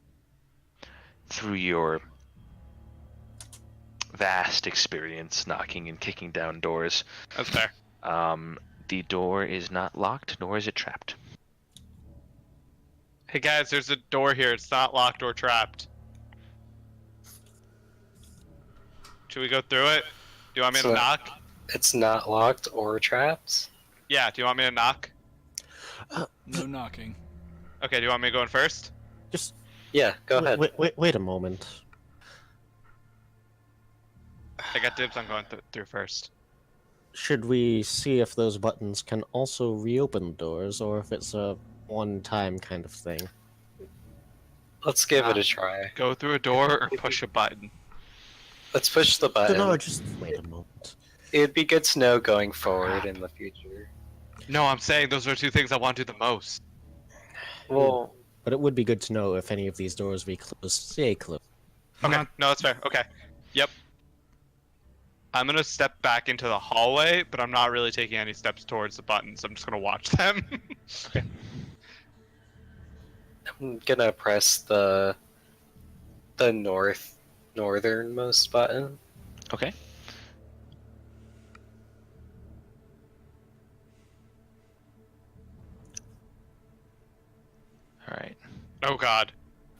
through your vast experience knocking and kicking down doors. That's fair. The door is not locked, nor is it trapped. Hey guys, there's a door here. It's not locked or trapped. Should we go through it? Do you want me to So- knock? It's not locked or trapped? Yeah, do you want me to knock? No knocking. Okay, do you want me to go in first? just Yeah, go ahead. wait a moment. I got dibs on going through first. Should we see if those buttons can also reopen doors, or if it's a one-time kind of thing? Let's give it a try. Go through a door or push a button. Let's push the button. No, just wait a moment. It'd be good to know going forward in the future. No, I'm saying those are two things I want to do the most. Well, But it would be good to know if any of these doors we stay closed. Okay, Not- no, that's fair. Okay, yep. I'm gonna step back into the hallway, but I'm not really taking any steps towards the buttons. I'm just gonna watch them. I'm gonna press the northernmost button. Okay. All right. Oh God.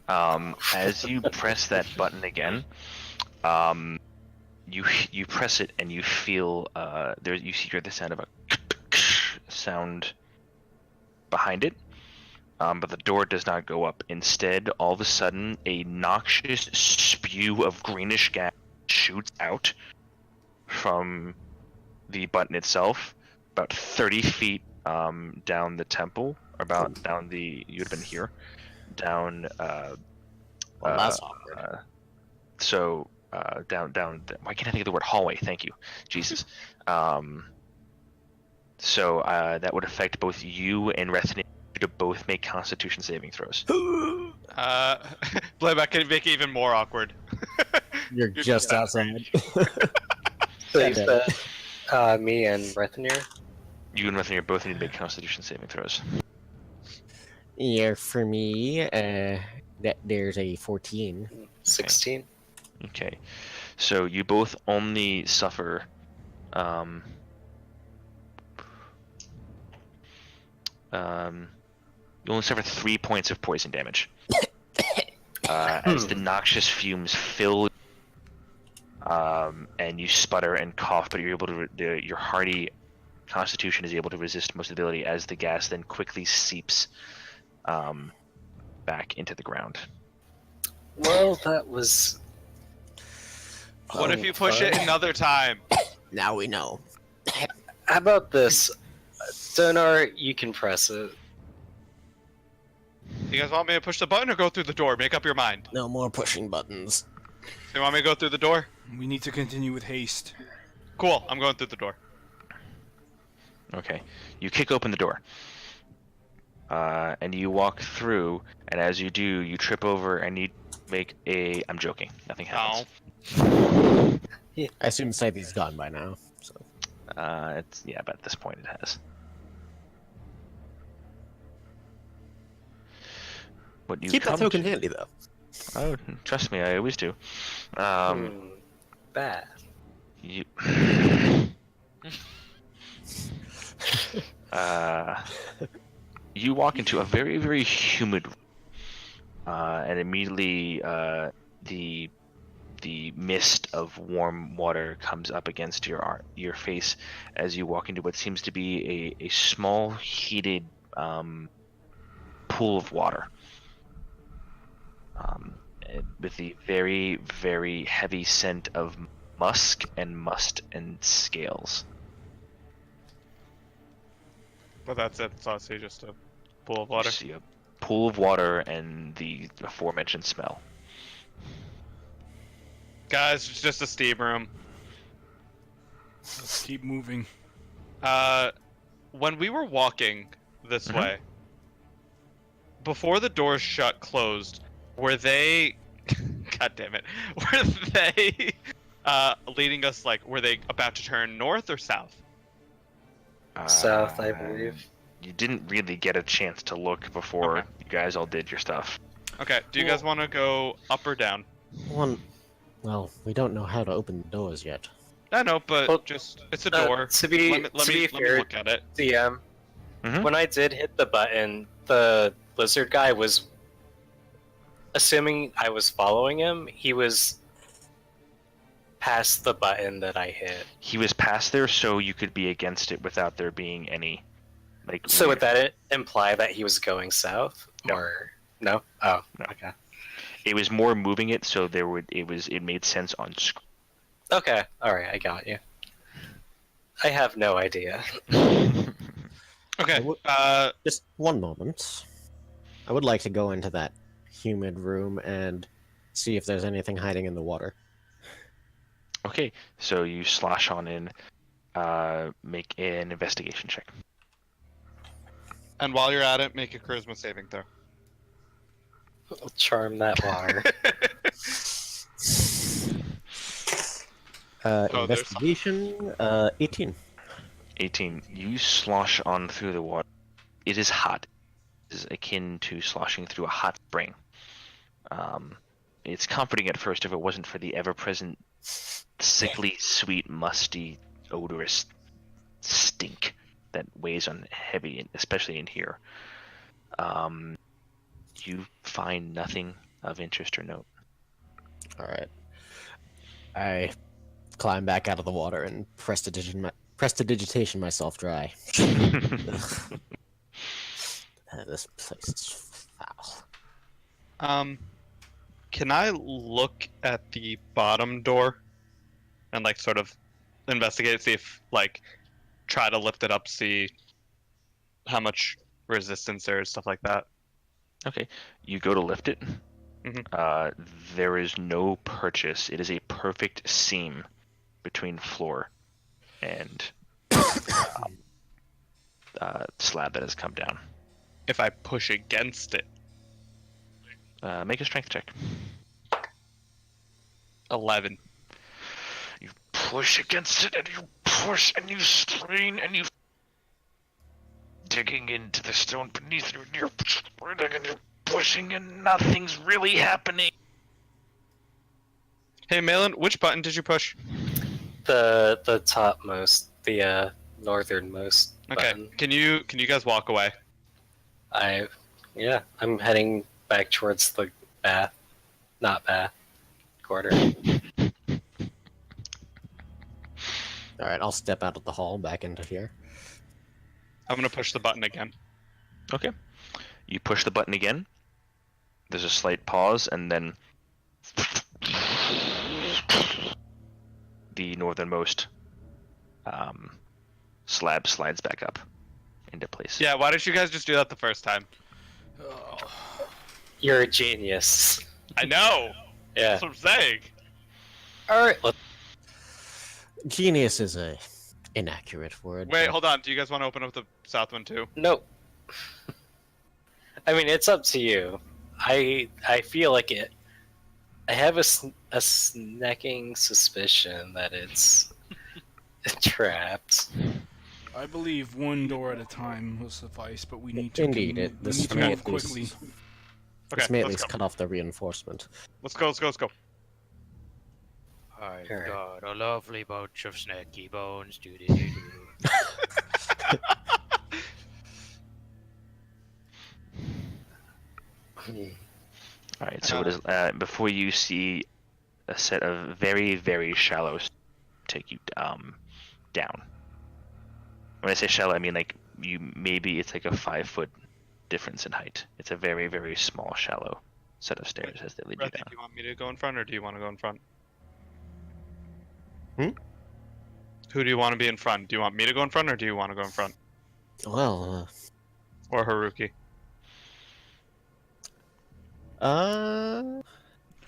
As you press that button again, you press it and you feel you hear the sound of a sound behind it, but the door does not go up. Instead, all of a sudden, a noxious spew of greenish gas shoots out from the button itself, about 30 feet down the temple, or about down the you'd have been here, down. Well, that's awkward. Down. Why can't I think of the word hallway? Thank you, Jesus. So that would affect both you and Rethany to both make Constitution saving throws. Playback can make it even more awkward. You're just outside. So you said me and Rethenir? You and Rethany both need to make Constitution saving throws. Yeah, for me, there's a 14. 16. Okay, so you both only suffer. You only suffer 3 points of poison damage. As the noxious fumes fill, and you sputter and cough, but you're able to. Your hardy Constitution is able to resist most ability as the gas then quickly seeps back into the ground. Well, that was. What if you push it another time? Now we know. How about this? Donar, you can press it. You guys want me to push the button or go through the door? Make up your mind. No more pushing buttons. You want me to go through the door? We need to continue with haste. Cool, I'm going through the door. Okay, you kick open the door, and you walk through. And as you do, you trip over and you make a. I'm joking. Nothing happens. I assume Scythe's gone by now. So. It's but at this point it has. What you Keep that come token to- handy, though. Oh, trust me, I always do. Bad. You. You walk into a very, very humid room, and immediately the mist of warm water comes up against your face as you walk into what seems to be a small heated pool of water, with the very, very heavy scent of musk and must and scales. But that's it. It's honestly just a pool of You water. see a pool of water and the aforementioned smell. Guys, it's just a steam room. Let's keep moving. When we were walking this Mhm. way, before the doors closed, were they? God damn it! Were they leading us? Were they about to turn north or south? South, I believe. You didn't really get a chance to look before Okay. you guys all did your stuff. Okay. Do you guys want to go up or down? Well, we don't know how to open the doors yet. I know, but Well, it's a door. To be Let me fair, look at it. DM, Mhm. when I did hit the button, the lizard guy was, assuming I was following him, he was past the button that I hit. He was past there, so you could be against it without there being any, So would that imply that he was going south? No. Or no? Oh, No. okay. It was more moving it, so it made sense on screen. Okay, alright, I got you. I have no idea. Okay. Just one moment. I would like to go into that humid room and see if there's anything hiding in the water. Okay, so you slosh on in, make an investigation check. And while you're at it, make a charisma saving throw. I'll charm that water. there's- Investigation, 18. 18. You slosh on through the water. It is hot. It is akin to sloshing through a hot spring. It's comforting at first if it wasn't for the ever-present sickly, sweet, musty, odorous stink that weighs on heavy, especially in here. You find nothing of interest or note. All right. I climb back out of the water and prestidigitation myself dry. This place is foul. Can I look at the bottom door and like sort of investigate, see if like try to lift it up, see how much resistance there is, stuff like that? Okay, you go to lift it. Mhm. There is no purchase. It is a perfect seam between floor and slab that has come down. If I push against it, Make a strength check. 11. You push against it, and you push, and you strain, and you digging into the stone beneath you, and you're spreading, and you're pushing, and nothing's really happening. Hey, Malin, which button did you push? The topmost, the northernmost Okay, button. can you guys walk away? I'm heading back towards the quarter. All right, I'll step out of the hall back into here. I'm gonna push the button again. Okay. You push the button again. There's a slight pause, and then the northernmost slab slides back up into place. Yeah, why didn't you guys just do that the first time? You're a genius. I know! Yeah. That's what I'm saying. All right. Genius is a inaccurate word. Wait, but- hold on. Do you guys want to open up the south one too? Nope. I mean, it's up to you. I feel like it. I have a snacking suspicion that it's trapped. I believe one door at a time will suffice, but we need to Indeed, we this need to may move at least- quickly. Okay, This may at let's least go. cut off the reinforcement. Let's go. I've Alright. got a lovely bunch of snacky bones. Doo-doo-doo-doo. All right. So it is before you see a set of very, very shallow take you down. When I say shallow, I mean like it's like a 5-foot difference in height. It's a very, very small, shallow set of stairs as they lead you Breathy, down. do you want me to go in front or do you want to go in front? Hmm? Who do you want to be in front? Do you want me to go in front or do you want to go in front? Well, Or Haruki? I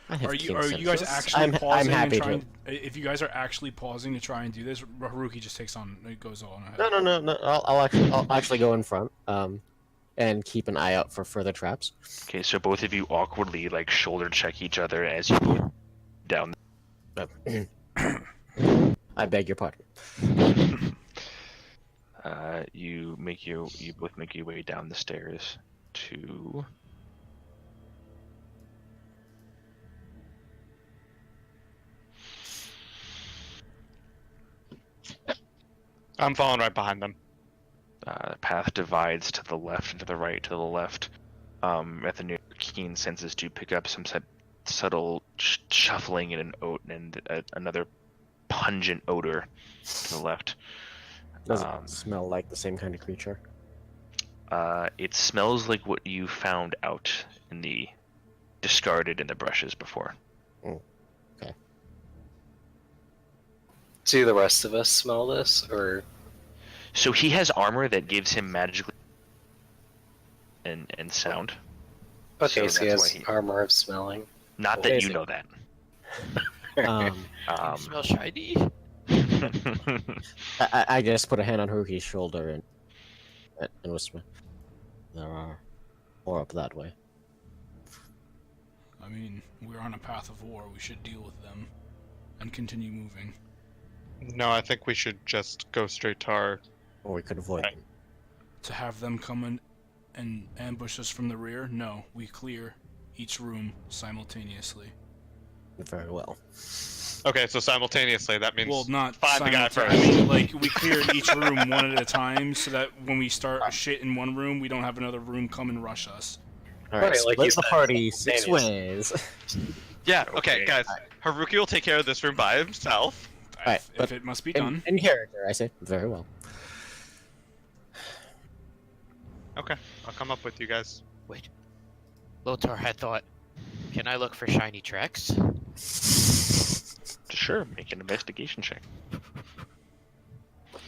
have Are you keen guys senses. actually I'm pausing happy and trying? to. If you guys are actually pausing to try and do this, Haruki just takes on. It goes on ahead. No. I'll actually go in front. And keep an eye out for further traps. Okay, so both of you awkwardly like shoulder check each other as you go down. I beg your pardon. You both make your way down the stairs to I'm following right behind them. the path divides to the left and to the right. To the left, Methanu, keen senses do pick up some subtle shuffling and another pungent odor to the left. Does it smell like the same kind of creature? It smells like what you found out in the discarded in the brushes before. Do the rest of us smell this, or So he has armor that gives him magically and sound. okay? So So, he that's has why armor of smelling. Not that you Amazing. know that. Smell shiny? I just put a hand on Haruki's shoulder and whisper, "There are more up that way." I mean, we're on a path of war. We should deal with them and continue moving. No, I think we should just go straight to our... Or we could avoid Right. them. To have them come in and ambush us from the rear? No, we clear each room simultaneously. Very well. Okay, so simultaneously, that means Well, not find the guy first. I mean, like, we clear each room one at a time so that when we start shit in one room, we don't have another room come and rush us. All right, Right, like split you the said, party 6 simultaneous. ways. Yeah. Okay. Okay, guys. Haruki will take care of this room by himself. Alright, If but it must be in, done. in character, I say. Very well. Okay, I'll come up with you guys. Wait. Lothar had thought, can I look for shiny tracks? Sure, make an investigation check.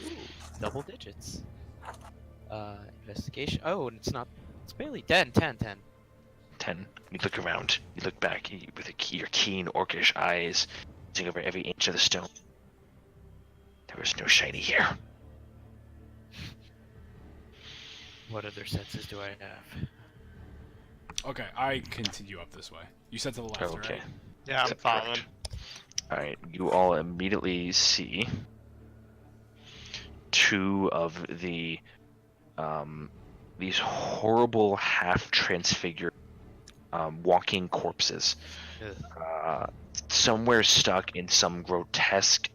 Ooh, double digits. Investigation. Oh, and it's not. It's barely 10. 10. You look around. You look back with your keen orcish eyes, seeing over every inch of the stone. There was no shiny here. What other senses do I have? Okay, I continue up this way. You said to the left, Okay. right? Yeah, I'm Correct. following. Alright, you all immediately see two of the these horrible half-transfigured walking corpses. Ugh. Somewhere stuck in some grotesque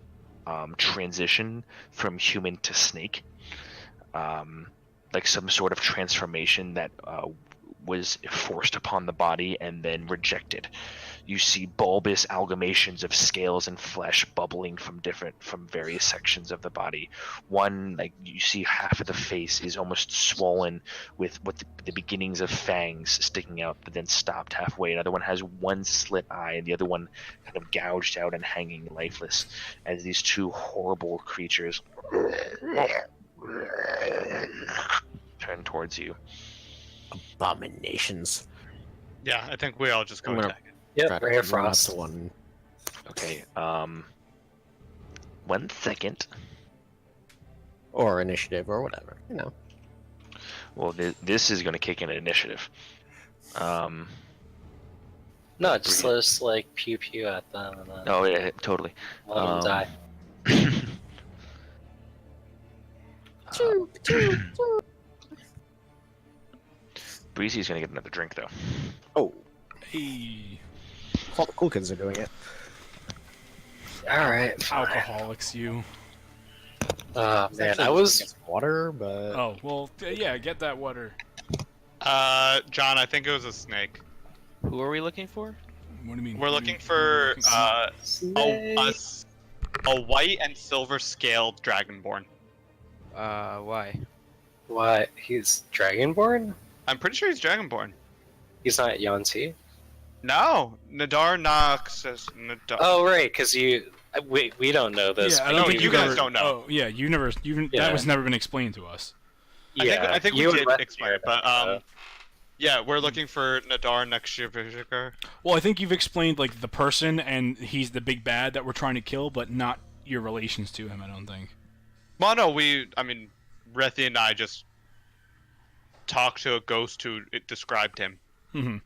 transition from human to snake. Like some sort of transformation that was forced upon the body and then rejected. You see bulbous amalgamations of scales and flesh bubbling from various sections of the body. One, like you see, half of the face is almost swollen with the beginnings of fangs sticking out, but then stopped halfway. Another one has one slit eye, and the other one kind of gouged out and hanging lifeless. As these two horrible creatures turn towards you. Abominations. Yeah, I think we all just go I'm gonna- attack it. Yep, Try to Ray of run up Frost. to one. Okay. 1 second. Or initiative, or whatever. You know. Well, this is going to kick in an initiative. No, just let us like pew pew at them and then Oh yeah, totally. let them die. Breezy's gonna get another drink though. Oh, Hey, all the cool kids are doing it. All right, fine. alcoholics, you. Man, I was water, but Oh, well, yeah, get that water. John, I think it was a snake. Who are we looking for? What do you mean? We're looking for a white and silver scaled dragonborn. Why? what? He's Dragonborn? I'm pretty sure he's dragonborn. He's not Yuanti. No, Nadar. Oh right, because we don't know this. Yeah, I but don't No, think you you've guys ever- don't know. Oh, yeah, you never. That Yeah. was never been explained to us. I think you we and did Rhett explain it, know but that. yeah, we're looking for Nadar Nekshivishikar. Well, I think you've explained like the person, and he's the big bad that we're trying to kill, but not your relations to him. I don't think. Well, no, Rethi and I just talked to a ghost who described him. Mm-hmm.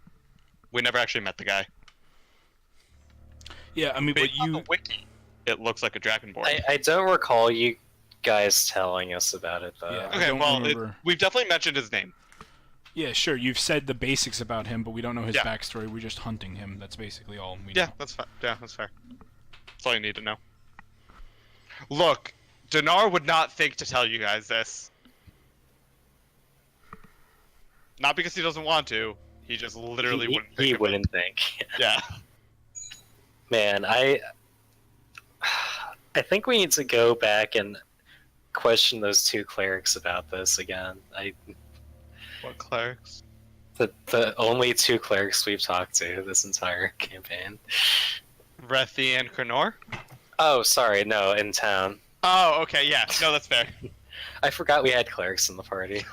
We never actually met the guy. Yeah, I mean, but Based on you. the wiki, it looks like a dragonborn. I don't recall you guys telling us about it though. Yeah. I Okay, don't well, remember. we've definitely mentioned his name. Yeah, sure. You've said the basics about him, but we don't know his Yeah. backstory. We're just hunting him. That's basically all we know. Yeah, that's fine. Yeah, that's fair. That's all you need to know. Look, Dinar would not think to tell you guys this. Not because he doesn't want to. He just literally wouldn't think He of it. wouldn't think. Yeah. Man, I think we need to go back and question those two clerics about this again. What clerics? The only two clerics we've talked to this entire campaign. Rethi and Krenor? Oh, sorry, no, in town. Oh, okay, yeah. No, that's fair. I forgot we had clerics in the party.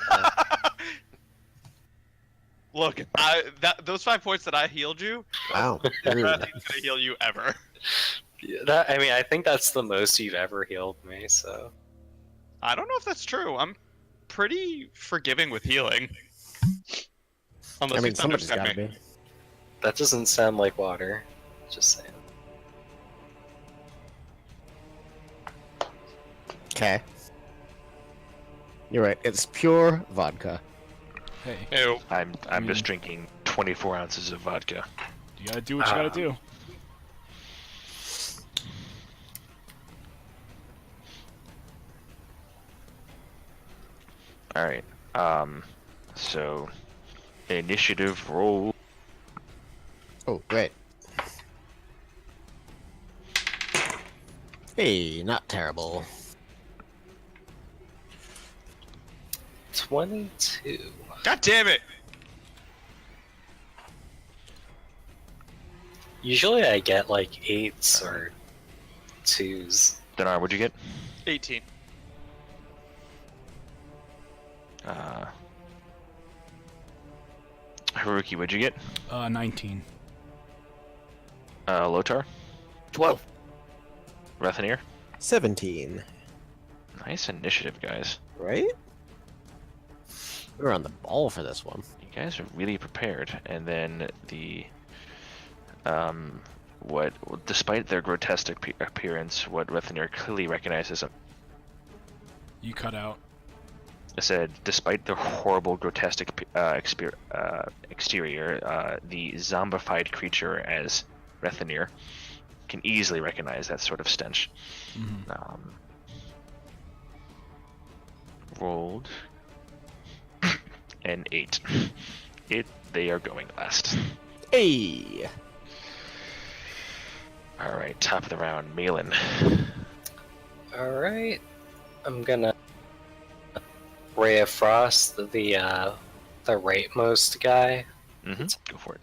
Look, those 5 points that I healed you, Wow. nothing's Rude. gonna heal you ever. I think that's the most you've ever healed me, so. I don't know if that's true. I'm pretty forgiving with healing. Unless I mean, you somebody's thunderstep gotta me. be. That doesn't sound like water. Just saying. Okay. You're right. It's pure vodka. Hey, Ew. I'm just drinking 24 ounces of vodka. you gotta do what you gotta do. All right. So Initiative roll. Oh, great. Hey, not terrible. 22. God damn it! Usually I get like 8s or 2s. Dinar, what'd you get? 18. Haruki, what'd you get? 19. Lotar? 12. Rethanir? 17. Nice initiative, guys. Right? We were on the ball for this one. You guys are really prepared. And then the despite their grotesque appearance, what Rethanir clearly recognizes them. You cut out. I said, despite their horrible, grotesque exterior, the zombified creature as Rethanir can easily recognize that sort of stench. Mhm. Rolled an 8. They are going last. Hey! Alright, top of the round, Malin. Alright. I'm gonna Ray of Frost, the rightmost guy. Go for it.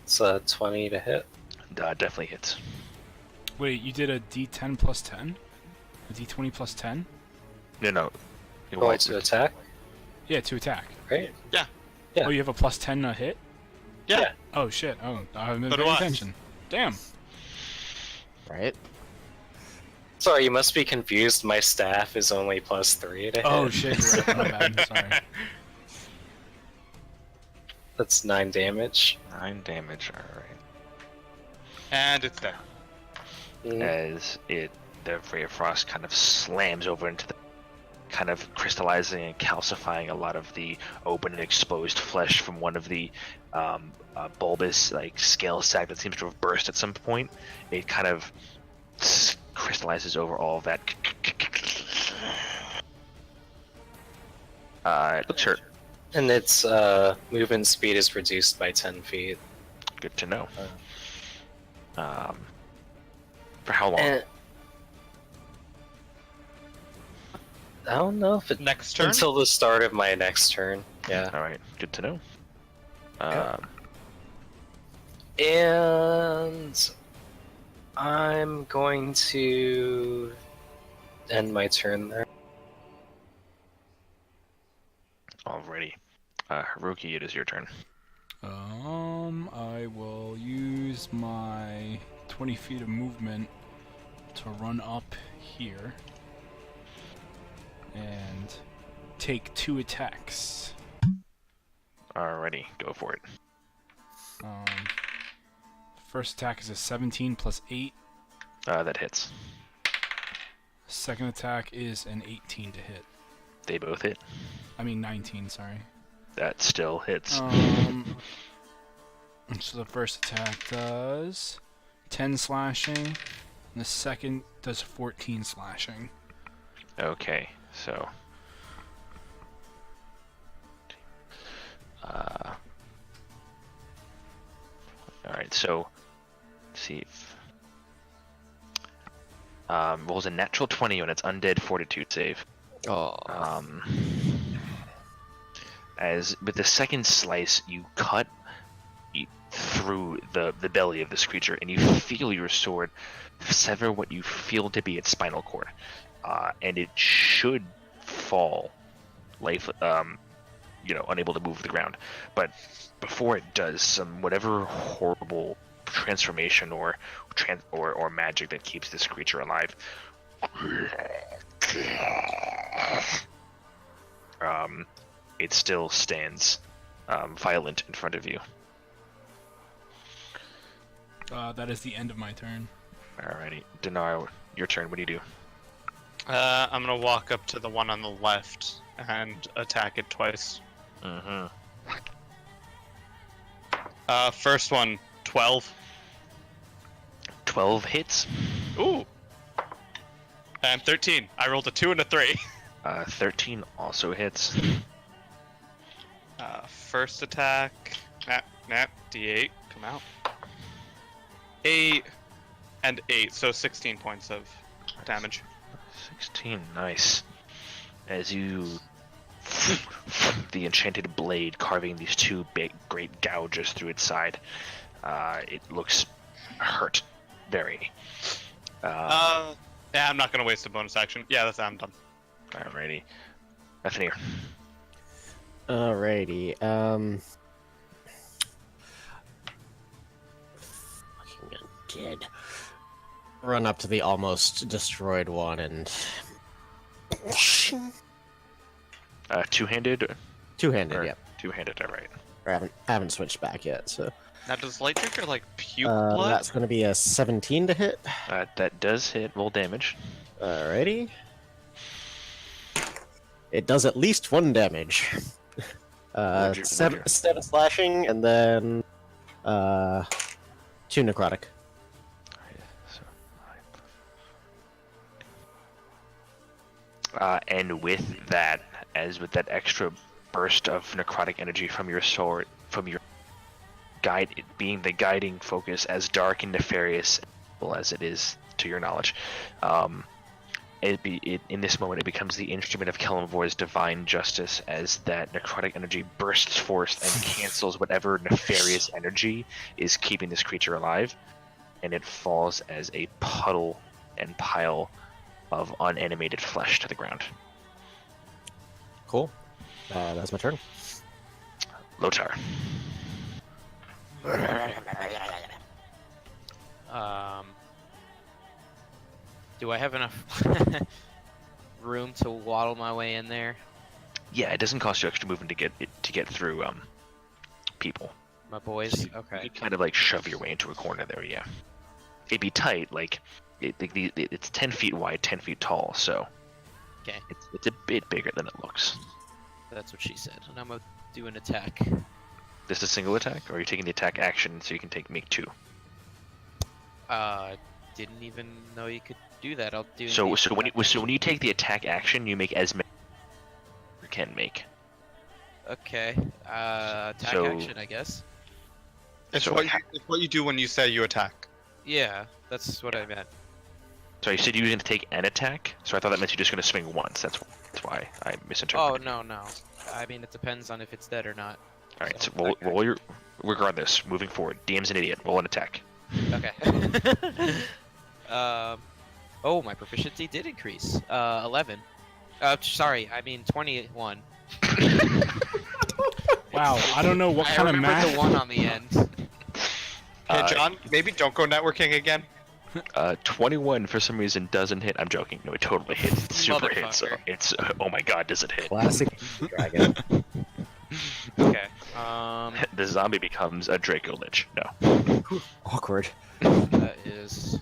It's a 20 to hit. Definitely hits. Wait, you did a D10 plus 10? A D20 plus 10? No. Roll to attack, Yeah, to attack. right? Yeah. Yeah. Oh, you have a plus 10 hit? Yeah. Oh shit. Oh, I haven't been So do paying I. attention. Damn. Right? Sorry, you must be confused. My staff is only +3 to hit. Oh shit, you're right. My bad. Sorry. That's 9 damage. 9 damage, alright. And it's down. As the Ray of Frost kind of slams over into the kind of crystallizing and calcifying a lot of the open and exposed flesh from one of the bulbous like scale sac that seems to have burst at some point. It kind of crystallizes over all of that. Sure. And its movement speed is reduced by 10 feet. Good to know. For how long? I don't know if it Next turn? until the start of my next turn. Yeah. All right, good to know. And I'm going to end my turn there. Alrighty. Haruki, it is your turn. I will use my 20 feet of movement to run up here and take 2 attacks. Alrighty, go for it. First attack is a 17 plus 8. That hits. Second attack is an 18 to hit. They both hit. I mean 19, sorry. That still hits. So the first attack does 10 slashing, and the second does 14 slashing. Okay, so alright, so let's see if rolls a natural 20 on its undead fortitude save. Oh. As with the second slice, you cut through the belly of this creature, and you feel your sword sever what you feel to be its spinal cord, and it should fall, unable to move the ground. But before it does, some whatever horrible transformation or magic that keeps this creature alive. It still stands violent in front of you. That is the end of my turn. Alrighty. Dinar, your turn. What do you do? I'm gonna walk up to the one on the left and attack it twice. Mm-hmm. First one, 12. 12 hits. Ooh. And 13. I rolled a 2 and a 3. 13 also hits. First attack. D8. Come out. 8 and 8, so 16 points of damage. 16, nice. As you the enchanted blade carving these two big great gouges through its side, it looks hurt very. Yeah, I'm not gonna waste a bonus action. Yeah, I'm done. Alrighty. Nathaniel. Alrighty. Fucking dead. Run up to the almost destroyed one and. Two-handed? Two-handed, Or yep. Two-handed, alright. I haven't switched back yet, so. Now, does light drinker like puke blood? That's going to be a 17 to hit. That does hit. Roll damage. Alrighty. It does at least 1 damage. Seven slashing, and then 2 necrotic. And with that, as with that extra burst of necrotic energy from your sword, from your guide, it being the guiding focus, as dark and nefarious as it is to your knowledge, in this moment it becomes the instrument of Kelemvor's divine justice, as that necrotic energy bursts forth and cancels whatever nefarious energy is keeping this creature alive, and it falls as a puddle and pile of unanimated flesh to the ground. Cool. That's my turn. Lotar. Do I have enough room to waddle my way in there? Yeah, it doesn't cost you extra movement to get through people. My boys? You Okay. kind of like shove your way into a corner there. Yeah, it'd be tight. Like it's 10 feet wide, 10 feet tall. So Okay. it's a bit bigger than it looks. That's what she said. And I'm gonna do an attack. This a single attack, or are you taking the attack action so you can make 2? Didn't even know you could do that. I'll do. So the when you take the attack action, you make as many as you can make. Okay. Attack So- action, I guess. It's So it's what you do when you say you attack. Yeah, that's what I meant. So you said you were going to take an attack, so I thought that meant you're just going to swing once. That's why I Oh misinterpreted. no. I mean, it depends on if it's dead or not. All right, so So, roll your. Regardless, moving forward, DM's an idiot. Roll an attack. Okay. Oh, my proficiency did increase. 11. Sorry, I mean 21. Wow, I don't know what I kind of remember math. the 1 on the end. Hey, John, maybe don't go networking again. 21 for some reason doesn't hit. I'm joking. No, it totally hits. It super hits. So Motherfucker. it's oh my god, does it hit? Classic dragon. Okay. The zombie becomes a Draco Lich. No. Awkward. That is.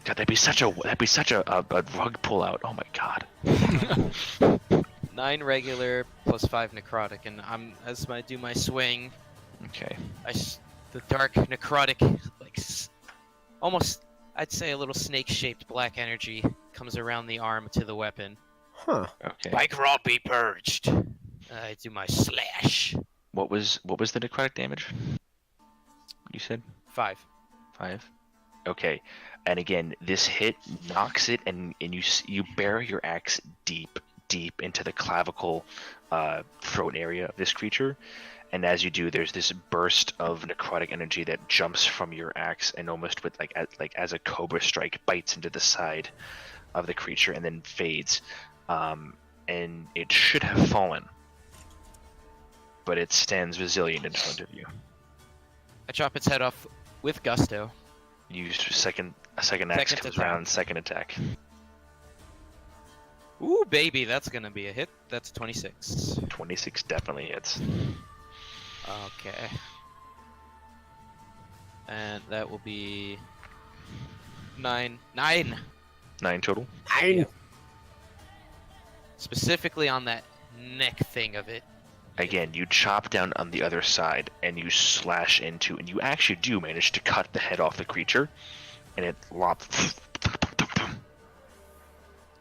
God, that'd be such a rug pull out. Oh my god. 9 regular plus 5 necrotic, and as I do my swing, Okay. the dark necrotic, like almost, I'd say a little snake-shaped black energy comes around the arm to the weapon. Huh. Okay. By God be purged. I do my slash. What was the necrotic damage? You said 5. 5. Okay. And again, this hit knocks it, and you bury your axe deep into the clavicle, throat area of this creature. And as you do, there's this burst of necrotic energy that jumps from your axe, and almost with like as a cobra strike bites into the side of the creature and then fades. And it should have fallen, but it stands resilient in front of you. I chop its head off with gusto. Used a second axe comes attack. around, second attack. Ooh, baby, that's gonna be a hit. That's 26. 26 definitely hits. Okay. And that will be 9. 9! 9 total. Nine. Specifically on that neck thing of it. Again, you chop down on the other side and you slash into, and you actually do manage to cut the head off the creature, and it lops.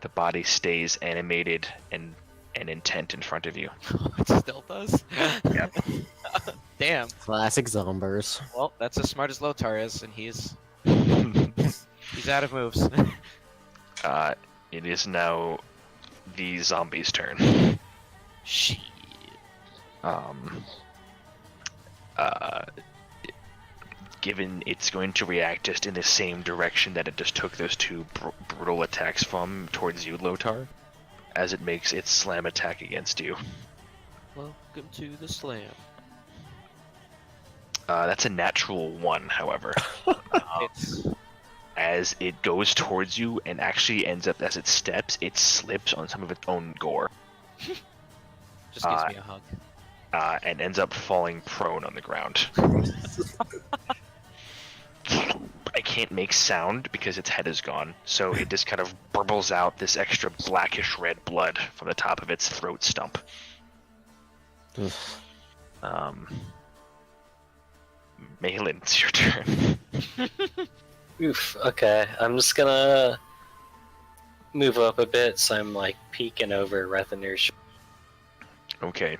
The body stays animated and intent in front of you. It still does? Yep. Damn. Classic Zombers. Well, that's as smart as Lotar is, and he's out of moves. It is now the zombie's turn. Shit. Given it's going to react just in the same direction that it just took those two brutal attacks from towards you, Lotar, as it makes its slam attack against you. Welcome to the slam. That's a natural 1, however. It's As it goes towards you and actually ends up, as it steps, it slips on some of its own gore. just gives me a hug. And ends up falling prone on the ground. I can't make sound because its head is gone, so it just kind of burbles out this extra blackish red blood from the top of its throat stump. Malin, it's your turn. Oof, okay. I'm just gonna move up a bit so I'm like peeking over Rethinur's. Okay.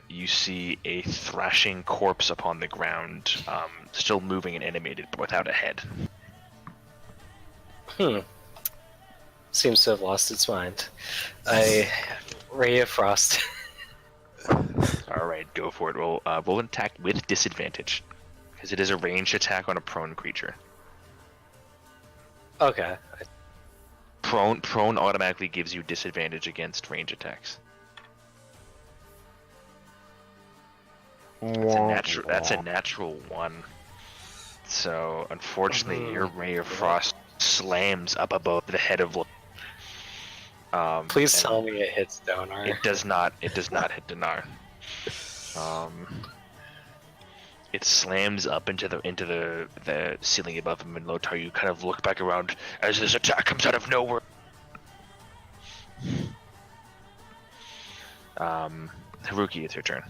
You see a thrashing corpse upon the ground, still moving and animated, but without a head. Seems to have lost its mind. Ray of Frost. Alright, go for it. Roll an attack with disadvantage, because it is a ranged attack on a prone creature. Okay. Prone automatically gives you disadvantage against range attacks. That's a natural 1. So unfortunately, your Ray of Frost slams up above the head of. Please tell me it hits Donar. It does not. It does not hit Donar. It slams up into the ceiling above him, and Lotar, you kind of look back around as this attack comes out of nowhere. Haruki, it's your turn.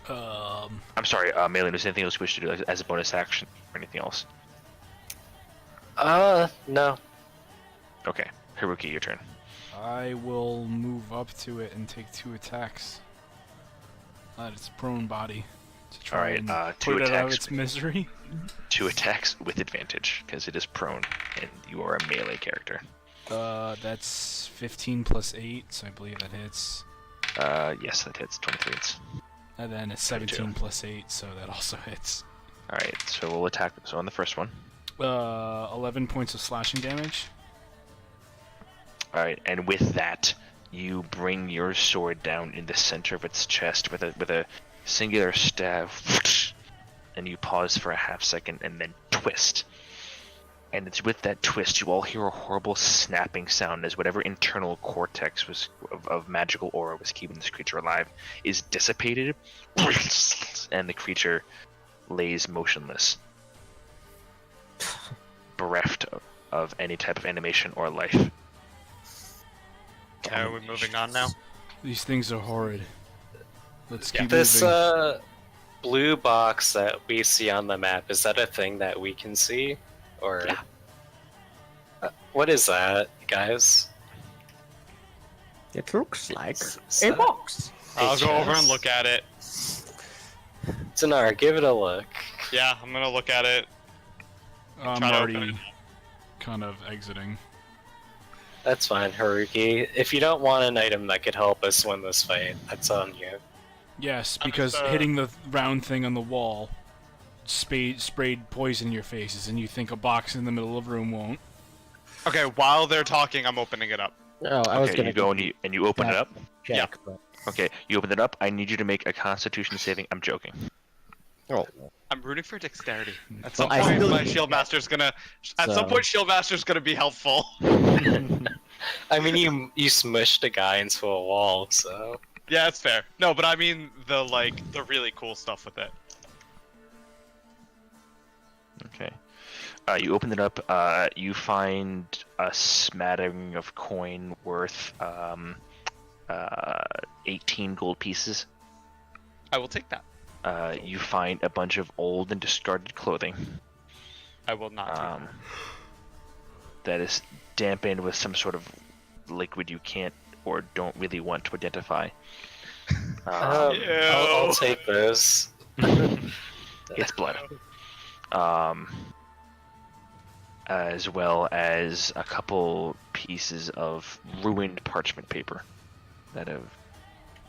I'm sorry, Malin, is there anything else you wish to do as a bonus action or anything else? No. Okay, Haruki, your turn. I will move up to it and take 2 attacks at its prone body to try Alright, and 2 put it out of attacks. its misery. 2 attacks with advantage, because it is prone, and you are a melee character. That's 15 plus 8, so I believe that hits. Yes, that hits. 23 hits. And then it's 17 plus 8, so that also hits. Alright, so we'll attack. So on the first one. 11 points of slashing damage. Alright, and with that, you bring your sword down in the center of its chest with a singular stab, and you pause for a half second and then twist. And it's with that twist you all hear a horrible snapping sound as whatever internal cortex was of magical aura was keeping this creature alive is dissipated, and the creature lays motionless, bereft of any type of animation or life. Okay, are we moving on now? These things are horrid. Let's keep This moving. blue box that we see on the map, is that a thing that we can see? Or what is that, guys? It looks like Is a that- box. I'll go over chest? and look at it. Dinar, give it a look. Yeah, I'm gonna look at it. I'm try to open already it. kind of exiting. That's fine, Haruki. If you don't want an item that could help us win this fight, that's on you. Yes, because Understood. hitting the round thing on the wall sprayed poison in your faces, and you think a box in the middle of a room won't. Okay, while they're talking, I'm opening it up. No, I was Okay, gonna you go and you open it up. check, but Okay, you open it up. I need you to make a Constitution saving. I'm joking. oh, I'm rooting for dexterity. At Well, some I point, still my need shield that. master's gonna. At So- some point, shield master's gonna be helpful. I mean, you smushed a guy into a wall, so Yeah, that's fair. No, but I mean the really cool stuff with it. Okay. You open it up. You find a smattering of coin worth 18 gold pieces. I will take that. You find a bunch of old and discarded clothing. I will not do that. That is dampened with some sort of liquid you can't or don't really want to identify. I'll take those. It's blood. As well as a couple pieces of ruined parchment paper that have,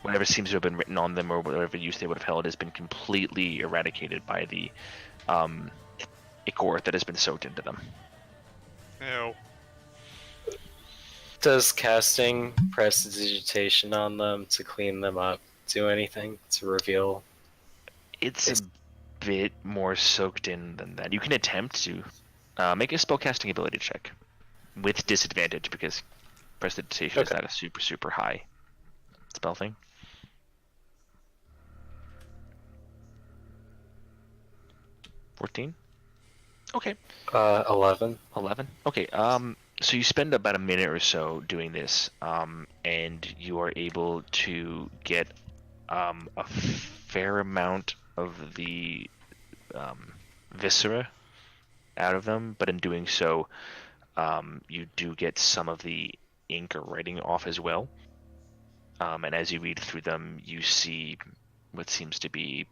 whatever seems to have been written on them or whatever use they would have held has been completely eradicated by the ichor that has been soaked into them. Ew. Does casting prestidigitation on them to clean them up do anything to reveal? It's a bit more soaked in than that. You can attempt to make a spellcasting ability check with disadvantage because prestidigitation is not a super high spell thing. 14? Okay. 11. 11? Okay, so you spend about a minute or so doing this, and you are able to get a fair amount of the viscera out of them, but in doing so, you do get some of the ink or writing off as well. And as you read through them, you see what seems to be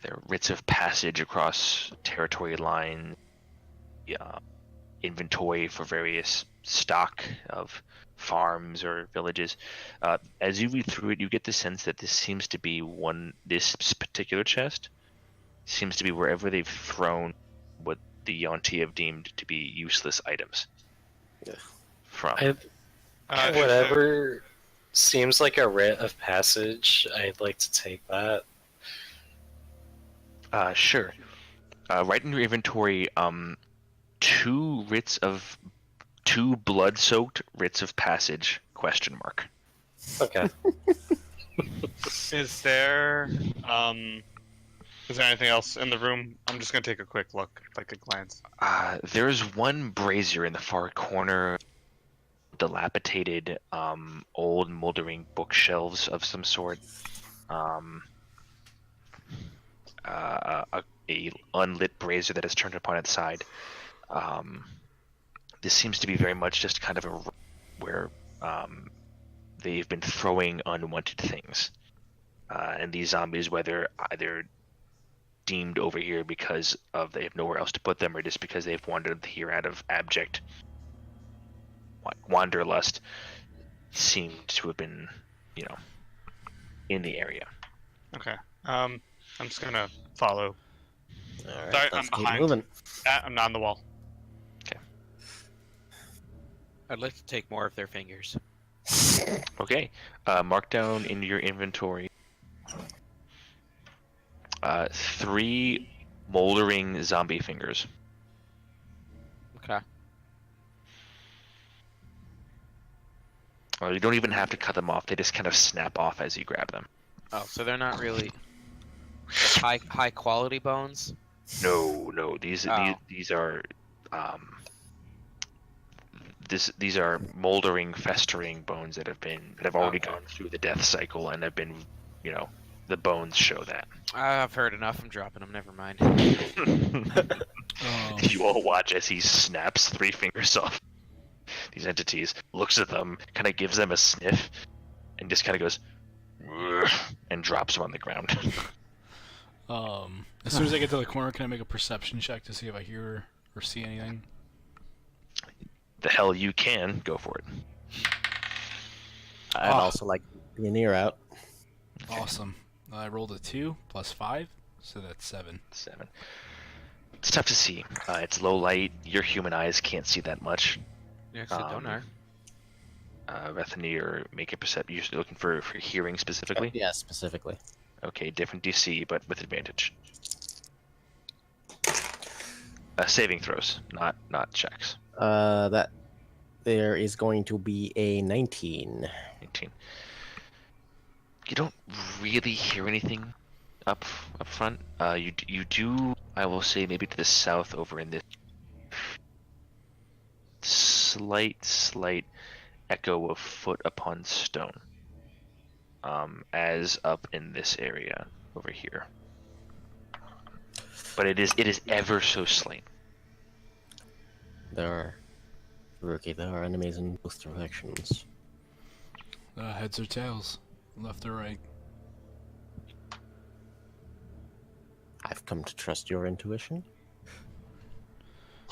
either writs of passage across territory lines, inventory for various stock of farms or villages. As you read through it, you get the sense that this seems to be this particular chest seems to be wherever they've thrown what the Yuanti have deemed to be useless items. Yeah. From. Whatever seems like a writ of passage, I'd like to take that. Sure. Right in your inventory, two blood-soaked writs of passage, ? Okay. Is there anything else in the room? I'm just gonna take a quick look, like a glance. There's one brazier in the far corner, dilapidated, old moldering bookshelves of some sort. A unlit brazier that is turned upon its side. This seems to be very much just kind of where they've been throwing unwanted things. And these zombies, whether either deemed over here because of they have nowhere else to put them, or just because they've wandered here out of abject wanderlust, seem to have been, in the area. Okay. I'm just gonna follow. All right, Sorry, let's I'm keep behind. moving. I'm not on the wall. I'd like to take more of their fingers. Okay. Mark down in your inventory 3 moldering zombie fingers. Okay. Well, you don't even have to cut them off. They just kind of snap off as you grab them. Oh, so they're not really like high quality bones? No. These are these are moldering, festering bones that have already gone through the death cycle and have been, the bones show that. I've heard enough. I'm dropping them. Never mind. You all watch as he snaps 3 fingers off these entities, looks at them, kind of gives them a sniff, and just kind of goes, "Ugh," and drops them on the ground. As soon as I get to the corner, can I make a perception check to see if I hear or see anything? The hell you can. Go for it. I'd also like the ear out. Awesome. I rolled a 2 plus 5, so that's 7. 7. It's tough to see. It's low light. Your human eyes can't see that much. Next to Donar. Bethany, or make a perception. You're looking for hearing specifically? Yeah, specifically. Okay, different DC, but with advantage. Saving throws, not checks. That there is going to be a 19. 19. You don't really hear anything up front. You do, I will say, maybe to the south over in this slight echo of foot upon stone. As up in this area over here. but it is ever so slight. There are, Rookie, there are enemies in both directions. Heads or tails, left or right. I've come to trust your intuition.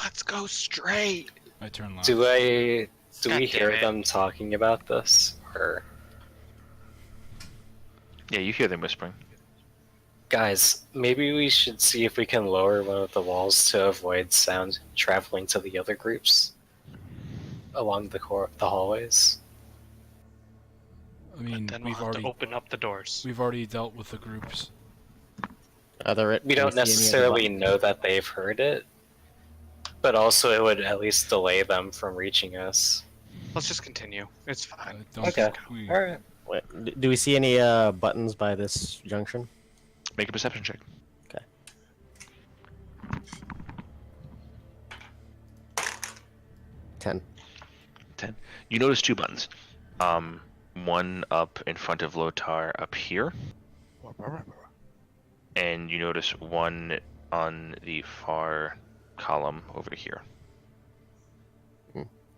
Let's go straight. I turn left. Do we God hear damn it. them talking about this? Or Yeah, you hear them whispering. guys, maybe we should see if we can lower one of the walls to avoid sound traveling to the other groups along the hallways. I mean, Then we've we'll have to already open up the doors. dealt with the groups. We don't necessarily know that they've heard it, but also it would at least delay them from reaching us. Let's just continue. It's I fine. don't Okay. think we. Alright. Do we see any buttons by this junction? Make a perception check. 10. You notice 2 buttons. One up in front of Lotar up here, and you notice one on the far column over here.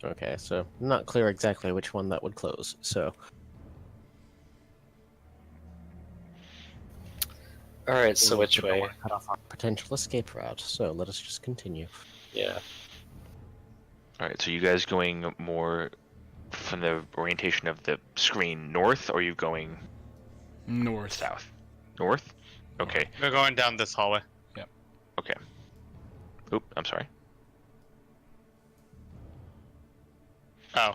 Okay, so not clear exactly which one that would close. So Alright, so we'll which way? cut off our potential escape route. So let us just continue. Yeah. Alright, so you guys going more from the orientation of the screen north, or are you going North. south? North? Okay. We're going down this hallway. Okay. Oop, I'm sorry. Oh.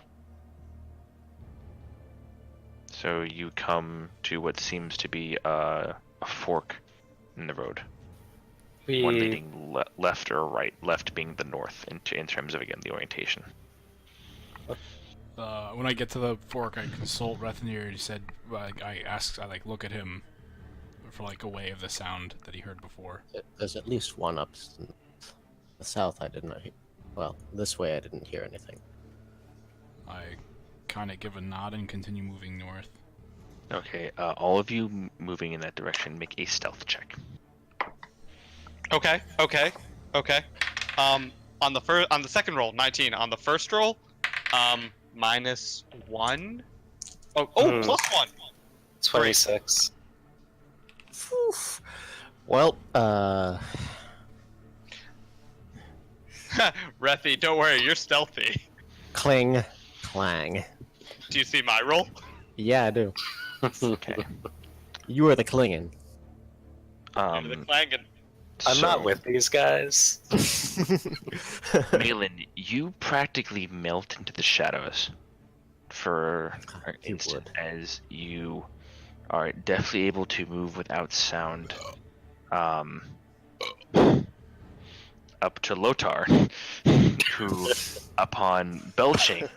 So you come to what seems to be a fork in the road. One We leading left or right, left being the north in terms of, again, the orientation. When I get to the fork, I consult Rethnir. He said, I look at him for like a way of the sound that he heard before. There's at least one up the south. I did not hear. Well, this way I didn't hear anything. I kind of give a nod and continue moving north. Okay, all of you moving in that direction, make a stealth check. Okay. On the second roll, 19. On the first roll, -1. Oh, +1. 26. Well, Rethy, don't worry, you're stealthy. cling, clang. Do you see my roll? Yeah, I do. Okay. You are the clinging. Into the clanging. I'm not So, with these guys. Malin, you practically melt into the shadows for an You instant would. as you are definitely able to move without sound up to Lotar, who, upon belching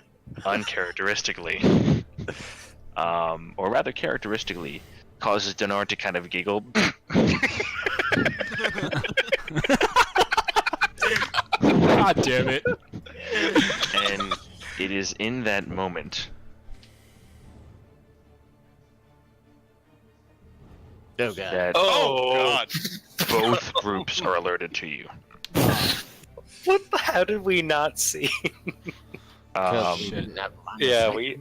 uncharacteristically, or rather characteristically, causes Dinar to kind of giggle. God damn it! And it is in that moment Oh god. that Oh, God. both groups are alerted to you. How did we not see? Shit. Yeah, we're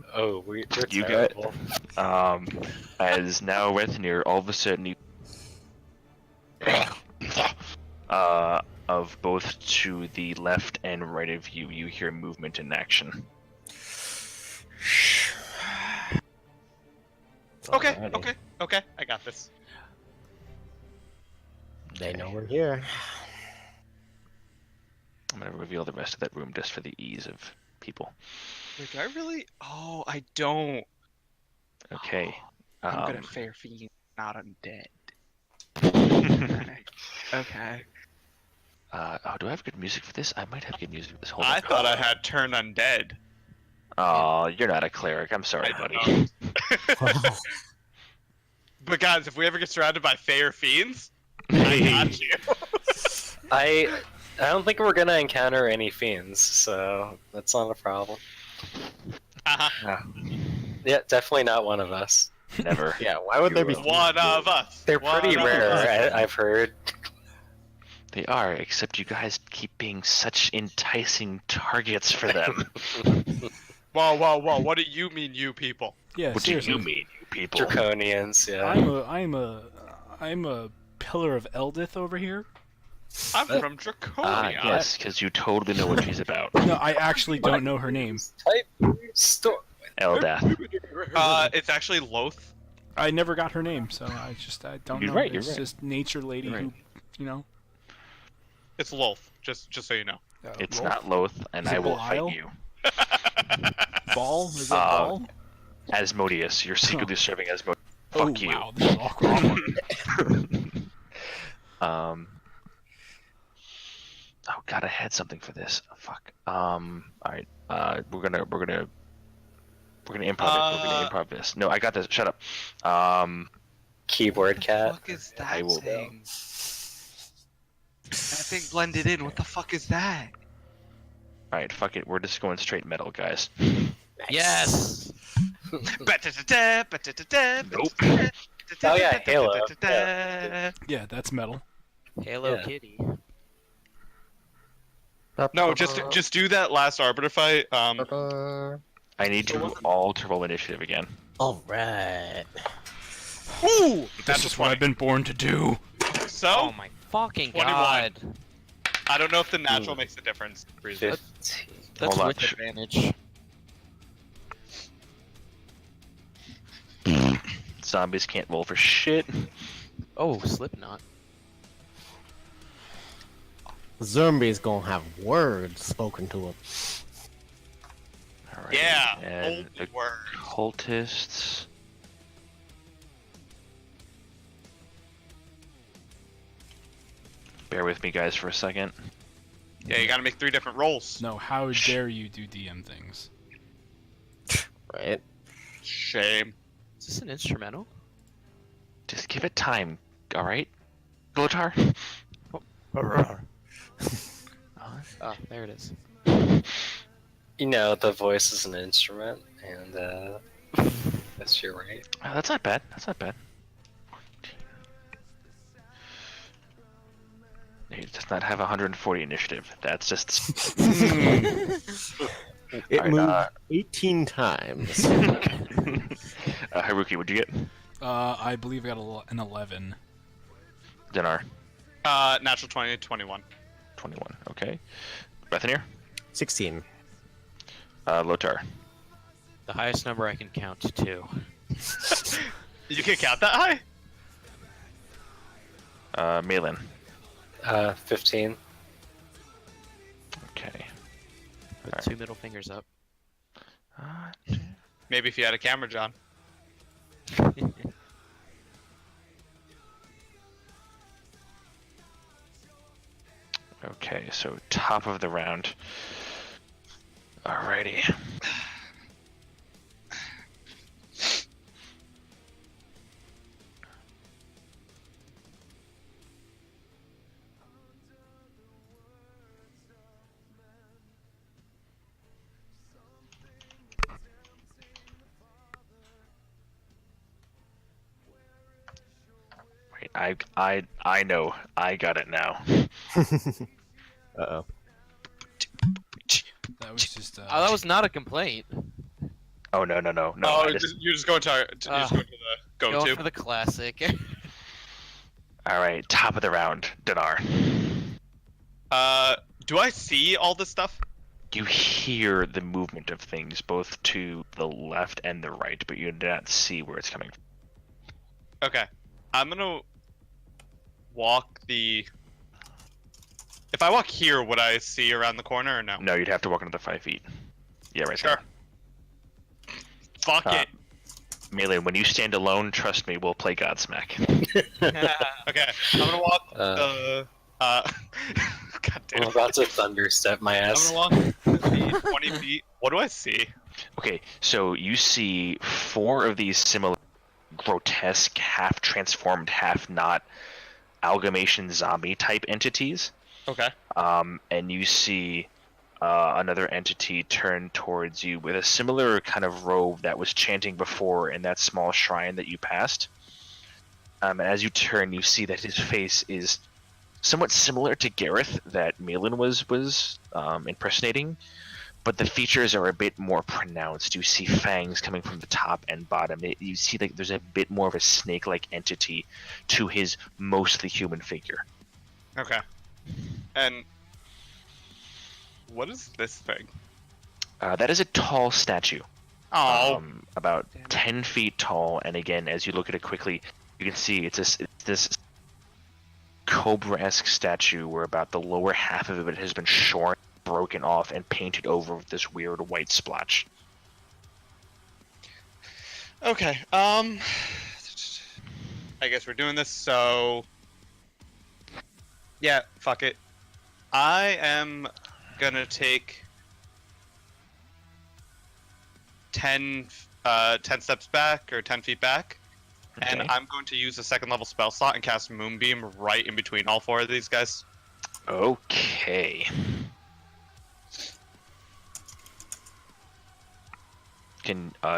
You got- terrible. As now Rethnir, all of a sudden you of both to the left and right of you, you hear movement in action. Okay, Alrighty. okay, I got this. They know we're here. I'm gonna reveal the rest of that room just for the ease of people. Wait, do I really? Oh, I don't. Okay. I'm good at fair fiend, not undead. Okay. Oh, do I have good music for this? I might have good music for this. Hold I on. thought I had turn undead. Oh, you're not a cleric. I'm sorry, I buddy. don't. But guys, if we ever get surrounded by fair fiends, I got you. I don't think we're gonna encounter any fiends, so that's not a problem. Uh-huh. Yeah, definitely not one of us. Never. Yeah, why would there be will. One of us. They're One pretty of rare, us. I've heard. They are, except you guys keep being such enticing targets for them. Whoa, whoa, whoa! What do you mean, you people? Yeah, What seriously. do you mean, you people? Draconians, yeah. I'm a pillar of Eldith over here. I'm from Draconia. Yes, because you totally know what she's about. No, I actually don't know her name. Type store. Eldath. It's actually Loth. I never got her name, so I don't You're know. right, you're It's right. just nature lady You're who, you know. It's Loth. Just so you know. It's Rolf? not Loth, and Is I it will Belial? fight you. Ball? Is it Ball? Asmodeus, you're secretly serving Asmodeus. Fuck you. Wow, this is awkward. Oh god, I had something for this. Fuck. All right. We're gonna improv it. We're gonna improv this. No, I got this. Shut up. Keyboard What the cat. fuck is I that will- thing? That thing blended in. What the fuck is that? All right. Fuck it. We're just going straight metal, guys. Yes. Nope. Oh, yeah, Halo. Yeah, that's metal. Halo Yeah. Kitty. No, just do that last Arbiter fight. I need you all to roll initiative again. All right. Ooh, This that's is a what 20. I've been born to do. So Oh my fucking 21. god. I don't know if the natural makes a difference. 15. That's Hold on. with advantage. Zombies can't roll for shit. Oh, Slipknot. Zombies gonna have words spoken to them. All right. Yeah, And holy the word. cultists. Bear with me, guys, for a second. Yeah, you gotta make 3 different rolls. No, how dare you do DM things? Right? Shame. Is this an instrumental? Just give it time, all right? Glotar. Oh, there it is. You know, the voice is an instrument, and that's your right. Oh, that's not bad. That's not bad. He does not have 140 initiative. That's just. It Alright, moved 18 times. Haruki, what'd you get? I believe I got an 11. Dinar, Natural 20, 21. 21. Okay. Bethany, 16. Lotar, The highest number I can count to 2. You can count that high? Malin. 15. Okay. Put Alright. 2 middle fingers up. Maybe if you had a camera, John. Okay, so top of the round. Alrighty. Wait, I know. I got it now. Uh-oh. That was just. Oh, that was not a complaint. Oh no. Oh, I just- you're just going to the Going go-to. for the classic. All right, top of the round, Dinar. Do I see all this stuff? You hear the movement of things both to the left and the right, but you do not see where it's coming from. Okay. I'm gonna walk the... If I walk here, would I see around the corner or no? No, you'd have to walk another 5 feet. Yeah, right Sure. Fuck Uh, it. Melee, when you stand alone, trust me, we'll play Godsmack. Okay, I'm gonna walk God damn I'm it. about to thunderstep my I'm ass. gonna walk 15, 20 feet. What do I see? Okay, so you see 4 of these similar grotesque, half transformed, half not amalgamation zombie type entities. Okay. And you see another entity turn towards you with a similar kind of robe that was chanting before in that small shrine that you passed. And as you turn, you see that his face is somewhat similar to Gareth that Malin was impersonating, but the features are a bit more pronounced. You see fangs coming from the top and bottom. You see like there's a bit more of a snake-like entity to his mostly human figure. Okay. And what is this thing? That is a tall statue. Oh. About Damn it. 10 feet tall, and again, as you look at it quickly, you can see it's this cobra-esque statue where about the lower half of it has been shorn, broken off, and painted over with this weird white splotch. Okay. I guess we're doing this. So. Yeah. Fuck it. I am gonna take 10 steps back or 10 feet back. And Okay. I'm going to use a second level spell slot and cast Moonbeam right in between all four of these guys. Okay. Do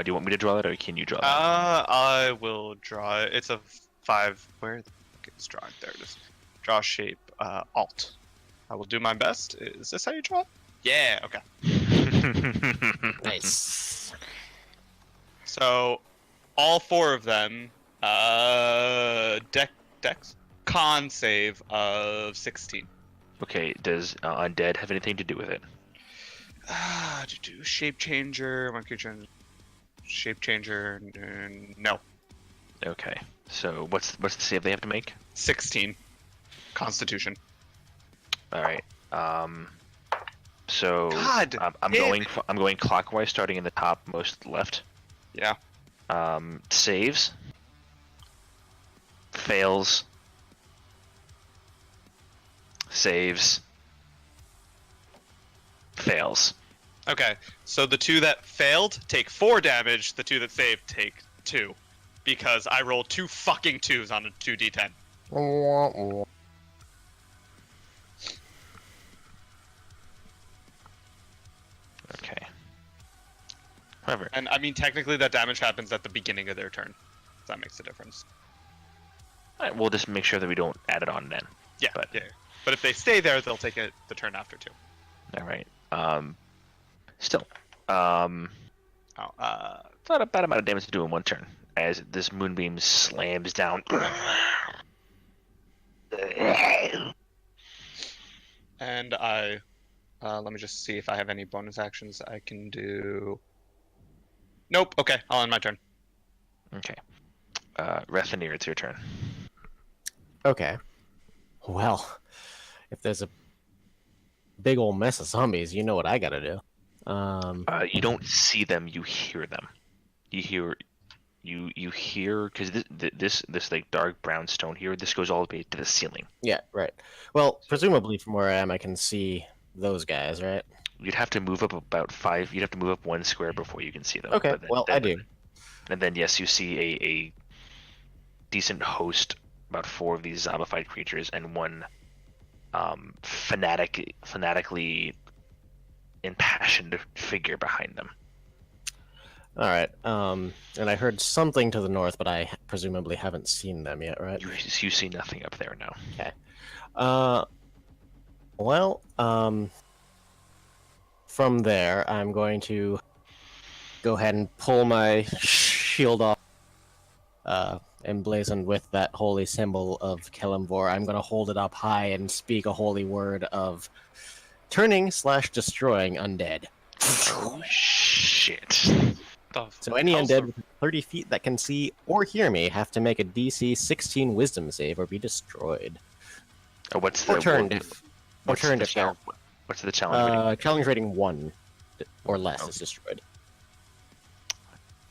you want me to draw that, or can you draw that? I will draw it. It's a 5. Where the fuck is drawing? There it is. Draw shape. Alt. I will do my best. Is this how you draw it? Yeah. Okay. Nice. So, all 4 of them. Dex con save of 16. Okay. Does undead have anything to do with it? Shape changer. Monkey shape changer. No. Okay. So what's the save they have to make? 16. Constitution. All right. So God I'm damn going it. I'm going clockwise, starting in the top most left. Yeah. Saves. Fails. Saves. Fails. Okay. So the 2 that failed take 4 damage. The 2 that saved take 2, because I rolled 2 fucking 2s on a 2d10. Okay. However, And I mean, technically, that damage happens at the beginning of their turn. If that makes a difference. we'll just make sure that we don't add it on then. Yeah. But- Yeah. But if they stay there, they'll take it the turn after too. All right. Still, Oh. it's not a bad amount of damage to do in one turn, as this moonbeam slams down. And I, let me just see if I have any bonus actions I can do. Nope. Okay, I'll end my turn. Okay. Rethanir, it's your turn. Okay. Well, if there's a big old mess of zombies, you know what I gotta do. You don't see them, you hear them. You hear because this like dark brown stone here. This goes all the way to the ceiling. Yeah, right. Well, presumably from where I am, I can see those guys, right? You'd have to move up about 5. You'd have to move up 1 square before you can see them. Okay, But well, I do. And then yes, you see a decent host, about 4 of these zombified creatures, and one fanatically impassioned figure behind them. All right. And I heard something to the north, but I presumably haven't seen them yet, right? You see nothing up there now. Well, from there, I'm going to go ahead and pull my shield off, emblazoned with that holy symbol of Kelemvor. I'm going to hold it up high and speak a holy word of turning/destroying undead. Oh shit! So any undead within 30 feet that can see or hear me have to make a DC 16 Wisdom save or be destroyed. What's Or the turned what- if what's turned the if they're what's the challenge rating? challenge rating 1 or less Oh. is destroyed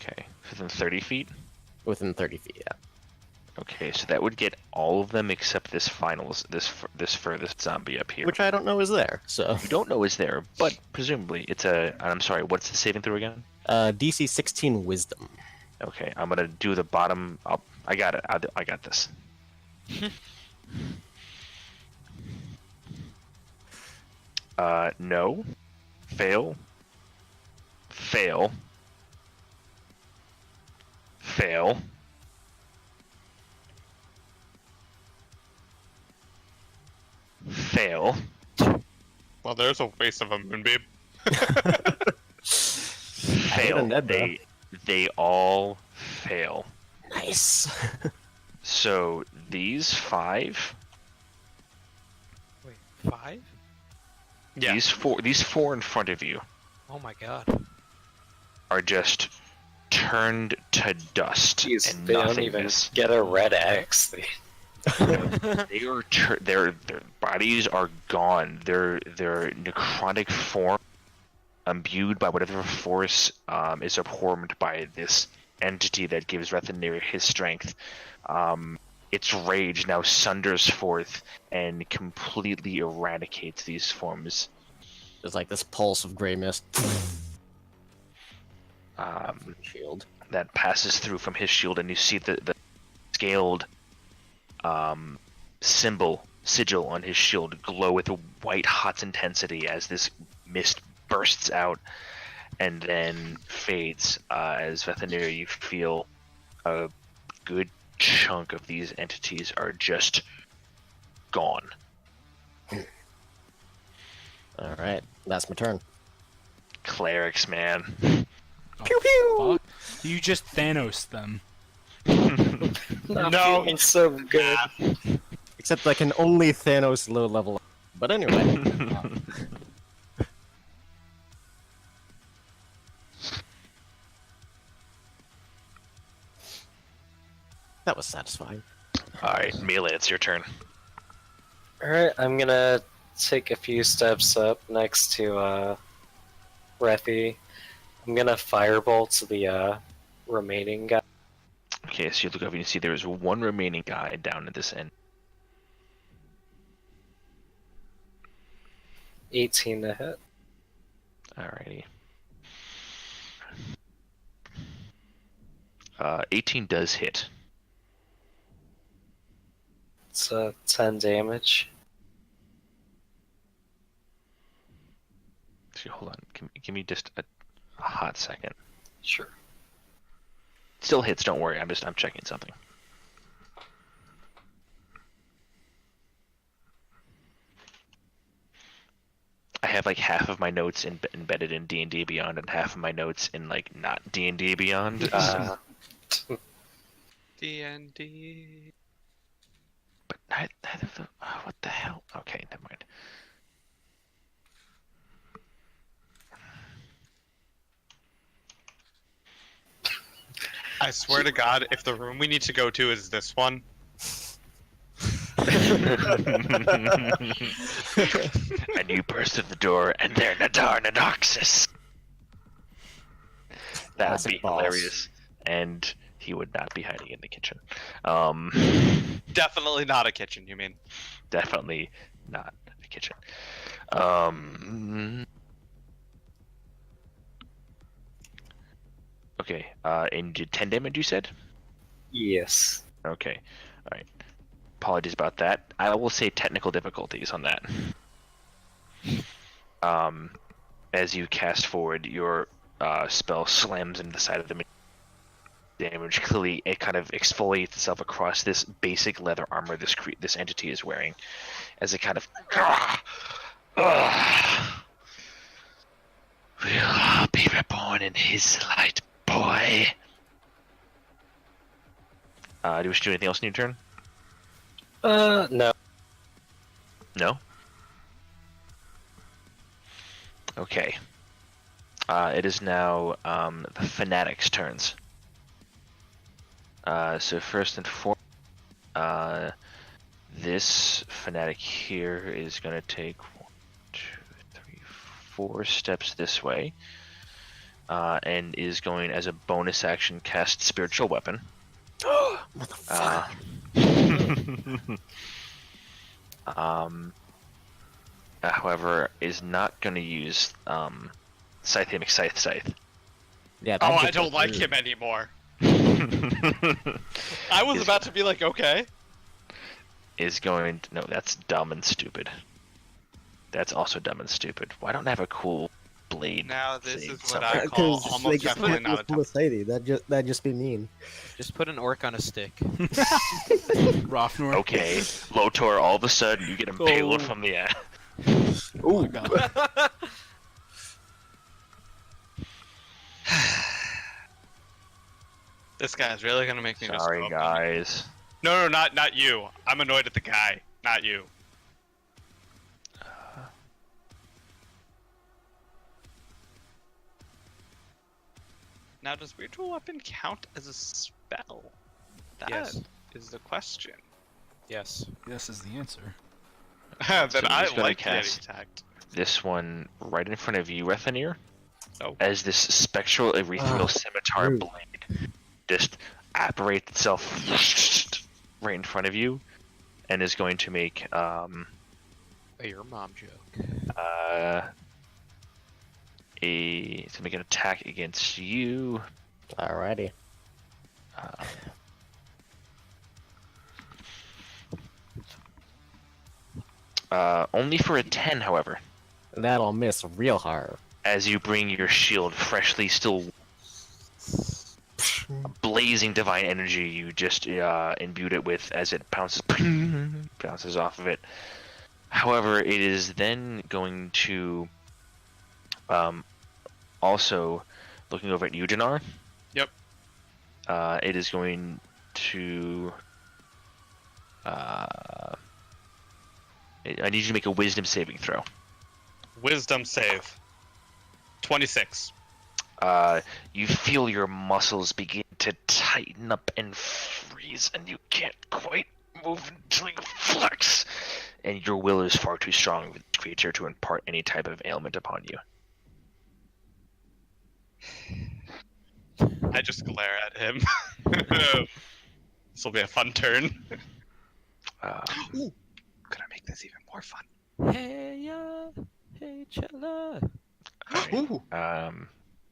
Okay, within 30 feet. within 30 feet. Yeah. Okay, so that would get all of them except this this furthest zombie up here. Which I don't know is there. So you don't know is there, but presumably it's a. I'm sorry. What's the saving throw again? DC 16 Wisdom. Okay, I'm gonna do the bottom. I got it. I got this. No. Fail. Fail. Fail. fail. Well, there's a waste of a moonbeam. Fail. Ned, though. They all fail. Nice. So these 5, Wait, 5? Yeah. these four in front of you Oh my god. are just turned to dust Jeez, and they don't even nothingness. get a red X. Their bodies are gone. Their necrotic form, imbued by whatever force is abhorrent by this entity that gives Rethanir his strength. Its rage now sunders forth and completely eradicates these forms. There's like this pulse of gray mist. Um, Shield. that passes through from his shield, and you see the scaled sigil on his shield glow with a white hot intensity as this mist bursts out and then fades. As Vethanir, you feel a good chunk of these entities are just gone. All right, that's my turn. Clerics, man. Pew pew! Fuck. You just Thanos them. No, it's so good. Except I can only Thanos low level. But anyway. That was satisfying. Alright, Melee, it's your turn. Alright, I'm gonna take a few steps up next to Rethi. I'm gonna firebolt the remaining guy. Okay, so you look over and you see there is one remaining guy down at this end. 18 to hit. Alrighty. 18 does hit. It's 10 damage. So hold on, give me just a hot second. Sure. Still hits, don't worry. I'm checking something. I have like half of my notes embedded in D&D Beyond and half of my notes in like not D&D Beyond. D&D. But neither of them. Oh, what the hell? Okay, never mind. I swear to God, if the room we need to go to is this one, And you burst through the door, and they're Nadar Nadoxus. That would be Classic boss. hilarious, and he would not be hiding in the kitchen. definitely not a kitchen, you mean? Definitely not the kitchen. Okay, and did 10 damage, you said? Yes. Okay, alright. Apologies about that. I will say technical difficulties on that. As you cast forward, your spell slams into the side of the damage. Clearly, it kind of exfoliates itself across this basic leather armor this entity is wearing, as it kind of we'll all be reborn in his light, boy. Do you wish to do anything else in your turn? No. No? Okay. It is now the Fanatic's turns. So first and foremost, this Fanatic here is going to take 1, 2, 3, 4 steps this way. And is going, as a bonus action, cast Spiritual Weapon. However, is not going to use Scythe Scythe. Yeah. Oh, that I did don't go like through. him anymore. I was about to be like, okay. Is going to, no, that's dumb and stupid. That's also dumb and stupid. Why don't I have a cool blade. Now this save is what somewhere. I call Because almost they just definitely can't not a pull a Sadie. That'd just be mean. Just put an orc on a stick. Rofnor. Okay, Lotor, all of a sudden you get impaled Oh. from the air. Oh my god. This guy's really gonna make me miss Sorry, Kobe. guys. No, not you. I'm annoyed at the guy, not you. Now, does Virtual Weapon count as a spell? That is Yes. the question. Yes. Yes is the answer. Then So I he's gonna like getting cast- attacked. This one right in front of you, Rethanir. Oh. As this spectral ethereal scimitar rude. blade just apparates itself right in front of you, and is going to make Your mom joke. it's gonna make an attack against you. Alrighty. Only for a 10, however. That'll miss real hard. As you bring your shield freshly still blazing divine energy you just imbued it with as it bounces off of it. However, it is then going to also looking over at Eugenar. Yep. It is going to I need you to make a wisdom saving throw. Wisdom save. 26. You feel your muscles begin to tighten up and freeze, and you can't quite move until you flex. And your will is far too strong for the creature to impart any type of ailment upon you. I just glare at him. This will be a fun turn. Ooh, could I make this even more fun? Hey ya, hey chella. Ooh.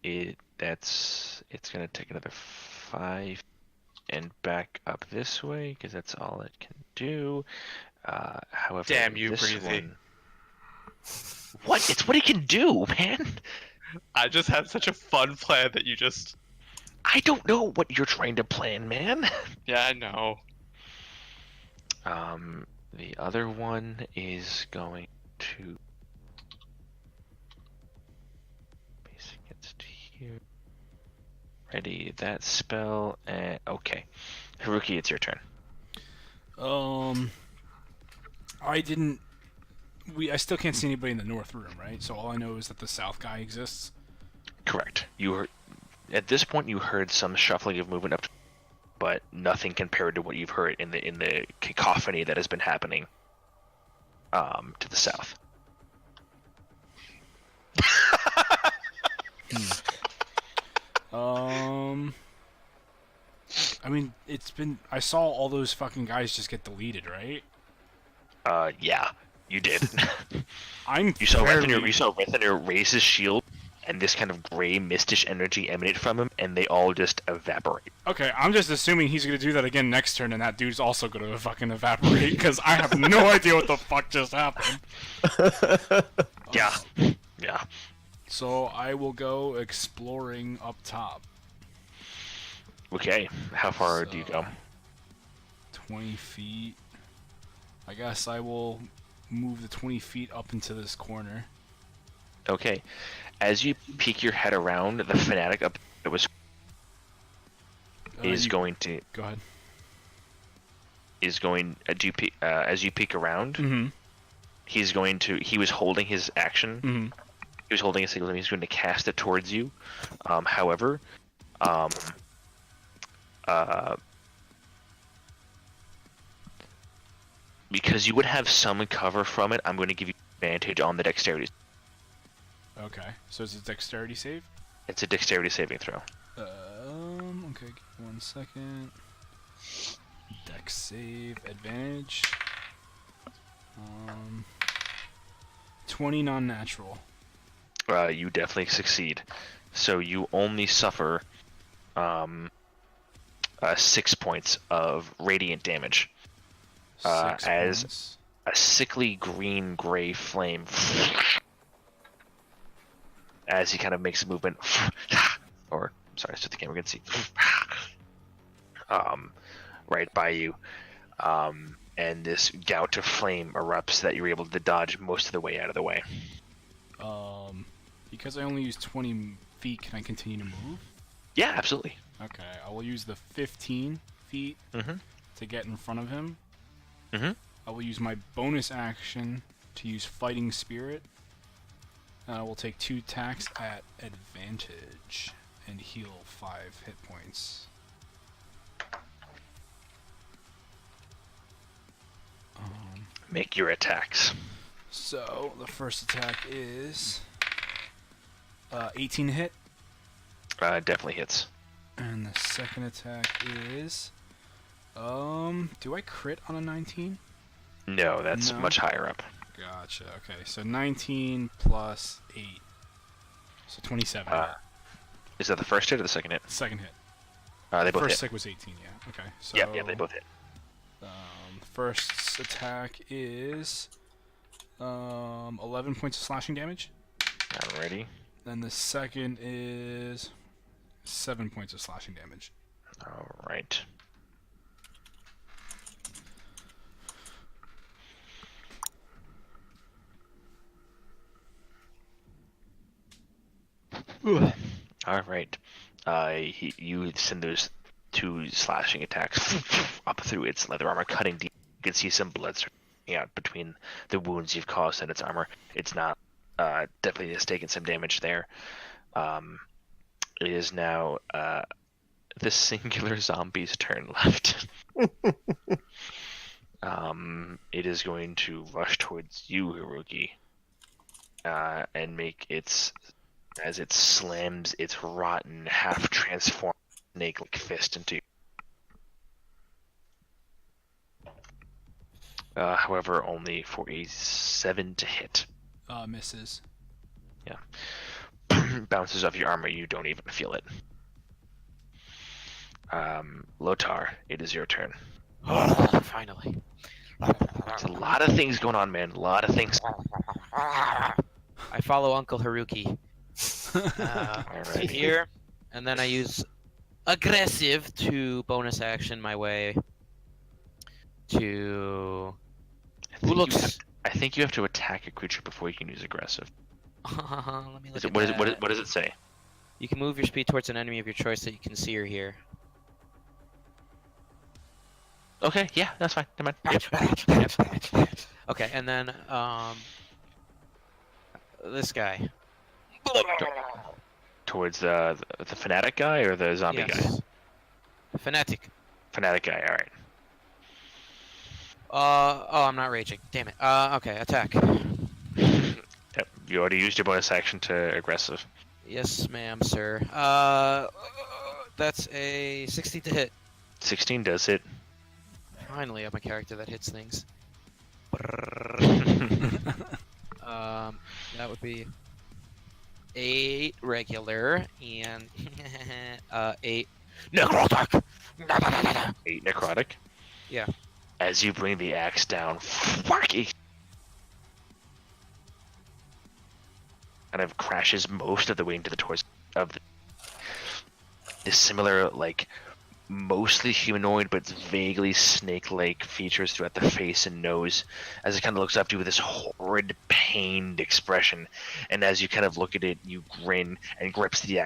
It's gonna take another 5 and back up this way because that's all it can do. However, Damn you, this Breezy. one... What? It's what it can do, man. I just had such a fun plan that you just. I don't know what you're trying to plan, man. Yeah, I know. The other one is going to base against here. Ready that spell and okay. Haruki, it's your turn. I still can't see anybody in the north room, right? So all I know is that the south guy exists. Correct. You heard at this point you heard some shuffling of movement up to, but nothing compared to what you've heard in the cacophony that has been happening to the south. I mean, I saw all those fucking guys just get deleted, right? Yeah, you did. You You saw Rethanir raise his shield, and this kind of gray, mistish energy emanate from him, and they all just evaporate. Okay, I'm just assuming he's gonna do that again next turn, and that dude's also gonna fucking evaporate, because I have no idea what the fuck just happened. Yeah, yeah. So I will go exploring up top. Okay, how far do you go? 20 feet. I guess I will move the 20 feet up into this corner. Okay, as you peek your head around, the fanatic up that was is going to Go ahead. do you peek, as you peek around. Mm-hmm. He was holding his action. Mm-hmm. He was holding a single. He's going to cast it towards you. However, because you would have some cover from it, I'm going to give you advantage on the dexterity. Okay, so it's a dexterity save? It's a dexterity saving throw. Okay, give me 1 second. Dex save, advantage. 20 non-natural. You definitely succeed. So you only suffer 6 points of radiant damage. 6 as points. a sickly green-gray flame as he kind of makes a movement, or sorry, so the camera can see, right by you, and this gout of flame erupts that you're able to dodge most of the way out of the way. Because I only use 20 feet, can I continue to move? Yeah, absolutely. Okay, I will use the 15 feet to get in front of him. I will use my bonus action to use Fighting Spirit. And I will take 2 attacks at advantage and heal 5 hit points. Make your attacks. So the first attack is 18 to hit, Definitely hits. and the second attack is do I crit on a 19? No, that's No. much higher up. Gotcha. Okay, so 19 plus 8, so 27. Is that the first hit or the second hit? Second hit. They both First hit. hit was 18. Yeah. Okay. So Yeah, they both hit. First attack is 11 points of slashing damage. Alrighty. Then the second is 7 points of slashing damage. Alright. Alright. You send those 2 slashing attacks up through its leather armor, cutting deep. You can see some blood starting out between the wounds you've caused in its armor. It's not definitely has taken some damage there. It is now the singular zombie's turn left. It is going to rush towards you, Haruki, and make its, as it slams its rotten, half-transformed snake-like fist into you. However, only for a 7 to hit. Misses. Bounces off your armor, you don't even feel it. Lotar, it is your turn. Finally. There's a lot of things going on, man. A lot of things. I follow Uncle Haruki Alright. here, and then I use aggressive to bonus action my way to. I think you have to attack a creature before you can use aggressive. Let me look Is it, at that. what does it say? You can move your speed towards an enemy of your choice that you can see or hear. Okay, yeah, that's fine. Never mind. Yep. Okay, and then this guy. Towards the fanatic guy or the zombie guy? Yes. Fanatic. Fanatic guy. All right. Oh, I'm not raging. Damn it. Okay, attack. Yep. You already used your bonus action to aggressive. Yes, ma'am, sir. That's a 60 to hit. 16 does hit. Finally, I'm a character that hits things. That would be 8 regular and 8 necrotic. 8 necrotic. Yeah. As you bring the axe down, kind of crashes most of the way into the torso of the similar, like, mostly humanoid but vaguely snake-like features throughout the face and nose, as it kind of looks up to you with this horrid, pained expression. And as you kind of look at it, you grin and grips the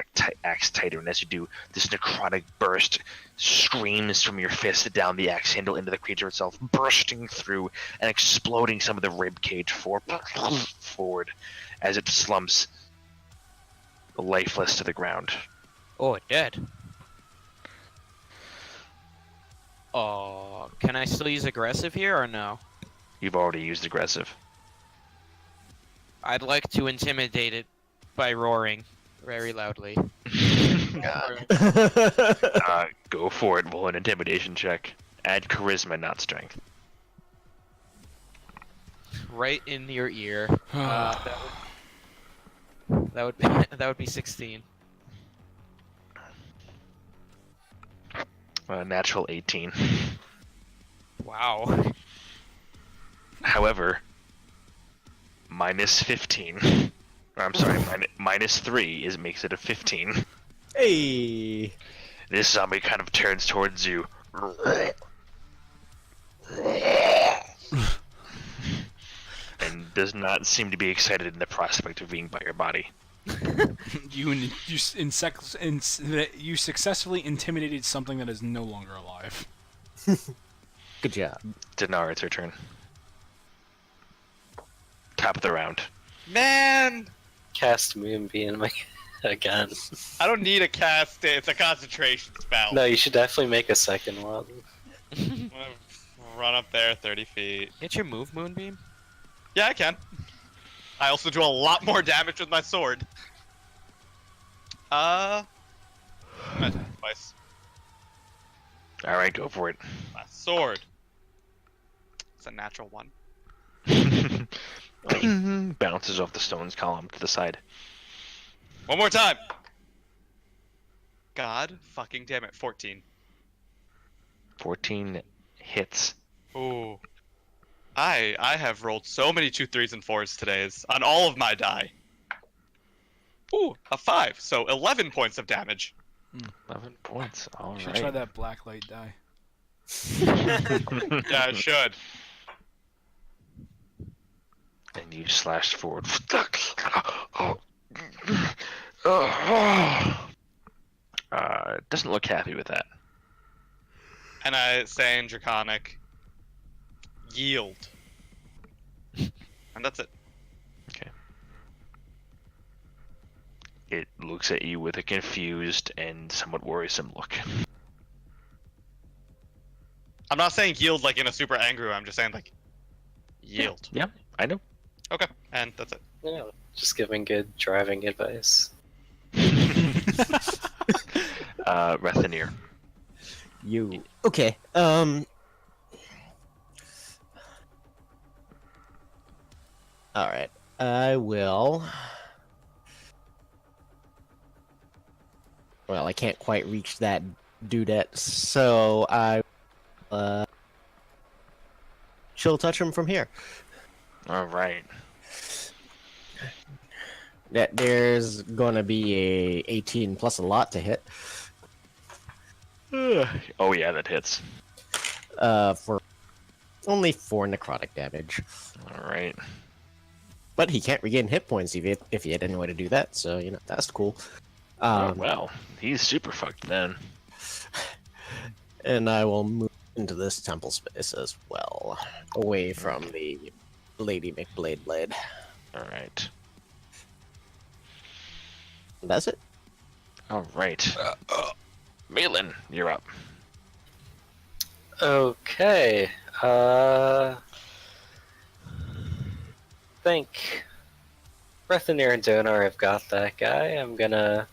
axe tighter. And as you do, this necrotic burst screams from your fist down the axe handle into the creature itself, bursting through and exploding some of the rib cage forward as it slumps lifeless to the ground. Oh, it dead. Oh, can I still use aggressive here or no? You've already used aggressive. I'd like to intimidate it by roaring very loudly. Go for it. Roll an intimidation check. Add charisma, not strength. Right in your ear. That would be 16. Natural 18. Wow. However, minus 15. I'm sorry, -3 makes it a 15. Hey. This zombie kind of turns towards you. And does not seem to be excited in the prospect of being by your body. You successfully intimidated something that is no longer alive. Good job. Dinar, it's your turn. Top of the round. Man, Cast Moonbeam again. I don't need a cast. It's a concentration spell. No, you should definitely make a second one. I'm gonna run up there 30 feet. Can't you move Moonbeam? Yeah, I can. I also do a lot more damage with my sword. Twice. Alright, go for it. My sword. It's a natural one. Bounces off the stone's column to the side. One more time. God fucking damn it. 14. 14 hits. Ooh. I have rolled so many 2, 3s, and 4s today on all of my die. Ooh, a 5. So 11 points of damage. 11 points. All Should right. try that black light die. Yeah, I should. And you slashed forward. Doesn't look happy with that. And I say in Draconic, yield. And that's it. Okay. It looks at you with a confused and somewhat worrisome look. I'm not saying yield like in a super angry way, I'm just saying like, yield. Yeah, I know. Okay, and that's it. You know, just giving good driving advice. Rethanir. You okay? All right. I will. Well, I can't quite reach that dudette, so I chill touch him from here. All right. That there's gonna be a 18 plus a lot to hit. Oh yeah, that hits. For only 4 necrotic damage. All right. But he can't regain hit points if he had any way to do that, so you know that's cool. Oh well, he's super fucked then. And I will move into this temple space as well, away from the Lady McBlade Blade. All right. That's it. All right. Malin, you're up. Okay. Think Rethanir and Donar have got that guy. I'm gonna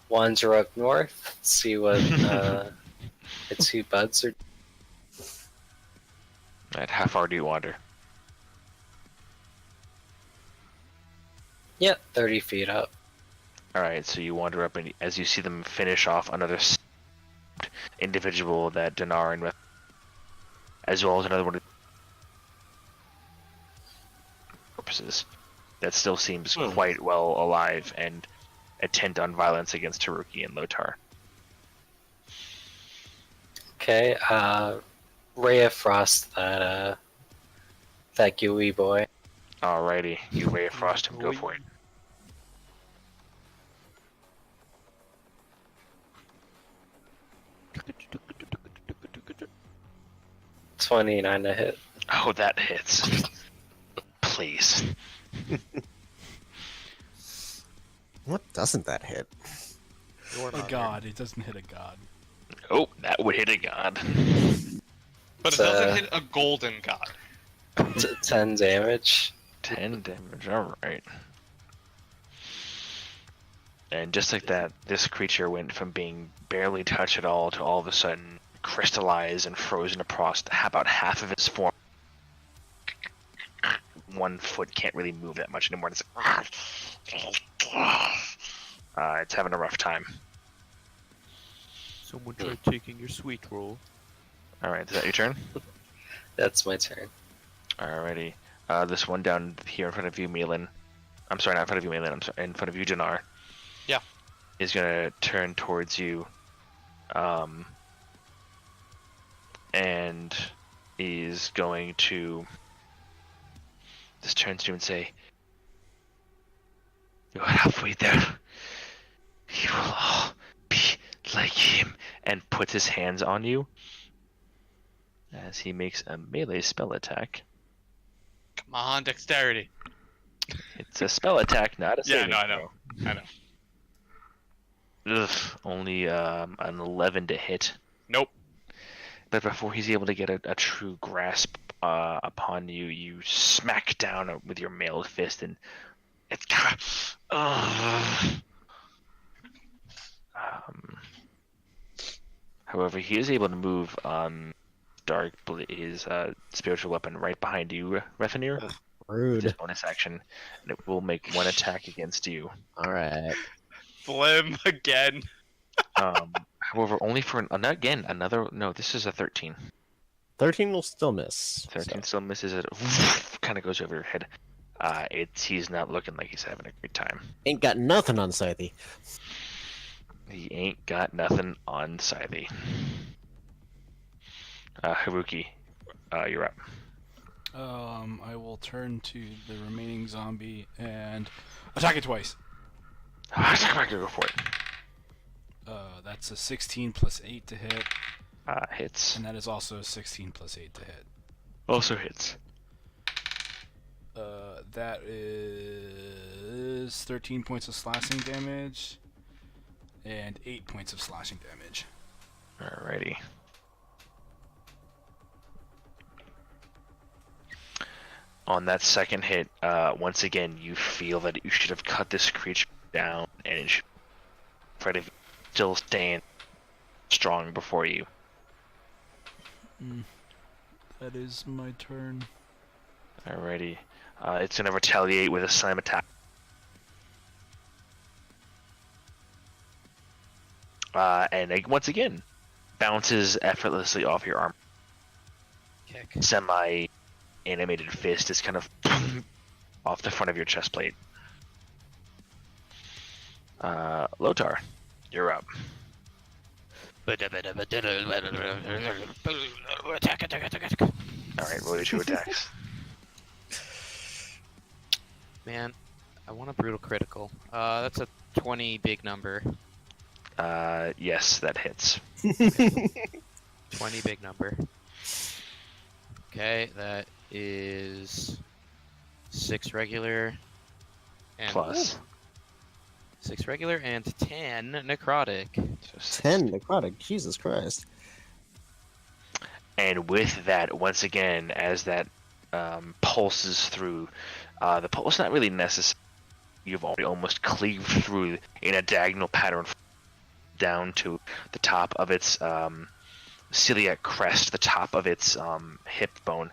wander up north, see what the two buds are. All right, how far do you wander? Yep, 30 feet up. All right, so you wander up, and as you see them finish off another individual that Dinar and as well as another one of purposes that still seems quite well alive and intent on violence against Haruki and Lotar. Okay, Ray of Frost that gooey boy. Alrighty, you Ray of Frost him, go for it. 29 to hit. Oh, that hits. Please. What doesn't that hit? A god. It doesn't hit a god. Oh, that would hit a god. But it doesn't hit a golden god. 10 damage. 10 damage, alright. And just like that, this creature went from being barely touched at all to all of a sudden crystallized and frozen across about half of its form. 1 foot can't really move that much anymore. It's having a rough time. Someone tried taking your sweet roll. Alright, is that your turn? That's my turn. Alrighty. This one down here in front of you, Milan, I'm sorry, not in front of you, Malin. I'm sorry, in front of you, Jannar. Yeah. Is gonna turn towards you, and is going to just turn to you and say, "You're halfway there. You will all be like him," and puts his hands on you as he makes a melee spell attack. Come on, dexterity. It's a spell attack, not a Yeah, saving no, I know. throw. I know. Ugh, only an 11 to hit. Nope. But before he's able to get a true grasp upon you, you smack down with your mailed fist, and it's however, he is able to move his spiritual weapon right behind you, Rethanir. With Rude. his bonus action, and it will make one attack against you. All right. Flim again. However, only for another. No, this is a 13. 13 will still miss. 13 so. still misses it. Kind of goes over your head. He's not looking like he's having a great time. Ain't got nothing on Scythe. He ain't got nothing on Scythe. Haruki, you're up. I will turn to the remaining zombie and attack it twice. Go for it. That's a 16 plus 8 to hit, Hits. and that is also a 16 plus 8 to hit. Also hits. That is 13 points of slashing damage and 8 points of slashing damage. Alrighty. On that second hit, once again, you feel that you should have cut this creature down, and it should still stand strong before you. That is my turn. Alrighty. It's going to retaliate with a slam attack. And once again, bounces effortlessly off your arm. Kick. Semi-animated fist is kind of off the front of your chest plate. Lotar, you're up. Attack. Alright, roll your 2 attacks. Man, I want a brutal critical. That's a 20 big number. Yes, that hits. 20 big number. Okay, that is 6 regular. And Plus. 6 regular and 10 necrotic. 10 necrotic. Jesus Christ. And with that, once again, as that pulses through, the pulse not really necessary. You've already almost cleaved through in a diagonal pattern down to the top of its celiac crest, the top of its hip bone.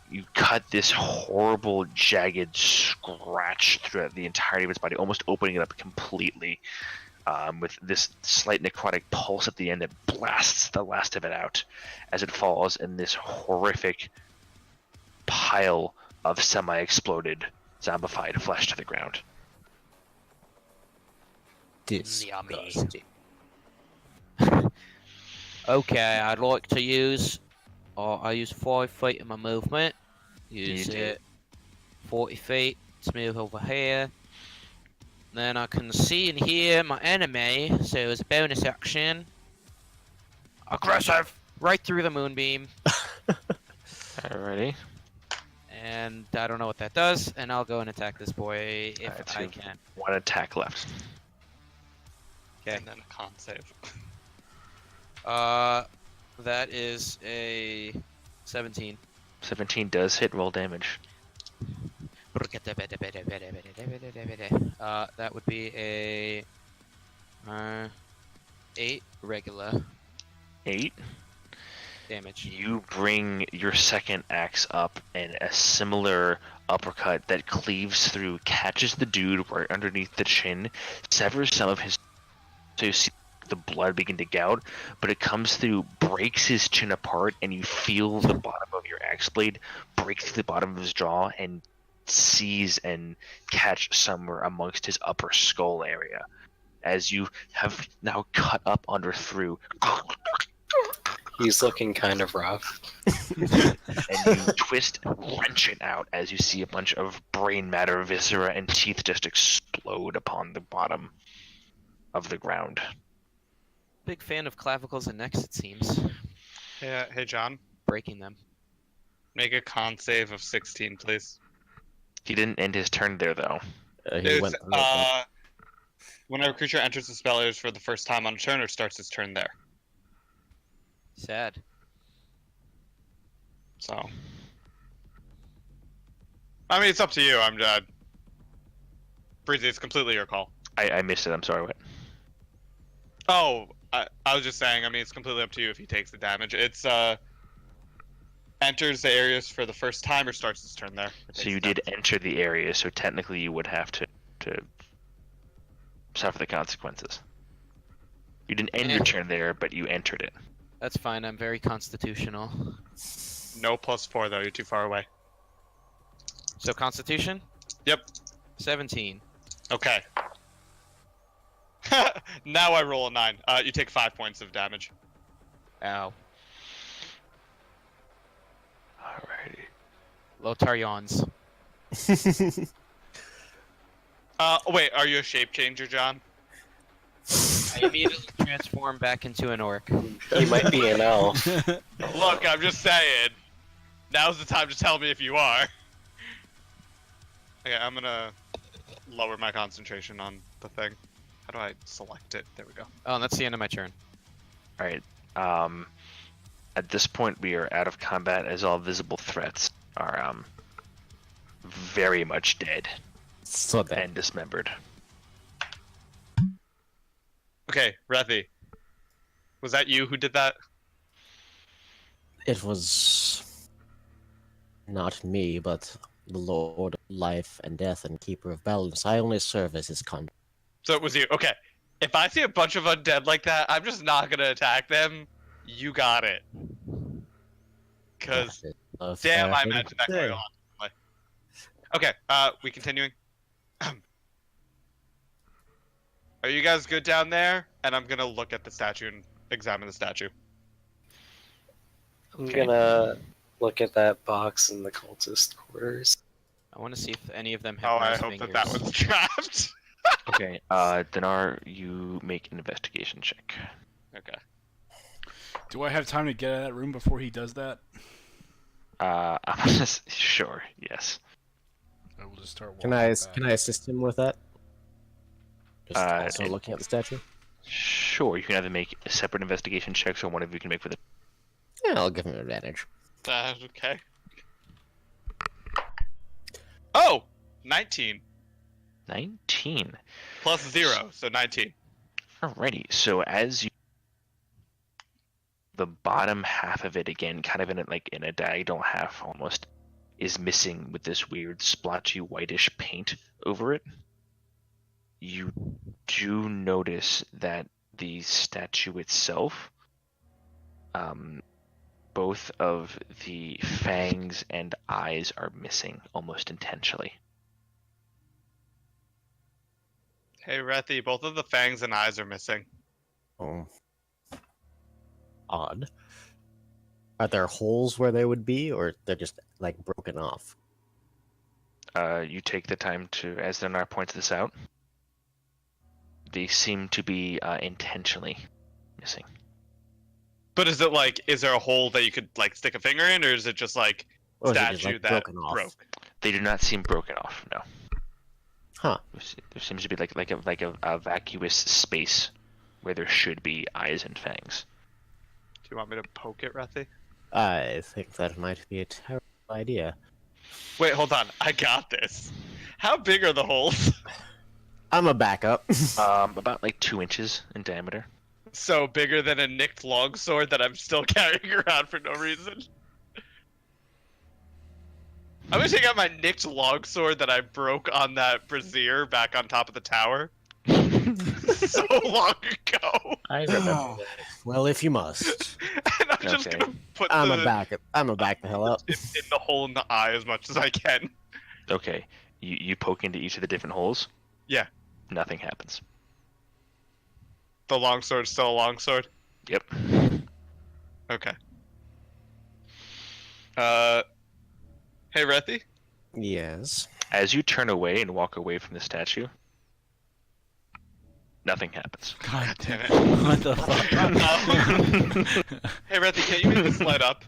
You cut this horrible, jagged scratch throughout the entirety of its body, almost opening it up completely, with this slight necrotic pulse at the end that blasts the last of it out as it falls in this horrific pile of semi-exploded, zombified flesh to the ground. Yummy. Okay, I'd like to use... I use 5 feet of my movement. Use You do. it 40 feet to move over here. Then I can see and hear my enemy, so as a bonus action, aggressive, right through the moonbeam. Alrighty. And I don't know what that does, and I'll go and attack this boy if Alright, I so can. 1 attack left. Okay. And then a con save. That is a 17. 17 does hit, roll damage. That would be a 8 regular 8. damage. You bring your second axe up, and a similar uppercut that cleaves through catches the dude right underneath the chin, severs some of his. So you see the blood begin to gout, but it comes through, breaks his chin apart, and you feel the bottom of your axe blade break through the bottom of his jaw and seize and catch somewhere amongst his upper skull area. As you have now cut up under through, He's looking kind of rough. and you twist and wrench it out as you see a bunch of brain matter, viscera, and teeth just explode upon the bottom of the ground. Big fan of clavicles and necks, it seems. Hey, John. Breaking them. Make a con save of 16, please. He didn't end his turn there, though. He went through it. Whenever a creature enters the spell area for the first time on a turn, or starts its turn there. Sad. So, I mean, it's up to you. I'm Breezy, it's completely your call. I missed it. I'm sorry. What? Oh, I was just saying. I mean, it's completely up to you if he takes the damage. It's enters the areas for the first time or starts its turn there. So you did enter the area, so technically you would have to suffer the consequences. You didn't end your turn there, but you entered it. That's fine, I'm very constitutional. No +4 though. You're too far away. So Constitution? Yep. 17. Okay. Now I roll a 9. You take 5 points of damage. Ow. Alrighty. Lotar yawns. Wait, are you a shape changer, John? I immediately transform back into an orc. He might be an elf. Look, I'm just saying. Now's the time to tell me if you are. Okay, I'm gonna lower my concentration on the thing. How do I select it? There we go. Oh, and that's the end of my turn. Alright. At this point, we are out of combat as all visible threats are very much dead So dead. and dismembered. Okay, Rethi. Was that you who did that? It was not me, but the Lord of Life and Death and Keeper of Balance. I only serve as his conduit. So it was you. Okay. If I see a bunch of undead like that, I'm just not gonna attack them. You got it. Cause damn, I imagine that going on. Okay, we continuing. Are you guys good down there? And I'm gonna look at the statue and examine the statue. I'm gonna look at that box in the cultist quarters. I want to see if any of them have Oh, I nice hope fingers. that one's trapped. Okay, Dinar, you make an investigation check. Okay. Do I have time to get out of that room before he does that? I'm just, sure, yes. I will just start walking Can I back. assist him with that? Just also and- looking at the statue. Sure, you can either make separate investigation checks or one of you can make with it. Yeah, I'll give him advantage. Okay. Oh! 19. 19. Plus 0, so 19. Alrighty, so as you... The bottom half of it, again, kind of in a diagonal half almost, is missing with this weird splotchy whitish paint over it. You do notice that the statue itself, both of the fangs and eyes are missing almost intentionally. Hey, Rethi, both of the fangs and eyes are missing. Oh. Odd. Are there holes where they would be, or they're just, like, broken off? You take the time to, as Dinar points this out, they seem to be intentionally missing. But is it like, is there a hole that you could like stick a finger in, or is it just like Or is it statue just, like, that broken off? broke? They do not seem broken off, no. Huh. There seems to be like a vacuous space where there should be eyes and fangs. Do you want me to poke it, Rethi? I think that might be a terrible idea. Wait, hold on. I got this. How big are the holes? I'm a backup. About like 2 inches in diameter. So bigger than a nicked longsword that I'm still carrying around for no reason. I'm gonna take out my nicked longsword that I broke on that brazier back on top of the tower. So long ago. I remember. Well, if you must. And I'm just Okay. gonna put I'm the a back the hell up. in the hole in the eye as much as I can. Okay. You poke into each of the different holes. Yeah. Nothing happens. The longsword's still a longsword? Yep. Okay. Hey, Rethi? Yes. As you turn away and walk away from the statue, nothing happens. God damn it. What the fuck? Hey, Rethi, can you make this light up?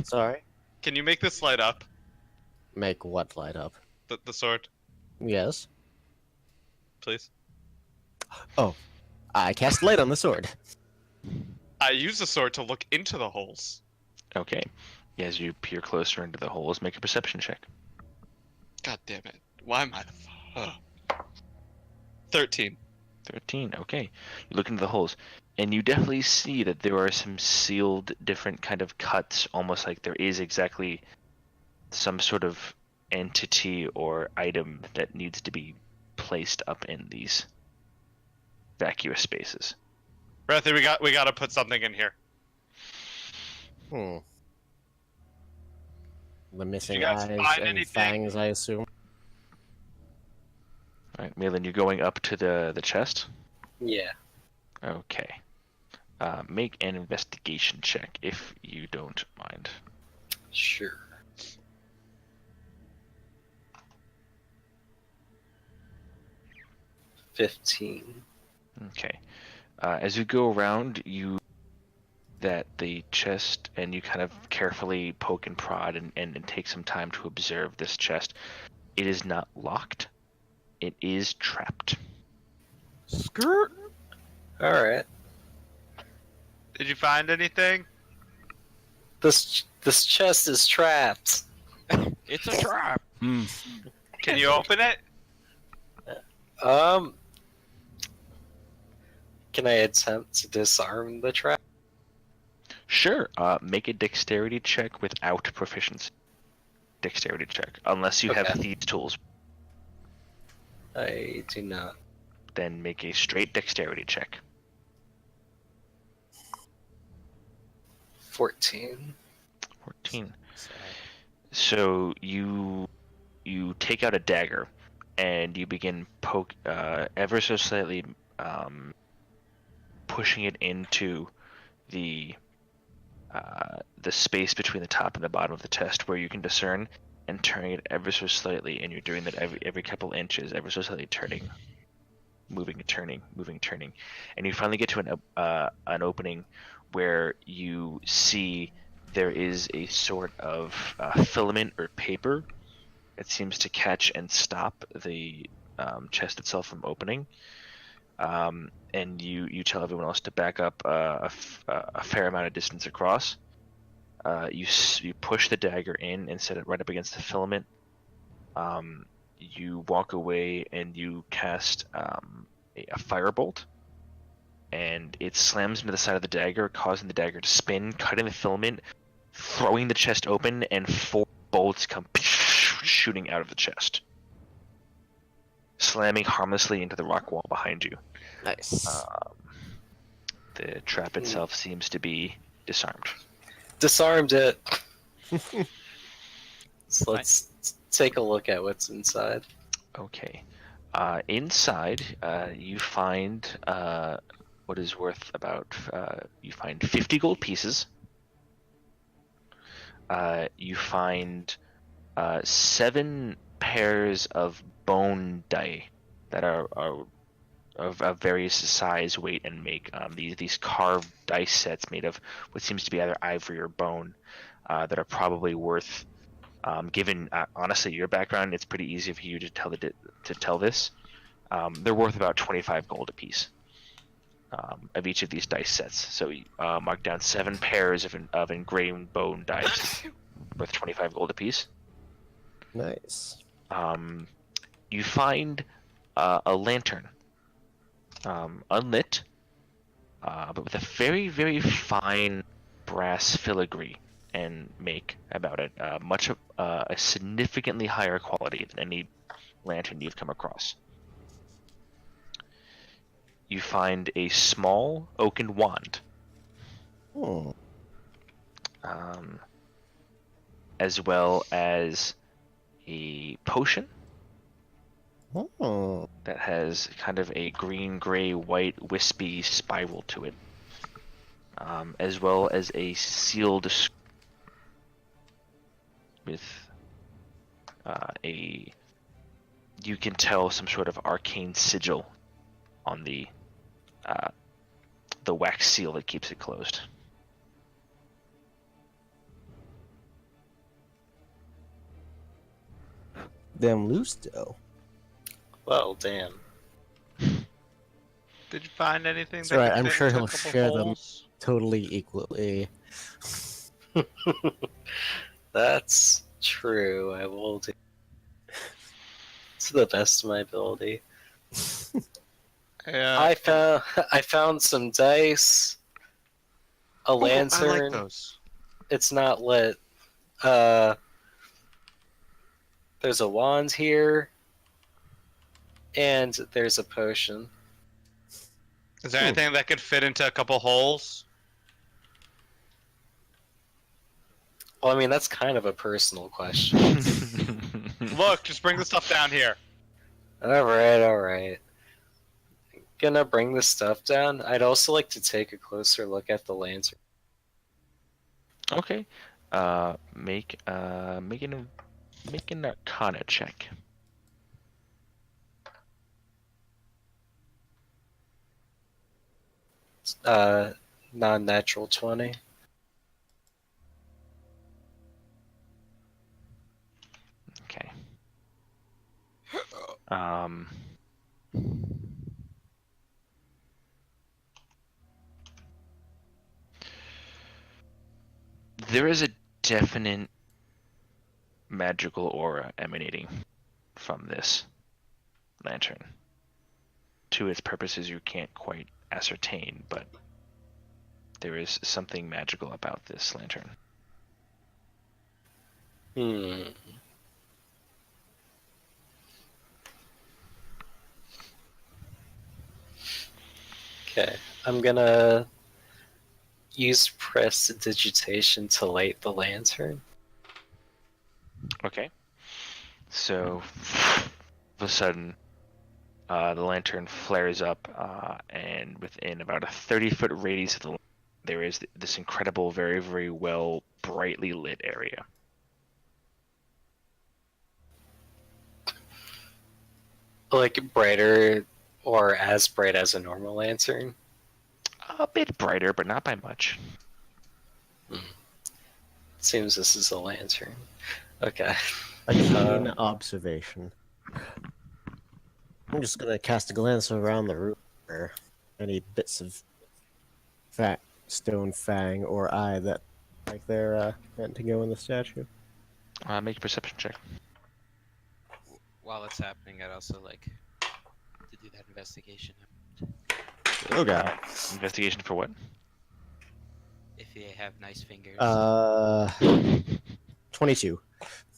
Sorry. Can you make this light up? Make what light up? The sword, Yes. please? I cast light on the sword. I use the sword to look into the holes. Okay. As you peer closer into the holes, make a perception check. God damn it. Why am I the 13. 13. Okay. You look into the holes, and you definitely see that there are some sealed, different kind of cuts, almost like there is exactly some sort of entity or item that needs to be placed up in these vacuous spaces. Rethi, we gotta put something in here. The missing guys eyes find and anything? fangs, I assume. All right, Malin, you're going up to the chest? Yeah. Okay. Make an investigation check if you don't mind. Sure. $15. Okay. As you go around, you that the chest, and you kind of carefully poke and prod and take some time to observe this chest. It is not locked. It is trapped. Skirt. Alright. Did you find anything? This chest is trapped. It's a trap. Can you open it? Can I attempt to disarm the trap? Sure. Make a dexterity check without proficiency. Dexterity check, unless you have Okay. thieves' tools. I do not. Then make a straight dexterity check. 14. 14. So you take out a dagger, and you begin poke ever so slightly, pushing it into the space between the top and the bottom of the chest where you can discern, and turning it ever so slightly, and you're doing that every couple inches, ever so slightly turning, moving and turning, and you finally get to an opening where you see there is a sort of filament or paper that seems to catch and stop the chest itself from opening. And you tell everyone else to back up a fair amount of distance across. You push the dagger in and set it right up against the filament. You walk away and you cast a firebolt, and it slams into the side of the dagger, causing the dagger to spin, cutting the filament, throwing the chest open, and 4 bolts come shooting out of the chest, slamming harmlessly into the rock wall behind you. Nice. The trap itself seems to be disarmed. Disarmed it. So let's take a look at what's inside. Okay. Inside, you find what is worth about you find 50 gold pieces. You find 7 pairs of bone die that are of various size, weight, and make. These carved dice sets made of what seems to be either ivory or bone that are probably worth. Given honestly your background, it's pretty easy for you to tell this. They're worth about 25 gold apiece of each of these dice sets. So mark down 7 pairs of engraved bone dice worth 25 gold apiece. Nice. You find a lantern, unlit, but with a very, very fine brass filigree and make about it, a significantly higher quality than any lantern you've come across. You find a small oaken wand, as well as a potion Oh. that has kind of a green, gray, white, wispy spiral to it, as well as a sealed with you can tell some sort of arcane sigil on the wax seal that keeps it closed. Them loose though. Well, damn. Did you find anything That's that right, could I'm fit sure into a he'll couple share them. holes? Totally equally. That's true. I will do to the best of my ability. Yeah. I found some dice, a Ooh, I lantern. like those. It's not lit. There's a wand here, and there's a potion. Is there anything that could fit into a couple holes? Well, I mean, that's kind of a personal question. Look, just bring the stuff down here. Alright. Gonna bring the stuff down. I'd also like to take a closer look at the lantern. Okay. Make an Arcana check. Non-natural 20. Okay. There is a definite magical aura emanating from this lantern. To its purposes, you can't quite ascertain, but there is something magical about this lantern. Okay, I'm gonna use prestidigitation to light the lantern. Okay. So, all of a sudden, the lantern flares up, and within about a 30-foot radius of the there is this incredible, very, very well, brightly lit area. Like brighter or as bright as a normal lantern? A bit brighter, but not by much. Seems this is a lantern. Okay. A keen observation. I'm just gonna cast a glance around the room for any bits of fat stone fang or eye that like they're meant to go in the statue. Make a perception check. While it's happening, I'd also like to do that investigation. Oh god. Investigation for what? If you have nice fingers. 22.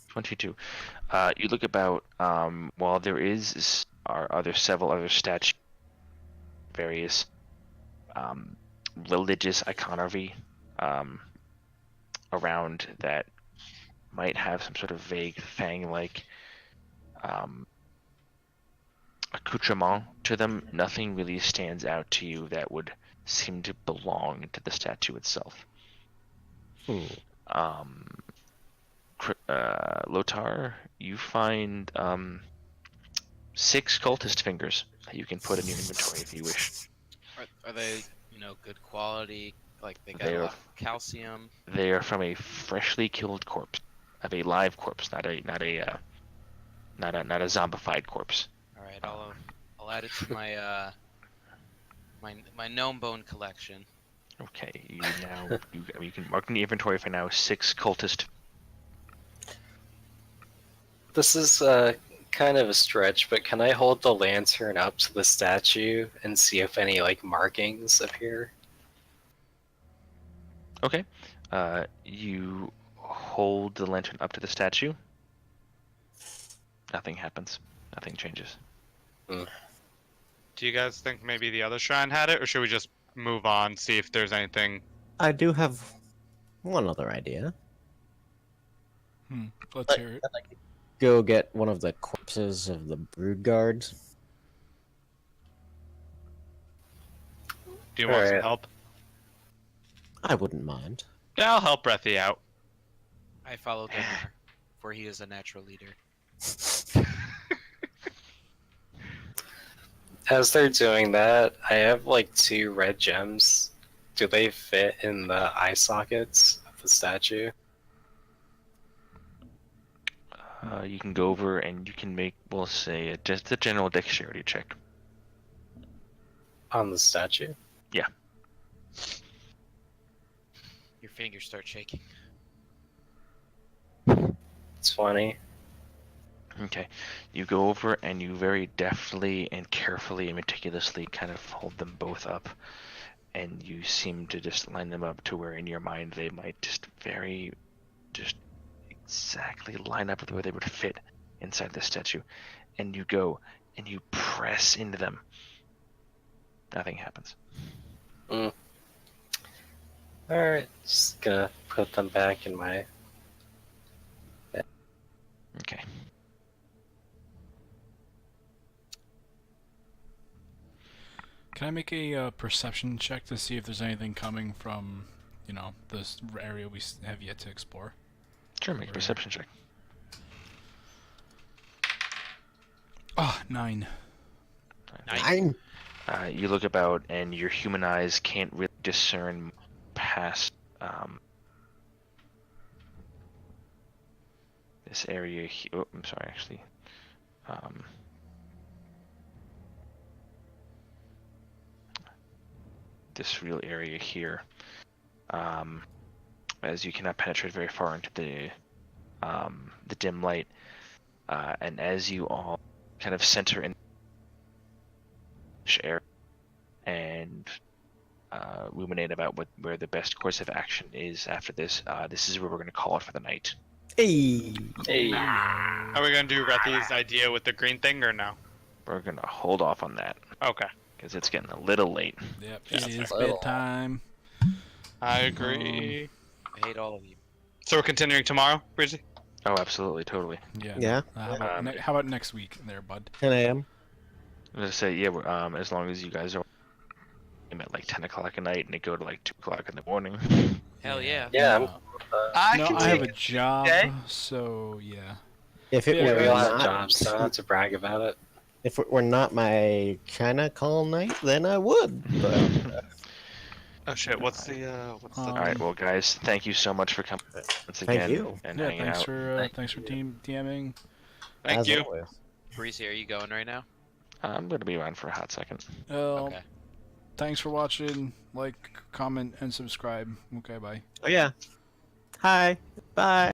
22. You look about, while there are several other statues, various religious iconography around that might have some sort of vague fang-like accoutrement to them. Nothing really stands out to you that would seem to belong to the statue itself. Lotar, you find 6 cultist fingers that you can put in your inventory if you wish. Are they, good quality? Like they got They a are- lot of calcium? They are from a freshly killed corpse, of a live corpse, not a zombified corpse. All right, I'll add it to my my gnome bone collection. Okay, you can mark in the inventory for now 6 cultist. This is kind of a stretch, but can I hold the lantern up to the statue and see if any markings appear? Okay, you hold the lantern up to the statue. Nothing happens. Nothing changes. Do you guys think maybe the other shrine had it, or should we just move on, see if there's anything? I do have one other idea. Let's hear it. go get one of the corpses of the brood guards. Do you want some Alright. help? I wouldn't mind. Yeah, I'll help Breathy out. I follow Denmar, for he is a natural leader. As they're doing that, I have like 2 red gems. Do they fit in the eye sockets of the statue? You can go over and you can make, we'll say, just a general dexterity check. On the statue? Your fingers start shaking. 20. Okay. You go over and you very deftly and carefully and meticulously kind of hold them both up. And you seem to just line them up to where in your mind they might just exactly line up with where they would fit inside the statue. And you go and you press into them. Nothing happens. Alright, just gonna put them back in my... Okay. Can I make a perception check to see if there's anything coming from, you know, this area we have yet to explore? Sure, make a perception check. Ah, 9. 9. You look about and your human eyes can't really discern past this area here. Oh, I'm sorry, actually. This real area here. As you cannot penetrate very far into the dim light, and as you all kind of center in air and ruminate about where the best course of action is after this, this is where we're going to call it for the night. Hey. Hey! Are we gonna do Breathy's idea with the green thing or no? We're going to hold off on that Okay. because it's getting a little late. Yep, Yeah, it is fair. bedtime. I agree. I hate all of you. So we're continuing tomorrow, Breezy? Oh, absolutely, totally. Yeah. Yeah. How about next week, there, bud? 10 a.m. I'm going to say, yeah, as long as you guys are at like 10 o'clock at night and they go to like 2 o'clock in the morning. Hell yeah. Yeah, No, I no, can I have take a job, day. so yeah. If it Yeah, were we all have not, jobs, so I don't have to brag about it. if it were not my China call night, then I would. But Oh shit, what's the All right, well, guys, thank you so much for coming once Thank again you. and Yeah, hanging out. thanks for DMing. Thank as you. always. Breezy, are you going right now? I'm going to be around for a hot second. Okay. Thanks for watching. Like, comment, and subscribe. Okay, bye. Oh yeah. Hi. Bye.